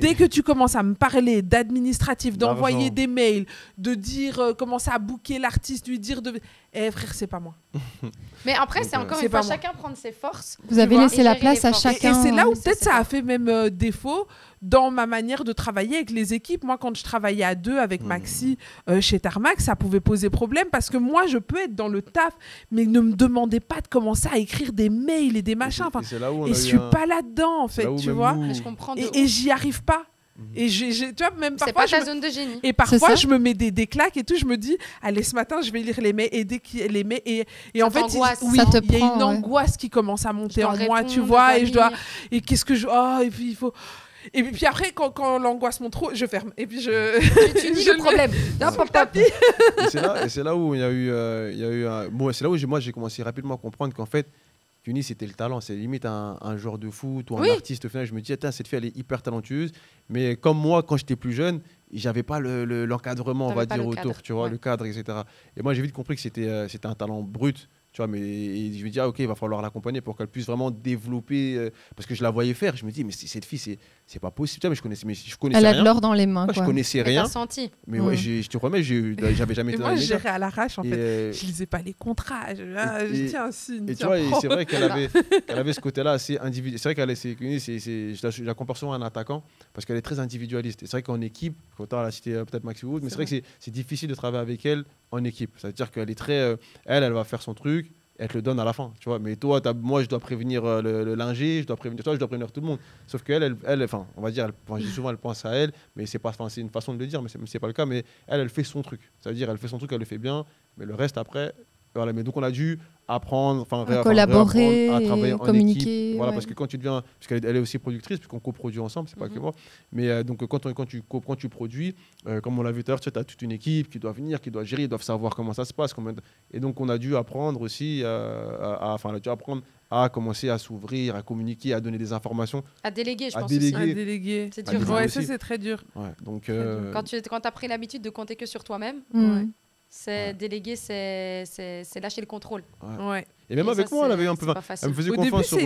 Dès que tu commences à me parler d'administratif, d'envoyer des mails, de dire, commencer à booker l'artiste, lui dire de... frère, c'est pas moi. Mais après, c'est encore une fois, chacun prendre ses forces. Vous avez laissé la place à chacun. Et c'est là où peut-être ça a fait même défaut dans ma manière de travailler avec les équipes. Moi, quand je travaillais à deux avec Maxi chez Tarmac, ça pouvait poser problème parce que moi, je peux être dans le taf, mais ne me demandez pas de commencer à écrire des mails et des machins. Et je suis pas là-dedans, en fait, tu vois. Je comprends. Et j'y arrive pas. Et tu vois, même parfois, c'est pas ta zone de génie. Et parfois, je me mets des claques et tout. Je me dis, allez, ce matin, je vais lire les mails. Et dès qu'il les met, et en fait, il y a une angoisse qui commence à monter en moi, tu vois. Et je dois. Et qu'est-ce que je. Et puis il faut. Et puis après, quand l'angoisse monte trop, je ferme. Et puis tu dis le problème. Et c'est là où il y a eu bon, c'est là où moi j'ai commencé rapidement à comprendre qu'en fait, Cuny, c'était le talent. C'est limite un joueur de foot ou un artiste. Au final, je me dis, attends, cette fille, elle est hyper talentueuse. Mais comme moi, quand j'étais plus jeune, j'avais pas l'encadrement, on va dire, autour, tu vois, le cadre, etc. Et moi, j'ai vite compris que c'était un talent brut. Tu vois, mais je me dis, ok, il va falloir l'accompagner pour qu'elle puisse vraiment développer. Parce que je la voyais faire. Je me dis, mais cette fille, c'est pas possible. Mais je connaissais elle a rien. de l'or dans les mains. Moi, je connaissais rien. Senti. Mais ouais, je te promets, j'avais jamais été dans les médias. Moi, je gérais à l'arrache, en fait. Je lisais pas les contrats. Je tiens un signe. Et tu vois, c'est vrai qu'elle avait ce côté-là assez individuel. C'est vrai qu'elle je la compare souvent à un attaquant parce qu'elle est très individualiste. Et c'est vrai qu'en équipe, quand on l'a cité peut-être Maxi Wood, mais c'est vrai que c'est difficile de travailler avec elle en équipe. C'est-à-dire qu'elle est très. Elle va faire son truc. Elle te le donne à la fin, tu vois. Mais toi, moi, je dois prévenir le lingé, je dois prévenir toi, je dois prévenir tout le monde. Sauf qu'elle, on va dire, je dis souvent, elle pense à elle, mais c'est une façon de le dire, mais c'est pas le cas. Mais elle fait son truc. C'est-à-dire, elle fait son truc, elle le fait bien, mais le reste après, voilà. Mais donc, on a dû apprendre, collaborer, à travailler communiquer. En équipe, voilà, parce que quand tu deviens, parce qu'elle est aussi productrice, puisqu'on coproduit ensemble, c'est pas que moi. Mais donc, quand tu produis, comme on l'a vu tout à l'heure, tu as toute une équipe qui doit venir, qui doit gérer, ils doivent savoir comment ça se passe. Et donc, on a dû apprendre aussi, à commencer à s'ouvrir, à communiquer, à donner des informations. À déléguer, je pense. À déléguer. C'est dur. Ouais, ça, c'est très dur. Ouais, donc, quand tu as pris l'habitude de compter que sur toi-même, déléguer, c'est lâcher le contrôle. Ouais. Et même avec moi, elle avait eu un peu. Elle me faisait confiance sur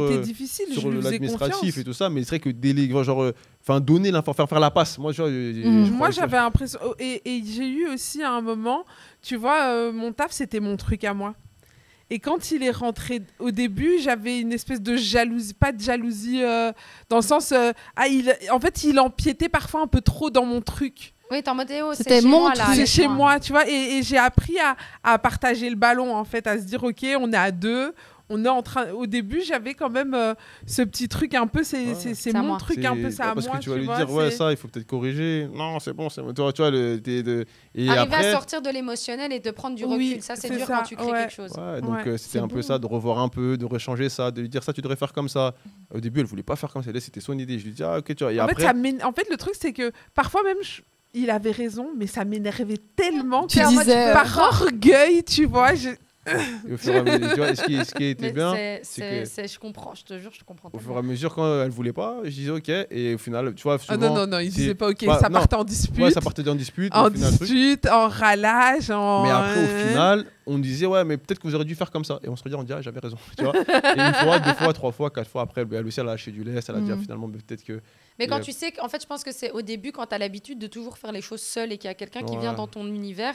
l'administratif et tout ça, mais c'est vrai que déléguer, donner l'information, faire la passe. Moi, j'avais l'impression. Et j'ai eu aussi à un moment, tu vois, mon taf, c'était mon truc à moi. Et quand il est rentré au début, j'avais une espèce de jalousie, pas de jalousie, dans le sens, en fait, il empiétait parfois un peu trop dans mon truc. Oui, t'es en mode c'était mon truc. C'est chez moi, tu vois. Et j'ai appris à partager le ballon, en fait, à se dire, ok, on est à deux, on est en train. Au début, j'avais quand même ce petit truc un peu, c'est mon moi. truc un peu, c'est à parce moi. que tu vas lui dire, ouais, ça, il faut peut-être corriger. Non, c'est bon, c'est bon. Tu vois, et Arriver après, à sortir de l'émotionnel et de prendre du recul, Oui, ça c'est c'est dur ça, quand tu crées quelque chose. ouais, donc Ouais, c'était un peu bon. ça, de revoir un peu, de rechanger ça, de lui dire ça, tu devrais faire comme ça. Au début, elle voulait pas faire comme ça, c'était son idée. Je lui dis, ah, ok, tu vois. Et En, après, en fait, le truc, c'est que parfois même, il avait raison, mais ça m'énervait tellement Tu que disais, par orgueil, tu vois, et au fur et à mesure, tu vois, ce qui était Mais bien, je comprends, je te jure, je te comprends. au fur et à mesure, quand elle voulait pas, je disais ok, et au final, tu vois, souvent, non, il disait pas ok, Bah, ça non. partait en dispute. Ouais, ça partait en dispute. En au final, truc. dispute, en râlage, Mais après, au final, on disait, ouais, mais peut-être que vous auriez dû faire comme ça. Et on se regarde, on dit, ah, j'avais raison. Tu vois. Et une fois, 2 fois, 3 fois, 4 fois après, elle aussi, elle a lâché du lest. Elle a dit, ah, finalement, peut-être que. Mais quand tu sais qu'en fait, je pense que c'est au début, quand tu as l'habitude de toujours faire les choses seul et qu'il y a quelqu'un qui vient dans ton univers,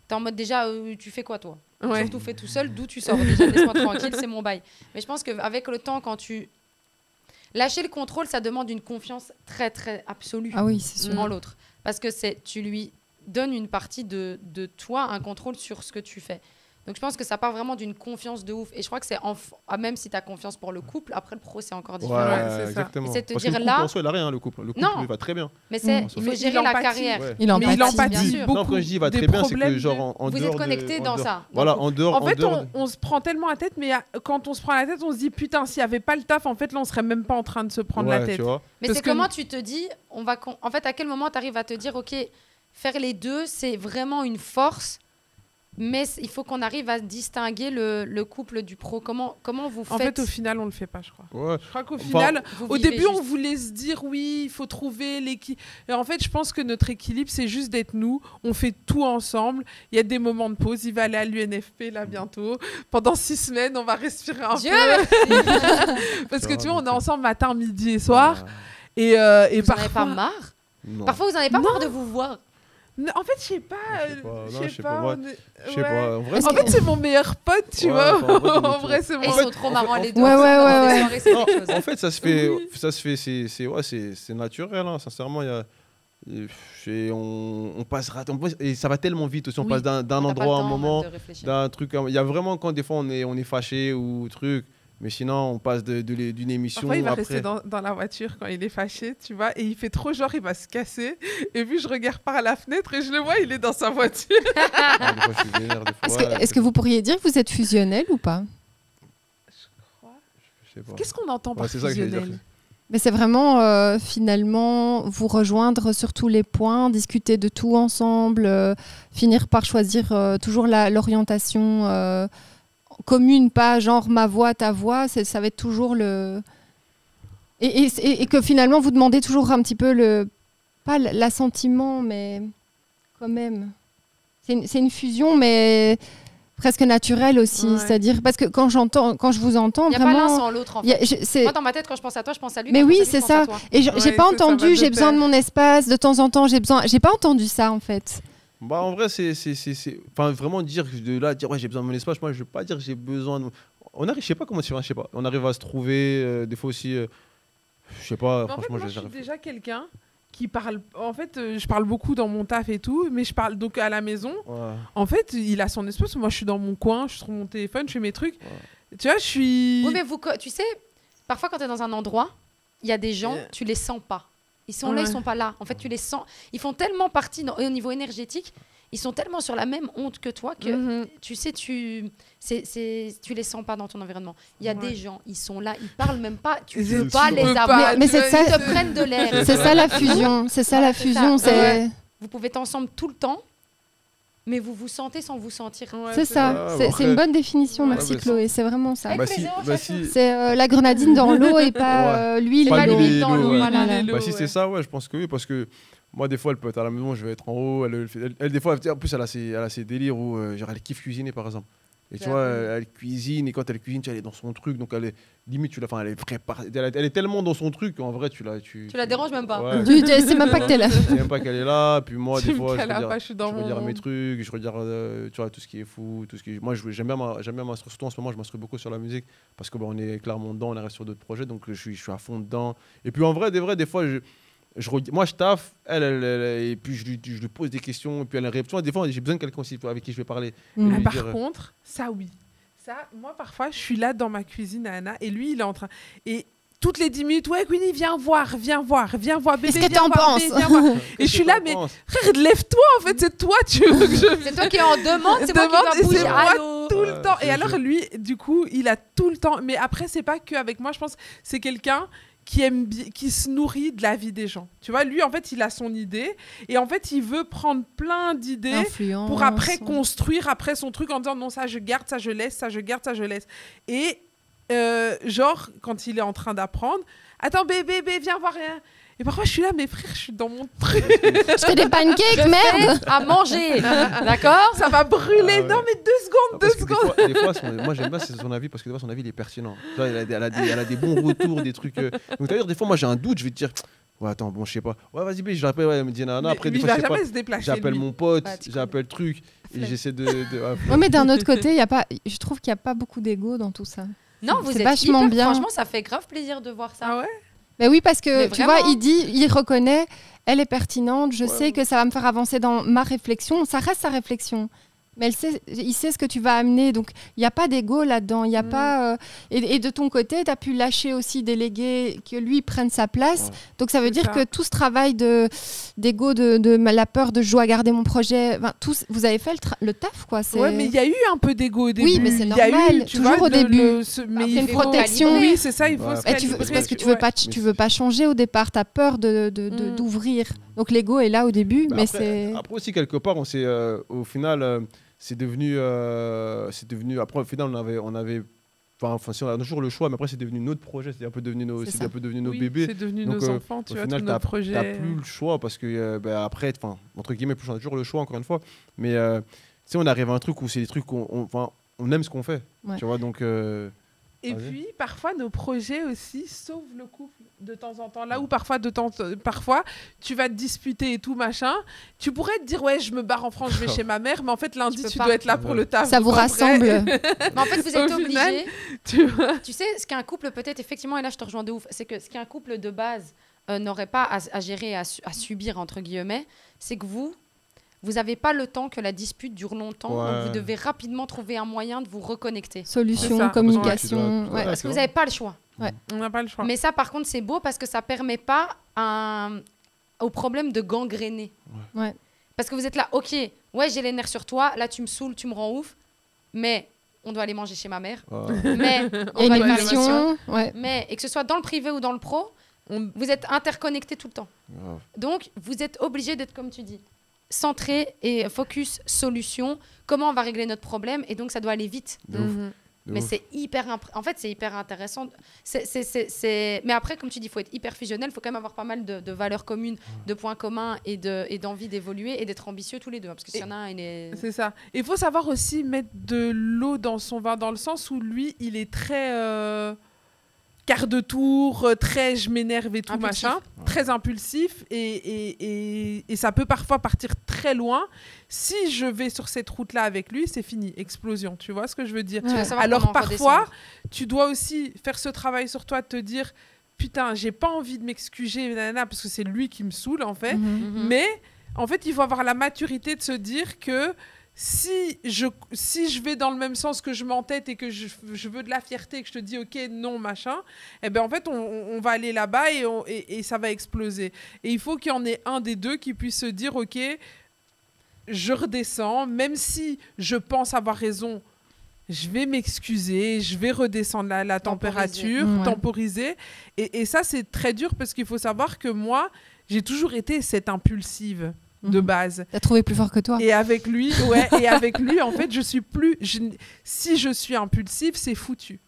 tu es en mode déjà, tu fais quoi toi? Surtout fais tout seul, d'où tu sors déjà, laisse-moi tranquille, c'est mon bail. Mais je pense qu'avec le temps, quand tu. Lâcher le contrôle, ça demande une confiance très, très absolue en l'autre. Parce que tu lui donnes une partie de toi, un contrôle sur ce que tu fais. Donc je pense que ça part vraiment d'une confiance de ouf. Et je crois que c'est même si tu as confiance pour le couple, après le pro c'est encore différent. Ouais, c'est exactement. C'est te Parce dire que le couple, là. en soi, il a rien, le couple. Le couple, Non. il va très bien. Mais Il il faut gérer la carrière. Ouais. Il Mais il empathie bien sûr. beaucoup. Non, quand je dis il va des très bien, c'est que problèmes genre en Vous dehors êtes connectés en dans dehors- ça. Voilà, Dans en dehors. En fait, dehors on se prend tellement la tête, mais quand on se prend la tête, on se dit putain, s'il n'y avait pas le taf, en fait, là, on serait même pas en train de se prendre la ouais, tête. tu vois. Mais Parce c'est que- comment tu te dis, en fait, à quel moment tu arrives à te dire, ok, faire les deux, c'est vraiment une force, mais il faut qu'on arrive à distinguer le couple du pro. Comment vous faites? En fait, au final, on le fait pas, je crois. Ouais. Je crois qu'au Enfin, final, Vous au vivez début, on juste. voulait se dire oui, il faut trouver l'équilibre. Et en fait, je pense que notre équilibre, c'est juste d'être nous. On fait tout ensemble. Il y a des moments de pause. Il va aller à l'UNFP là bientôt. Pendant 6 semaines, on va respirer un Dieu peu. merci. Parce que Ça tu va, vois, on est donc, ensemble matin, midi et soir. Ouais. Et Vous en avez parfois. pas marre? Non. Parfois, vous en avez pas marre de vous voir. Non, en fait, je sais pas. Je sais pas. Non, je sais pas, on ouais. est- Je sais ouais. pas. En vrai, En fait, c'est mon meilleur pote, tu Ouais, vois. enfin, en vrai, En vrai, c'est Et mon ils fait- sont trop en marrants fait- les deux. Ouais, Dans ouais, des ouais. soirées, c'est Non, quelque chose. en fait, ça se fait, c'est naturel, hein, sincèrement. On passera, et ça va tellement vite aussi. On Oui. passe d'un T'as pas le endroit à un temps, moment, de réfléchir. d'un truc. Il y a vraiment quand des fois on est fâché ou truc, mais sinon on passe d'une émission Parfois, il va après. rester dans la voiture quand il est fâché, tu vois, et il fait trop genre, il va se casser. Et puis, je regarde par la fenêtre et je le vois, il est dans sa voiture. Ah, des fois, je suis vénère, des fois, ouais, Est-ce que vous pourriez dire que vous êtes fusionnel ou pas? je sais pas. Qu'est-ce qu'on entend par Ouais, c'est ça que j'allais dire. fusionnel? Mais c'est vraiment finalement vous rejoindre sur tous les points, discuter de tout ensemble, finir par choisir toujours l'orientation commune, pas genre ma voix, ta voix, ça va être toujours le... Et que finalement vous demandez toujours un petit peu pas l'assentiment, mais quand même. C'est une fusion, mais presque naturelle aussi. Ouais. C'est-à-dire, parce que quand je vous entends, Il n'y a pas l'un vraiment... sans l'autre en il y fait. a- c'est- Moi, dans ma tête, quand je pense à toi, je pense à lui. Mais quand je oui, pense à lui, c'est je pense à ça. toi. Et j'ai Ouais, pas c'est ça, va entendu, de j'ai besoin de pair. mon espace, de temps en temps, j'ai pas entendu ça en fait. Bah, en vrai, c'est enfin, vraiment dire ouais, j'ai besoin de mon espace. Moi, je veux pas dire que j'ai besoin de. Je sais pas comment tu fais, je sais pas. On arrive à se trouver, des fois aussi. Je sais pas, Mais en fait, franchement, moi, je suis j'arrive. déjà quelqu'un qui parle. En fait, je parle beaucoup dans mon taf et tout, mais je parle donc à la maison. Ouais. En fait, il a son espace. Moi, je suis dans mon coin, je suis sur mon téléphone, je fais mes trucs. Tu vois, je suis. Oui, mais tu sais, parfois quand tu es dans un endroit, il y a des gens, tu les sens pas. Ils sont là, Ouais. ils sont pas là. En fait, tu les sens. Ils font tellement partie, au niveau énergétique, ils sont tellement sur la même onde que toi que Mhm. tu sais, tu les sens pas dans ton environnement. Il y a Ouais. des gens, ils sont là, ils parlent même pas, tu Je peux pas peux les pas, avoir. Mais tu c'est vois, ça- Ils te prennent de l'air. C'est ça la fusion, c'est ça Voilà, la c'est fusion, ça. c'est Vous pouvez être ensemble tout le temps, mais vous vous sentez sans vous sentir. Ouais, c'est ça. Ouais, C'est après- une bonne définition, Ouais, merci bah, Chloé, c'est vraiment ça. Avec Bah, plaisir, si, on bah, fait si. C'est la grenadine dans l'eau et pas l'huile. Pas Pas l'huile l'huile et dans l'eau, l'eau. ouais. Voilà. L'huile et l'eau, Bah, si ouais. c'est ça, ouais, je pense que oui, parce que moi, des fois, elle peut être à la maison, je vais être en haut, elle, des fois, en plus, elle a ses délires où, genre, elle kiffe cuisiner, par exemple. Et tu vois, elle cuisine, et quand elle cuisine, tu vois, elle est dans son truc, donc elle est, limite, elle est préparée, elle est tellement dans son truc qu'en vrai, tu la déranges même pas. Ouais. Tu sais même pas que t'es là. Je sais même pas qu'elle est là, puis moi, Tu des me fois, cales pas, je suis dans je mon regarde mes monde. trucs, je regarde tu vois, tout ce qui est fou, tout ce qui est... Moi, j'aime bien m'instruire, surtout en ce moment, je m'instruis beaucoup sur la musique, parce que on est clairement dedans, on arrive sur d'autres projets, donc je suis à fond dedans. Et puis en vrai, des fois, moi je taffe, et puis je lui pose des questions, et puis elle répond. Tu vois, des fois, j'ai besoin de quelqu'un aussi avec qui je vais parler. Mm. Et lui Par dire, contre, ça oui. ça, moi, parfois, je suis là dans ma cuisine, Anna, et lui, il est en train... Et toutes les 10 minutes, ouais, Queenie, viens voir, bébé, qu'est-ce que t'en penses? Et je suis là, mais frère, lève-toi, en fait, c'est toi, tu veux que je... C'est toi qui es en demande, c'est moi qui dois bouger. Allô tout le temps. Et alors, lui, du coup, il a tout le temps... Mais après, c'est pas qu'avec moi, je pense, c'est quelqu'un qui se nourrit de la vie des gens. Tu vois, lui, en fait, il a son idée, et en fait, il veut prendre plein d'idées pour après construire après son truc en disant, non, ça, je garde, ça, je laisse, ça, je garde, ça, je laisse. Et... genre, quand il est en train d'apprendre, attends, bébé, viens voir. Et parfois, je suis là, mais frère, je suis dans mon truc. Je fais des pancakes, merde. À manger, d'accord? Ça va brûler. Non, mais 2 secondes. Des fois, moi, j'aime bien son avis parce que des fois, son avis, il est pertinent. Tu vois, elle a des bons retours, des trucs. Donc, d'ailleurs, des fois, moi, j'ai un doute, je vais te dire. Ouais, attends, bon, je sais pas. Ouais, vas-y, je l'appelle, ouais, elle me dit nana. Après, des fois, je sais pas. J'appelle mon pote, j'appelle le truc, et j'essaie de. Ouais, mais d'un autre côté, je trouve qu'il n'y a pas beaucoup d'ego dans tout ça. Non, vous êtes vachement hyper, bien. Franchement, ça fait grave plaisir de voir ça. Ah ouais? Mais oui, parce que tu vois, vraiment... il reconnaît, elle est pertinente, je sais que ça va me faire avancer dans ma réflexion, ça reste sa réflexion. Mais il sait ce que tu vas amener, donc il n'y a pas d'ego là-dedans. Il y a pas, et de ton côté, tu as pu lâcher aussi, déléguer, que lui prenne sa place. Ouais. Donc ça veut dire que tout ce travail d'ego, de la peur de je dois garder mon projet, vous avez fait le taf, quoi. Ouais, mais il y a eu un peu d'ego au début. Oui, mais c'est normal, toujours au début. C'est une protection. Oui, c'est ça, il faut se calibrer. C'est parce que tu veux pas changer au départ, tu as peur d'ouvrir. Donc l'ego est là au début, mais c'est... Après aussi, quelque part, on s'est, au final... c'est devenu après au final on avait si on a toujours le choix, mais après c'est devenu notre projet, c'est un peu devenu nos bébés, c'est devenu nos enfants, tu vois, au final notre projet. T'as plus le choix parce que après entre guillemets on a toujours le choix encore une fois, mais tu sais on arrive à un truc où c'est des trucs on aime ce qu'on fait, tu vois, donc et puis, parfois, nos projets aussi sauvent le couple de temps en temps. Là où parfois, tu vas te disputer et tout, machin. Tu pourrais te dire, ouais, je me barre en France, je vais chez ma mère. Mais en fait, lundi, tu dois être là pour le taf. Ça vous rassemble. Mais en fait, vous êtes obligés. Tu sais, ce qu'un couple peut-être, effectivement, et là, je te rejoins de ouf, c'est que ce qu'un couple de base n'aurait pas à gérer, à subir, entre guillemets, c'est que vous n'avez pas le temps que la dispute dure longtemps, donc vous devez rapidement trouver un moyen de vous reconnecter. Solution, communication. Parce que vous n'avez pas le choix. Ouais. On n'a pas le choix. Mais ça, par contre, c'est beau parce que ça ne permet pas au problème de gangréner. Ouais. Parce que vous êtes là, ok, ouais, j'ai les nerfs sur toi, là, tu me saoules, tu me rends ouf, mais on doit aller manger chez ma mère. Mais on va aller faire mais, et que ce soit dans le privé ou dans le pro, vous êtes interconnectés tout le temps. Donc, vous êtes obligés d'être, comme tu dis, centré et focus solution, comment on va régler notre problème, et donc ça doit aller vite. Mais c'est hyper en fait c'est hyper intéressant. Mais après, comme tu dis, il faut être hyper fusionnel, il faut quand même avoir pas mal de valeurs communes, de points communs et d'envie d'évoluer et d'être ambitieux tous les deux, parce que s'il y en a un, il est... C'est ça. Il faut savoir aussi mettre de l'eau dans son vin, dans le sens où lui, il est très quart de tour, très je m'énerve et tout, impulsif. Machin, très impulsif, et ça peut parfois partir très loin. Si je vais sur cette route-là avec lui, c'est fini, explosion, tu vois ce que je veux dire. Alors parfois, tu dois aussi faire ce travail sur toi, de te dire, putain, j'ai pas envie de m'excuser, parce que c'est lui qui me saoule, en fait. Mais, en fait, il faut avoir la maturité de se dire que si je vais dans le même sens que je m'entête et que je veux de la fierté et que je te dis ok, non, machin, eh ben en fait, on va aller là-bas et ça va exploser. Et il faut qu'il y en ait un des deux qui puisse se dire ok, je redescends, même si je pense avoir raison, je vais m'excuser, je vais redescendre la température, temporiser. Et ça, c'est très dur parce qu'il faut savoir que moi, j'ai toujours été cette impulsive de base. T'as trouvé plus fort que toi. Et avec lui, en fait, si je suis impulsive, c'est foutu.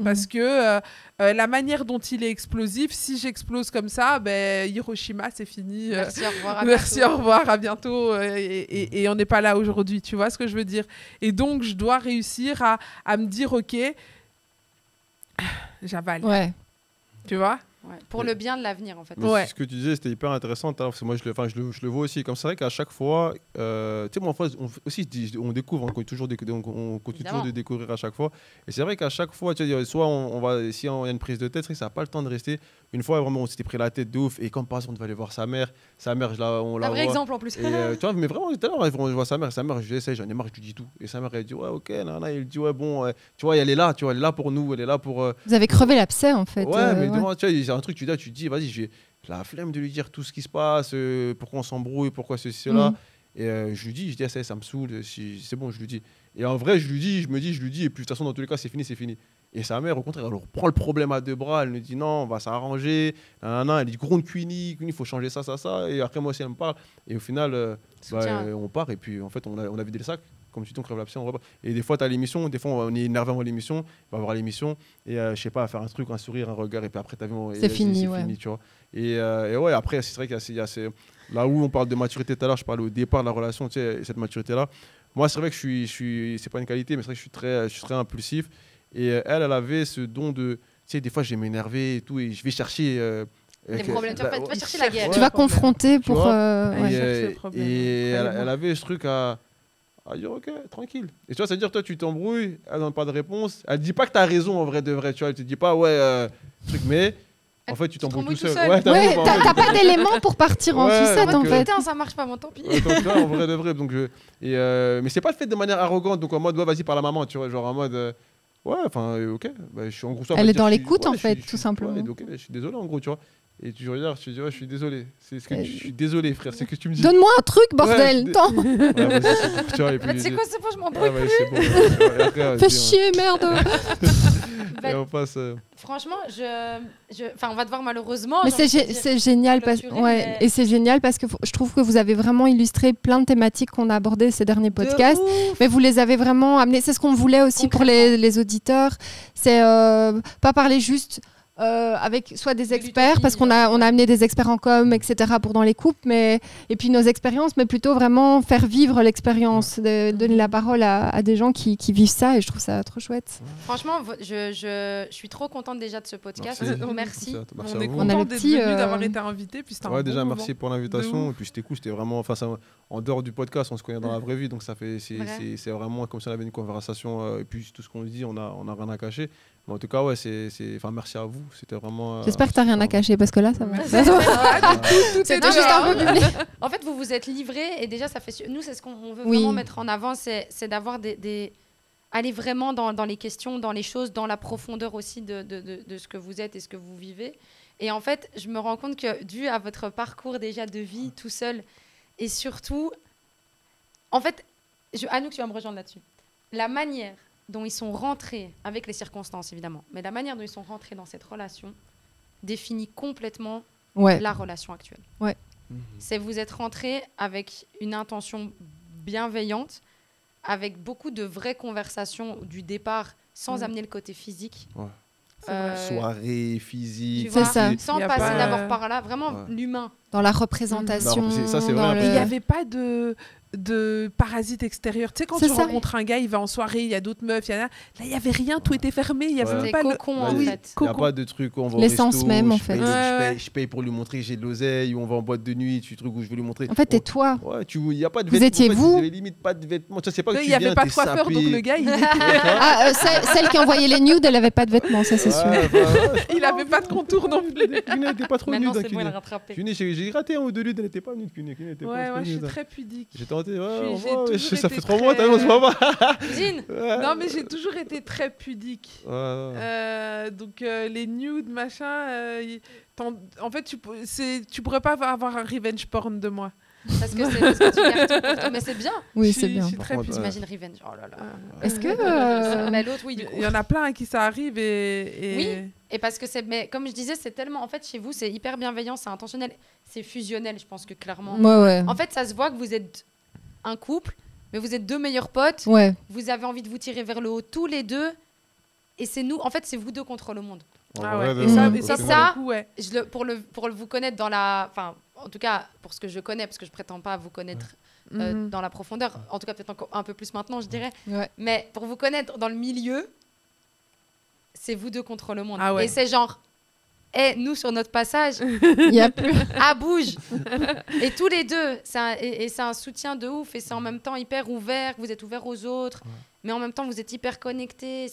Parce que la manière dont il est explosif, si j'explose comme ça, Hiroshima, c'est fini. Merci, au revoir. Merci, au revoir, à bientôt. Et on n'est pas là aujourd'hui, tu vois ce que je veux dire. Et donc, je dois réussir à me dire, ok, j'avale. Ouais. Tu vois ? Ouais, pour le bien de l'avenir, en fait. Mais Ouais. ce que tu disais, c'était hyper intéressant, parce que moi, je le vois aussi. Comme c'est vrai qu'à chaque fois, tu sais, moi, en fait, on découvre, on continue toujours de découvrir à chaque fois. Et c'est vrai qu'à chaque fois, tu sais, soit si on y a une prise de tête, c'est vrai que ça n'a pas le temps de rester. Une fois, vraiment, on s'était pris la tête de ouf. Et comme par exemple, on devait aller voir sa mère. Sa mère, on la Un vrai voit. exemple en plus. Et tu vois, mais vraiment, tout à l'heure, je vois sa mère, je dis, j'en ai marre, je lui dis tout. Et sa mère, elle dit, ouais, ok, nana, il dit, ouais, bon, tu vois, elle est là, pour nous, elle est là pour. Vous avez crevé l'abcès, en fait. Ouais, mais devant, tu vois, il y a un truc, tu dis, vas-y, j'ai la flemme de lui dire tout ce qui se passe, pourquoi on s'embrouille, pourquoi ceci, cela. Et je lui dis, ça me saoule, c'est bon, je lui dis. Et en vrai, je lui dis, et puis de toute façon, dans tous les cas, c'est fini. Et sa mère, au contraire, elle reprend le problème à deux bras, elle nous dit, non, on va s'arranger, elle dit, gronde Cuny, il faut changer ça. Et après, moi aussi, elle me parle. Et au final, on part, et puis en fait, on a vidé le sac. Comme tu dis, on crève l'abcès, on repart. Et des fois, tu as l'émission, des fois, on est énervé avant l'émission, on va voir l'émission, et je sais pas, faire un truc, un sourire, un regard, et puis après, tu as vu, c'est fini, tu vois. Et ouais, après, c'est vrai qu'il y a là où on parle de maturité tout à l'heure, je parlais au départ de la relation, tu sais, cette maturité-là. Moi, c'est vrai que je suis c'est pas une qualité, mais c'est vrai que je suis très impulsif. Et elle avait ce don de, tu sais, des fois, je vais m'énerver et tout, et je vais chercher. Les problèmes, tu vas chercher la guerre. Tu vas confronter pour. Et elle avait ce truc à dire, ok, tranquille. Et tu vois, c'est-à-dire, toi, tu t'embrouilles, elle donne pas de réponse. Elle dit pas que tu as raison en vrai de vrai, tu vois. Elle te dit pas, ouais, truc, mais. En fait, tu t'embrouilles tout seul. Ouais, t'as pas d'éléments pour partir en sucette, en fait. Putain, ça marche pas, bon, tant pis. Donc là, en vrai de vrai. Donc, mais c'est pas fait de manière arrogante, donc en mode, ouais, vas-y, par la maman, tu vois, genre en mode. Ouais, enfin, ok. Bah, je suis en gros. Elle est dans l'écoute, en fait, tout simplement. Ouais, ok, je suis désolé, en gros, tu vois. Et tu regardes, tu dis, ouais, je suis désolé. Je suis désolé, frère, c'est ce que tu me dis. Donne-moi un truc, bordel. Ouais, Attends. C'est quoi, c'est bon, je m'embrouille plus. C'est bon. Fais chier, merde. Et on passe. Franchement, on va devoir malheureusement. Mais c'est génial et c'est génial parce que je trouve que vous avez vraiment illustré plein de thématiques qu'on a abordées ces derniers podcasts. Mais vous les avez vraiment amenés. C'est ce qu'on voulait aussi pour les auditeurs. C'est pas parler juste. Avec soit des experts, parce qu'on a amené des experts en com, etc. pour dans les couples, et puis nos expériences, mais plutôt vraiment faire vivre l'expérience, donner la parole à des gens qui vivent ça, et je trouve ça trop chouette. Franchement, je suis trop contente déjà de ce podcast. Merci. On est content d'être venu, d'avoir été invité. Puis ouais, déjà, merci pour l'invitation. Et puis c'était cool, c'était vraiment... en dehors du podcast, on se connaît dans la vraie vie, donc c'est vraiment comme si on avait une conversation, et puis tout ce qu'on dit, on a rien à cacher. Mais en tout cas, ouais, merci à vous. C'était vraiment. J'espère que tu n'as rien à cacher parce que là, ça va. C'est juste un peu public. En fait, vous vous êtes livrés et déjà, ça fait. Nous, c'est ce qu'on veut vraiment mettre en avant, c'est d'avoir aller vraiment dans les questions, dans les choses, dans la profondeur aussi de ce que vous êtes et ce que vous vivez. Et en fait, je me rends compte que dû à votre parcours déjà de vie tout seul, et surtout, en fait, Anouk, tu vas me rejoindre là-dessus. La manière dont ils sont rentrés, avec les circonstances évidemment, mais la manière dont ils sont rentrés dans cette relation définit complètement la relation actuelle. Ouais. C'est vous êtes rentrés avec une intention bienveillante, avec beaucoup de vraies conversations du départ, sans amener le côté physique. Ouais. Soirée, physique. C'est ça. Sans passer d'abord par là, vraiment l'humain. Dans la représentation. Ça, c'est vrai. Il n'y avait pas de parasites extérieurs. Tu sais, quand tu rencontres un gars, il va en soirée, il y a d'autres meufs, là, il n'y avait rien, tout était fermé. Il n'y avait même pas cocon, en fait. Il n'y a pas de truc où on va l'essence même, en fait. Je paye pour lui montrer que j'ai de l'oseille, ou on va en boîte de nuit, truc où je veux lui montrer. En fait, t'es toi. Ouais, il n'y a pas de vêtements. Vous étiez vous. Il limite pas de vêtements. Il n'y avait pas de coiffeur, donc le gars, il celle qui envoyait les nudes, elle n'avait pas de vêtements, ça c'est sûr. Il n'avait pas de contour non plus. Il n'était pas trop nude. Maintenant, c'est bon, il a rattrapé. J'ai raté un ou deux nudes, elle n'était pas nude. Ouais, je suis très pudique. J'ai tenté, ça fait 3 mois, on se voit pas. Non, mais j'ai toujours été très pudique. Donc les nudes, machin. En fait, tu pourrais pas avoir un revenge porn de moi. Parce que tu gardes tout pour toi. Mais c'est bien. Oui, c'est bien. J'imagine revenge. Oh là là. Est-ce que mais l'autre, oui, du coup. Il y en a plein à qui ça arrive et... Oui. Et parce que mais comme je disais, c'est tellement, en fait, chez vous, c'est hyper bienveillant, c'est intentionnel, c'est fusionnel, je pense que clairement. Ouais. En fait, ça se voit que vous êtes un couple, mais vous êtes deux meilleurs potes. Ouais. Vous avez envie de vous tirer vers le haut tous les deux. Et c'est nous, en fait, c'est vous deux contre le monde. Et ça, pour vous connaître dans la, enfin, en tout cas pour ce que je connais, parce que je prétends pas vous connaître dans la profondeur. En tout cas, peut-être encore un peu plus maintenant, je dirais. Ouais. Mais pour vous connaître dans le milieu, c'est vous deux contre le monde. Ah ouais. Et c'est genre Et nous, sur notre passage, Il y a plus. bouge. Et tous les deux, c'est un soutien de ouf. Et c'est en même temps hyper ouvert. Vous êtes ouvert aux autres. Mais en même temps, vous êtes hyper connectés.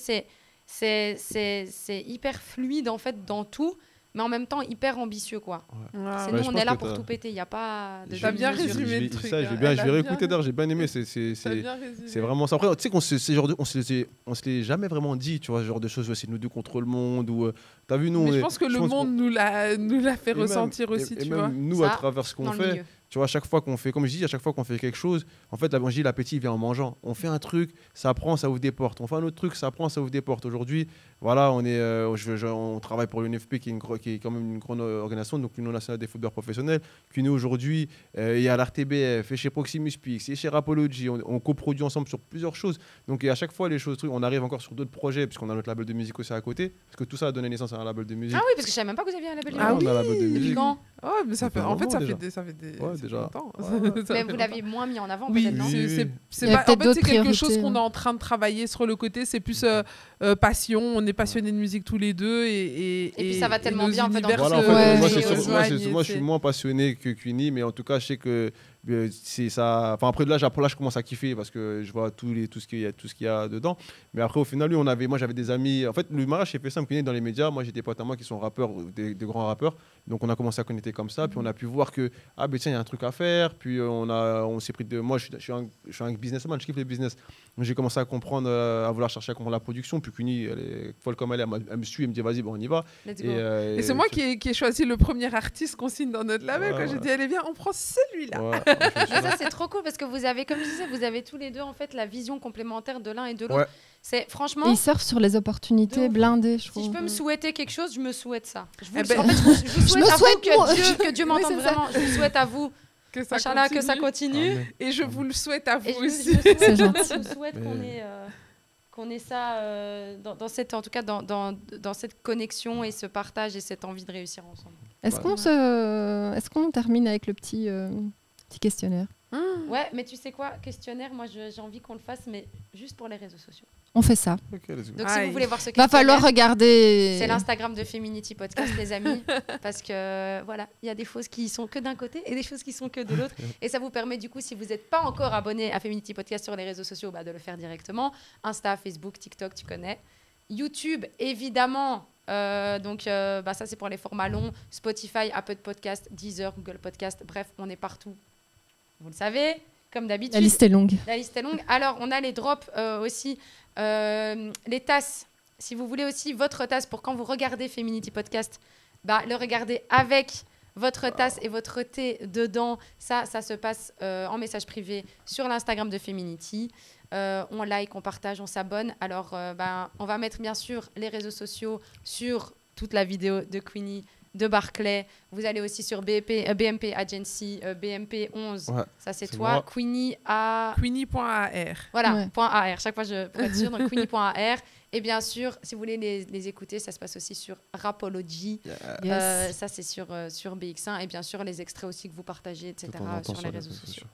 C'est hyper fluide, en fait, dans tout. Mais en même temps, hyper ambitieux, quoi. Ouais. C'est Ouais. nous, on est là pour tout péter. Il n'y a pas de... T'as bien demi-mesure. résumé le truc. Ça, je hein. vais Elle a réécouter bien- d'ailleurs, j'ai bien aimé. T'as bien résumé. C'est vraiment ça. Après, tu sais qu'on on se l'est jamais vraiment dit, tu vois, ce genre de choses. C'est nous deux contre le monde. Ou, t'as vu, nous. Mais on je est- pense que le qu'on- monde nous l'a fait et même- ressentir aussi, et tu même vois. nous, Ça, à travers ce qu'on dans le fait, milieu. tu vois, à chaque fois qu'on fait, comme je dis, à chaque fois qu'on fait quelque chose, en fait, je dis, l'appétit vient en mangeant. On fait un truc, ça prend, ça ouvre des portes. On fait un autre truc, ça prend, ça ouvre des portes. Aujourd'hui, voilà, on travaille pour l'UNFP, qui est quand même une grande organisation, donc l'Union nationale des footballeurs professionnels. Puis nous, aujourd'hui, il y a l'RTBF, et chez Proximus Pix, et chez Rapology, on coproduit ensemble sur plusieurs choses. Donc et à chaque fois, les choses, on arrive encore sur d'autres projets, puisqu'on a notre label de musique aussi à côté, parce que tout ça a donné naissance à un label de musique. Ah oui, parce que je savais même pas que vous aviez un label de Ah musique. on a un label de Depuis musique. quand? Oh, mais ça fait, fait en fait, ça longtemps, fait des, ça fait des, Ouais, ça fait déjà. longtemps. Ouais. Ça Mais fait vous longtemps. l'aviez moins mis en avant, Oui, peut-être, non? oui, oui. c'est Il y a pas, en peut-être fait, d'autres c'est quelque priorités. chose qu'on est en train de travailler sur le côté. C'est plus passion. On est passionnés de musique tous les deux. Et puis ça va tellement nos bien, en fait, dans univers Voilà, en se- fait, Ouais. moi, se c'est sûr- rejoignent, moi, je suis c'est- moins passionné que Queenie, mais en tout cas, je sais que c'est ça. Enfin, après, là, je commence à kiffer parce que je vois tout ce qu'il y a dedans. Mais après, au final, moi, j'avais des amis. En fait, le mariage, j'ai fait ça, me connaît dans les médias. Moi, j'ai des potes à moi qui sont rappeurs, des grands rappeurs. Donc, on a commencé à connecter comme ça. Puis, on a pu voir que, tiens, il y a un truc à faire. Puis, on s'est pris de. Moi, je suis un businessman, je kiffe les business. Donc, j'ai commencé à comprendre, à vouloir chercher à comprendre la production. Puis, Queenie, elle est folle comme elle est. Elle me suit, elle me dit, vas-y, bon, on y va. Let's go. Et c'est moi qui ai choisi le premier artiste qu'on signe dans notre label. Ouais, Quand j'ai ouais. dit, allez, viens, on prend celui-là. Ouais, Mais ça, c'est trop cool parce que vous avez, comme je disais, vous avez tous les deux en fait la vision complémentaire de l'un et de l'autre. Ouais. C'est Et franchement, ils surfent sur les opportunités De ouf. blindées, je si trouve. je peux me souhaiter quelque chose, je me souhaite ça. Je vous, Eh ben- en fait, je vous souhaite me à vous souhaite moi. que Dieu m'entende Oui, c'est ça. vraiment. Je vous souhaite à vous, Que ça machallah, que ça continue. continue. Et je vous le souhaite à vous Et je aussi. C'est gentil. je vous souhaite qu'on ait ça dans cette, en tout cas dans cette connexion et ce partage et cette envie de réussir ensemble. Est-ce qu'on termine avec le petit questionnaire? Ouais, mais tu sais quoi, questionnaire, moi j'ai envie qu'on le fasse, mais juste pour les réseaux sociaux. On fait ça. Ok, let's go. Donc si Aïe. vous voulez voir ce Va questionnaire, falloir regarder. c'est l'Instagram de Feminity Podcast, les amis, parce que voilà, il y a des choses qui sont que d'un côté et des choses qui sont que de l'autre, et ça vous permet du coup, si vous n'êtes pas encore abonné à Feminity Podcast sur les réseaux sociaux, de le faire directement. Insta, Facebook, TikTok, tu connais. YouTube, évidemment. Donc ça c'est pour les formats longs. Spotify, Apple Podcast, Deezer, Google Podcast. Bref, on est partout. Vous le savez, comme d'habitude. La liste est longue. La liste est longue. Alors, on a les drops aussi, les tasses. Si vous voulez aussi votre tasse pour quand vous regardez Feminity Podcast, le regardez avec votre tasse et votre thé dedans. Ça se passe en message privé sur l'Instagram de Feminity. On like, on partage, on s'abonne. Alors, on va mettre bien sûr les réseaux sociaux sur toute la vidéo de Queenie, de Barclay. Vous allez aussi sur BMP Agency, BMP 11. Ouais, Ça, c'est c'est toi. moi. Queenie a... Queenie.ar. Voilà, Ouais. .ar. Chaque fois, pour être sûr, donc queenie.ar. Et bien sûr, si vous voulez les écouter, ça se passe aussi sur Rapology. Yes. Ça, c'est sur BX1. Et bien sûr, les extraits aussi que vous partagez, etc. De temps en temps sur les réseaux sociaux. sociaux.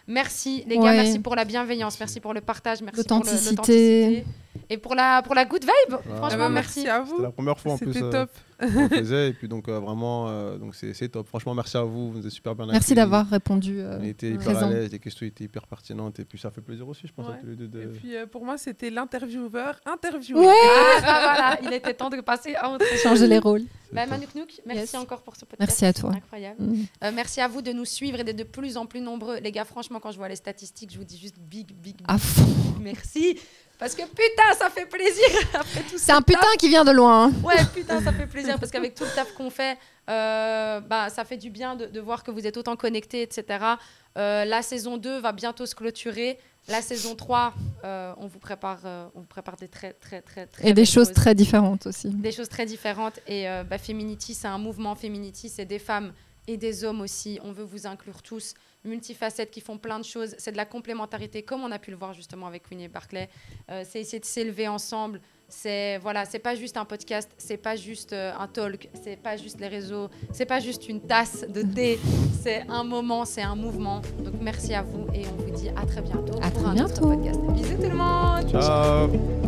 Merci, les gars. Ouais. Merci pour la bienveillance. Merci pour le partage. Merci pour L'authenticité. l'authenticité. Et pour la good vibe. Ah, Franchement, ouais. merci. à C'était vous. la première fois en plus C'était top. qu'on faisait et puis donc vraiment donc c'est top. Franchement merci à vous, vous nous avez super bien Merci accueillis. d'avoir répondu. On était hyper présent. à l'aise, les questions étaient hyper pertinentes et puis ça fait plaisir aussi je pense Ouais. à tous les deux Et de... puis pour moi, c'était l'intervieweur interviewé. Ouais. Voilà, il était temps de passer à autre chose. Changer les rôles. C'est top. Manouk Nouk, merci Yes. encore pour ce podcast. Merci à toi. Incroyable. Mm. Merci à vous de nous suivre et d'être de plus en plus nombreux. Les gars, franchement, quand je vois les statistiques, je vous dis juste big À fond. merci. Parce que putain, ça fait plaisir après tout C'est un putain qui vient de loin. hein. Ouais, putain, ça fait plaisir parce qu'avec tout le taf qu'on fait, ça fait du bien de voir que vous êtes autant connectés, etc. La saison 2 va bientôt se clôturer. La saison 3, on vous prépare des très, très, très, très Et des belles choses très différentes aussi. des choses très différentes. Et Feminity, c'est un mouvement. Feminity, c'est des femmes et des hommes aussi. On veut vous inclure tous. Multifacettes qui font plein de choses. C'est de la complémentarité, comme on a pu le voir justement avec Queenie et Barclay. C'est essayer de s'élever ensemble. C'est pas juste un podcast, c'est pas juste un talk, c'est pas juste les réseaux, c'est pas juste une tasse de thé. C'est un moment, c'est un mouvement. Donc merci à vous et on vous dit à très bientôt À pour très un autre bientôt. podcast. Bisous tout le monde. Ciao.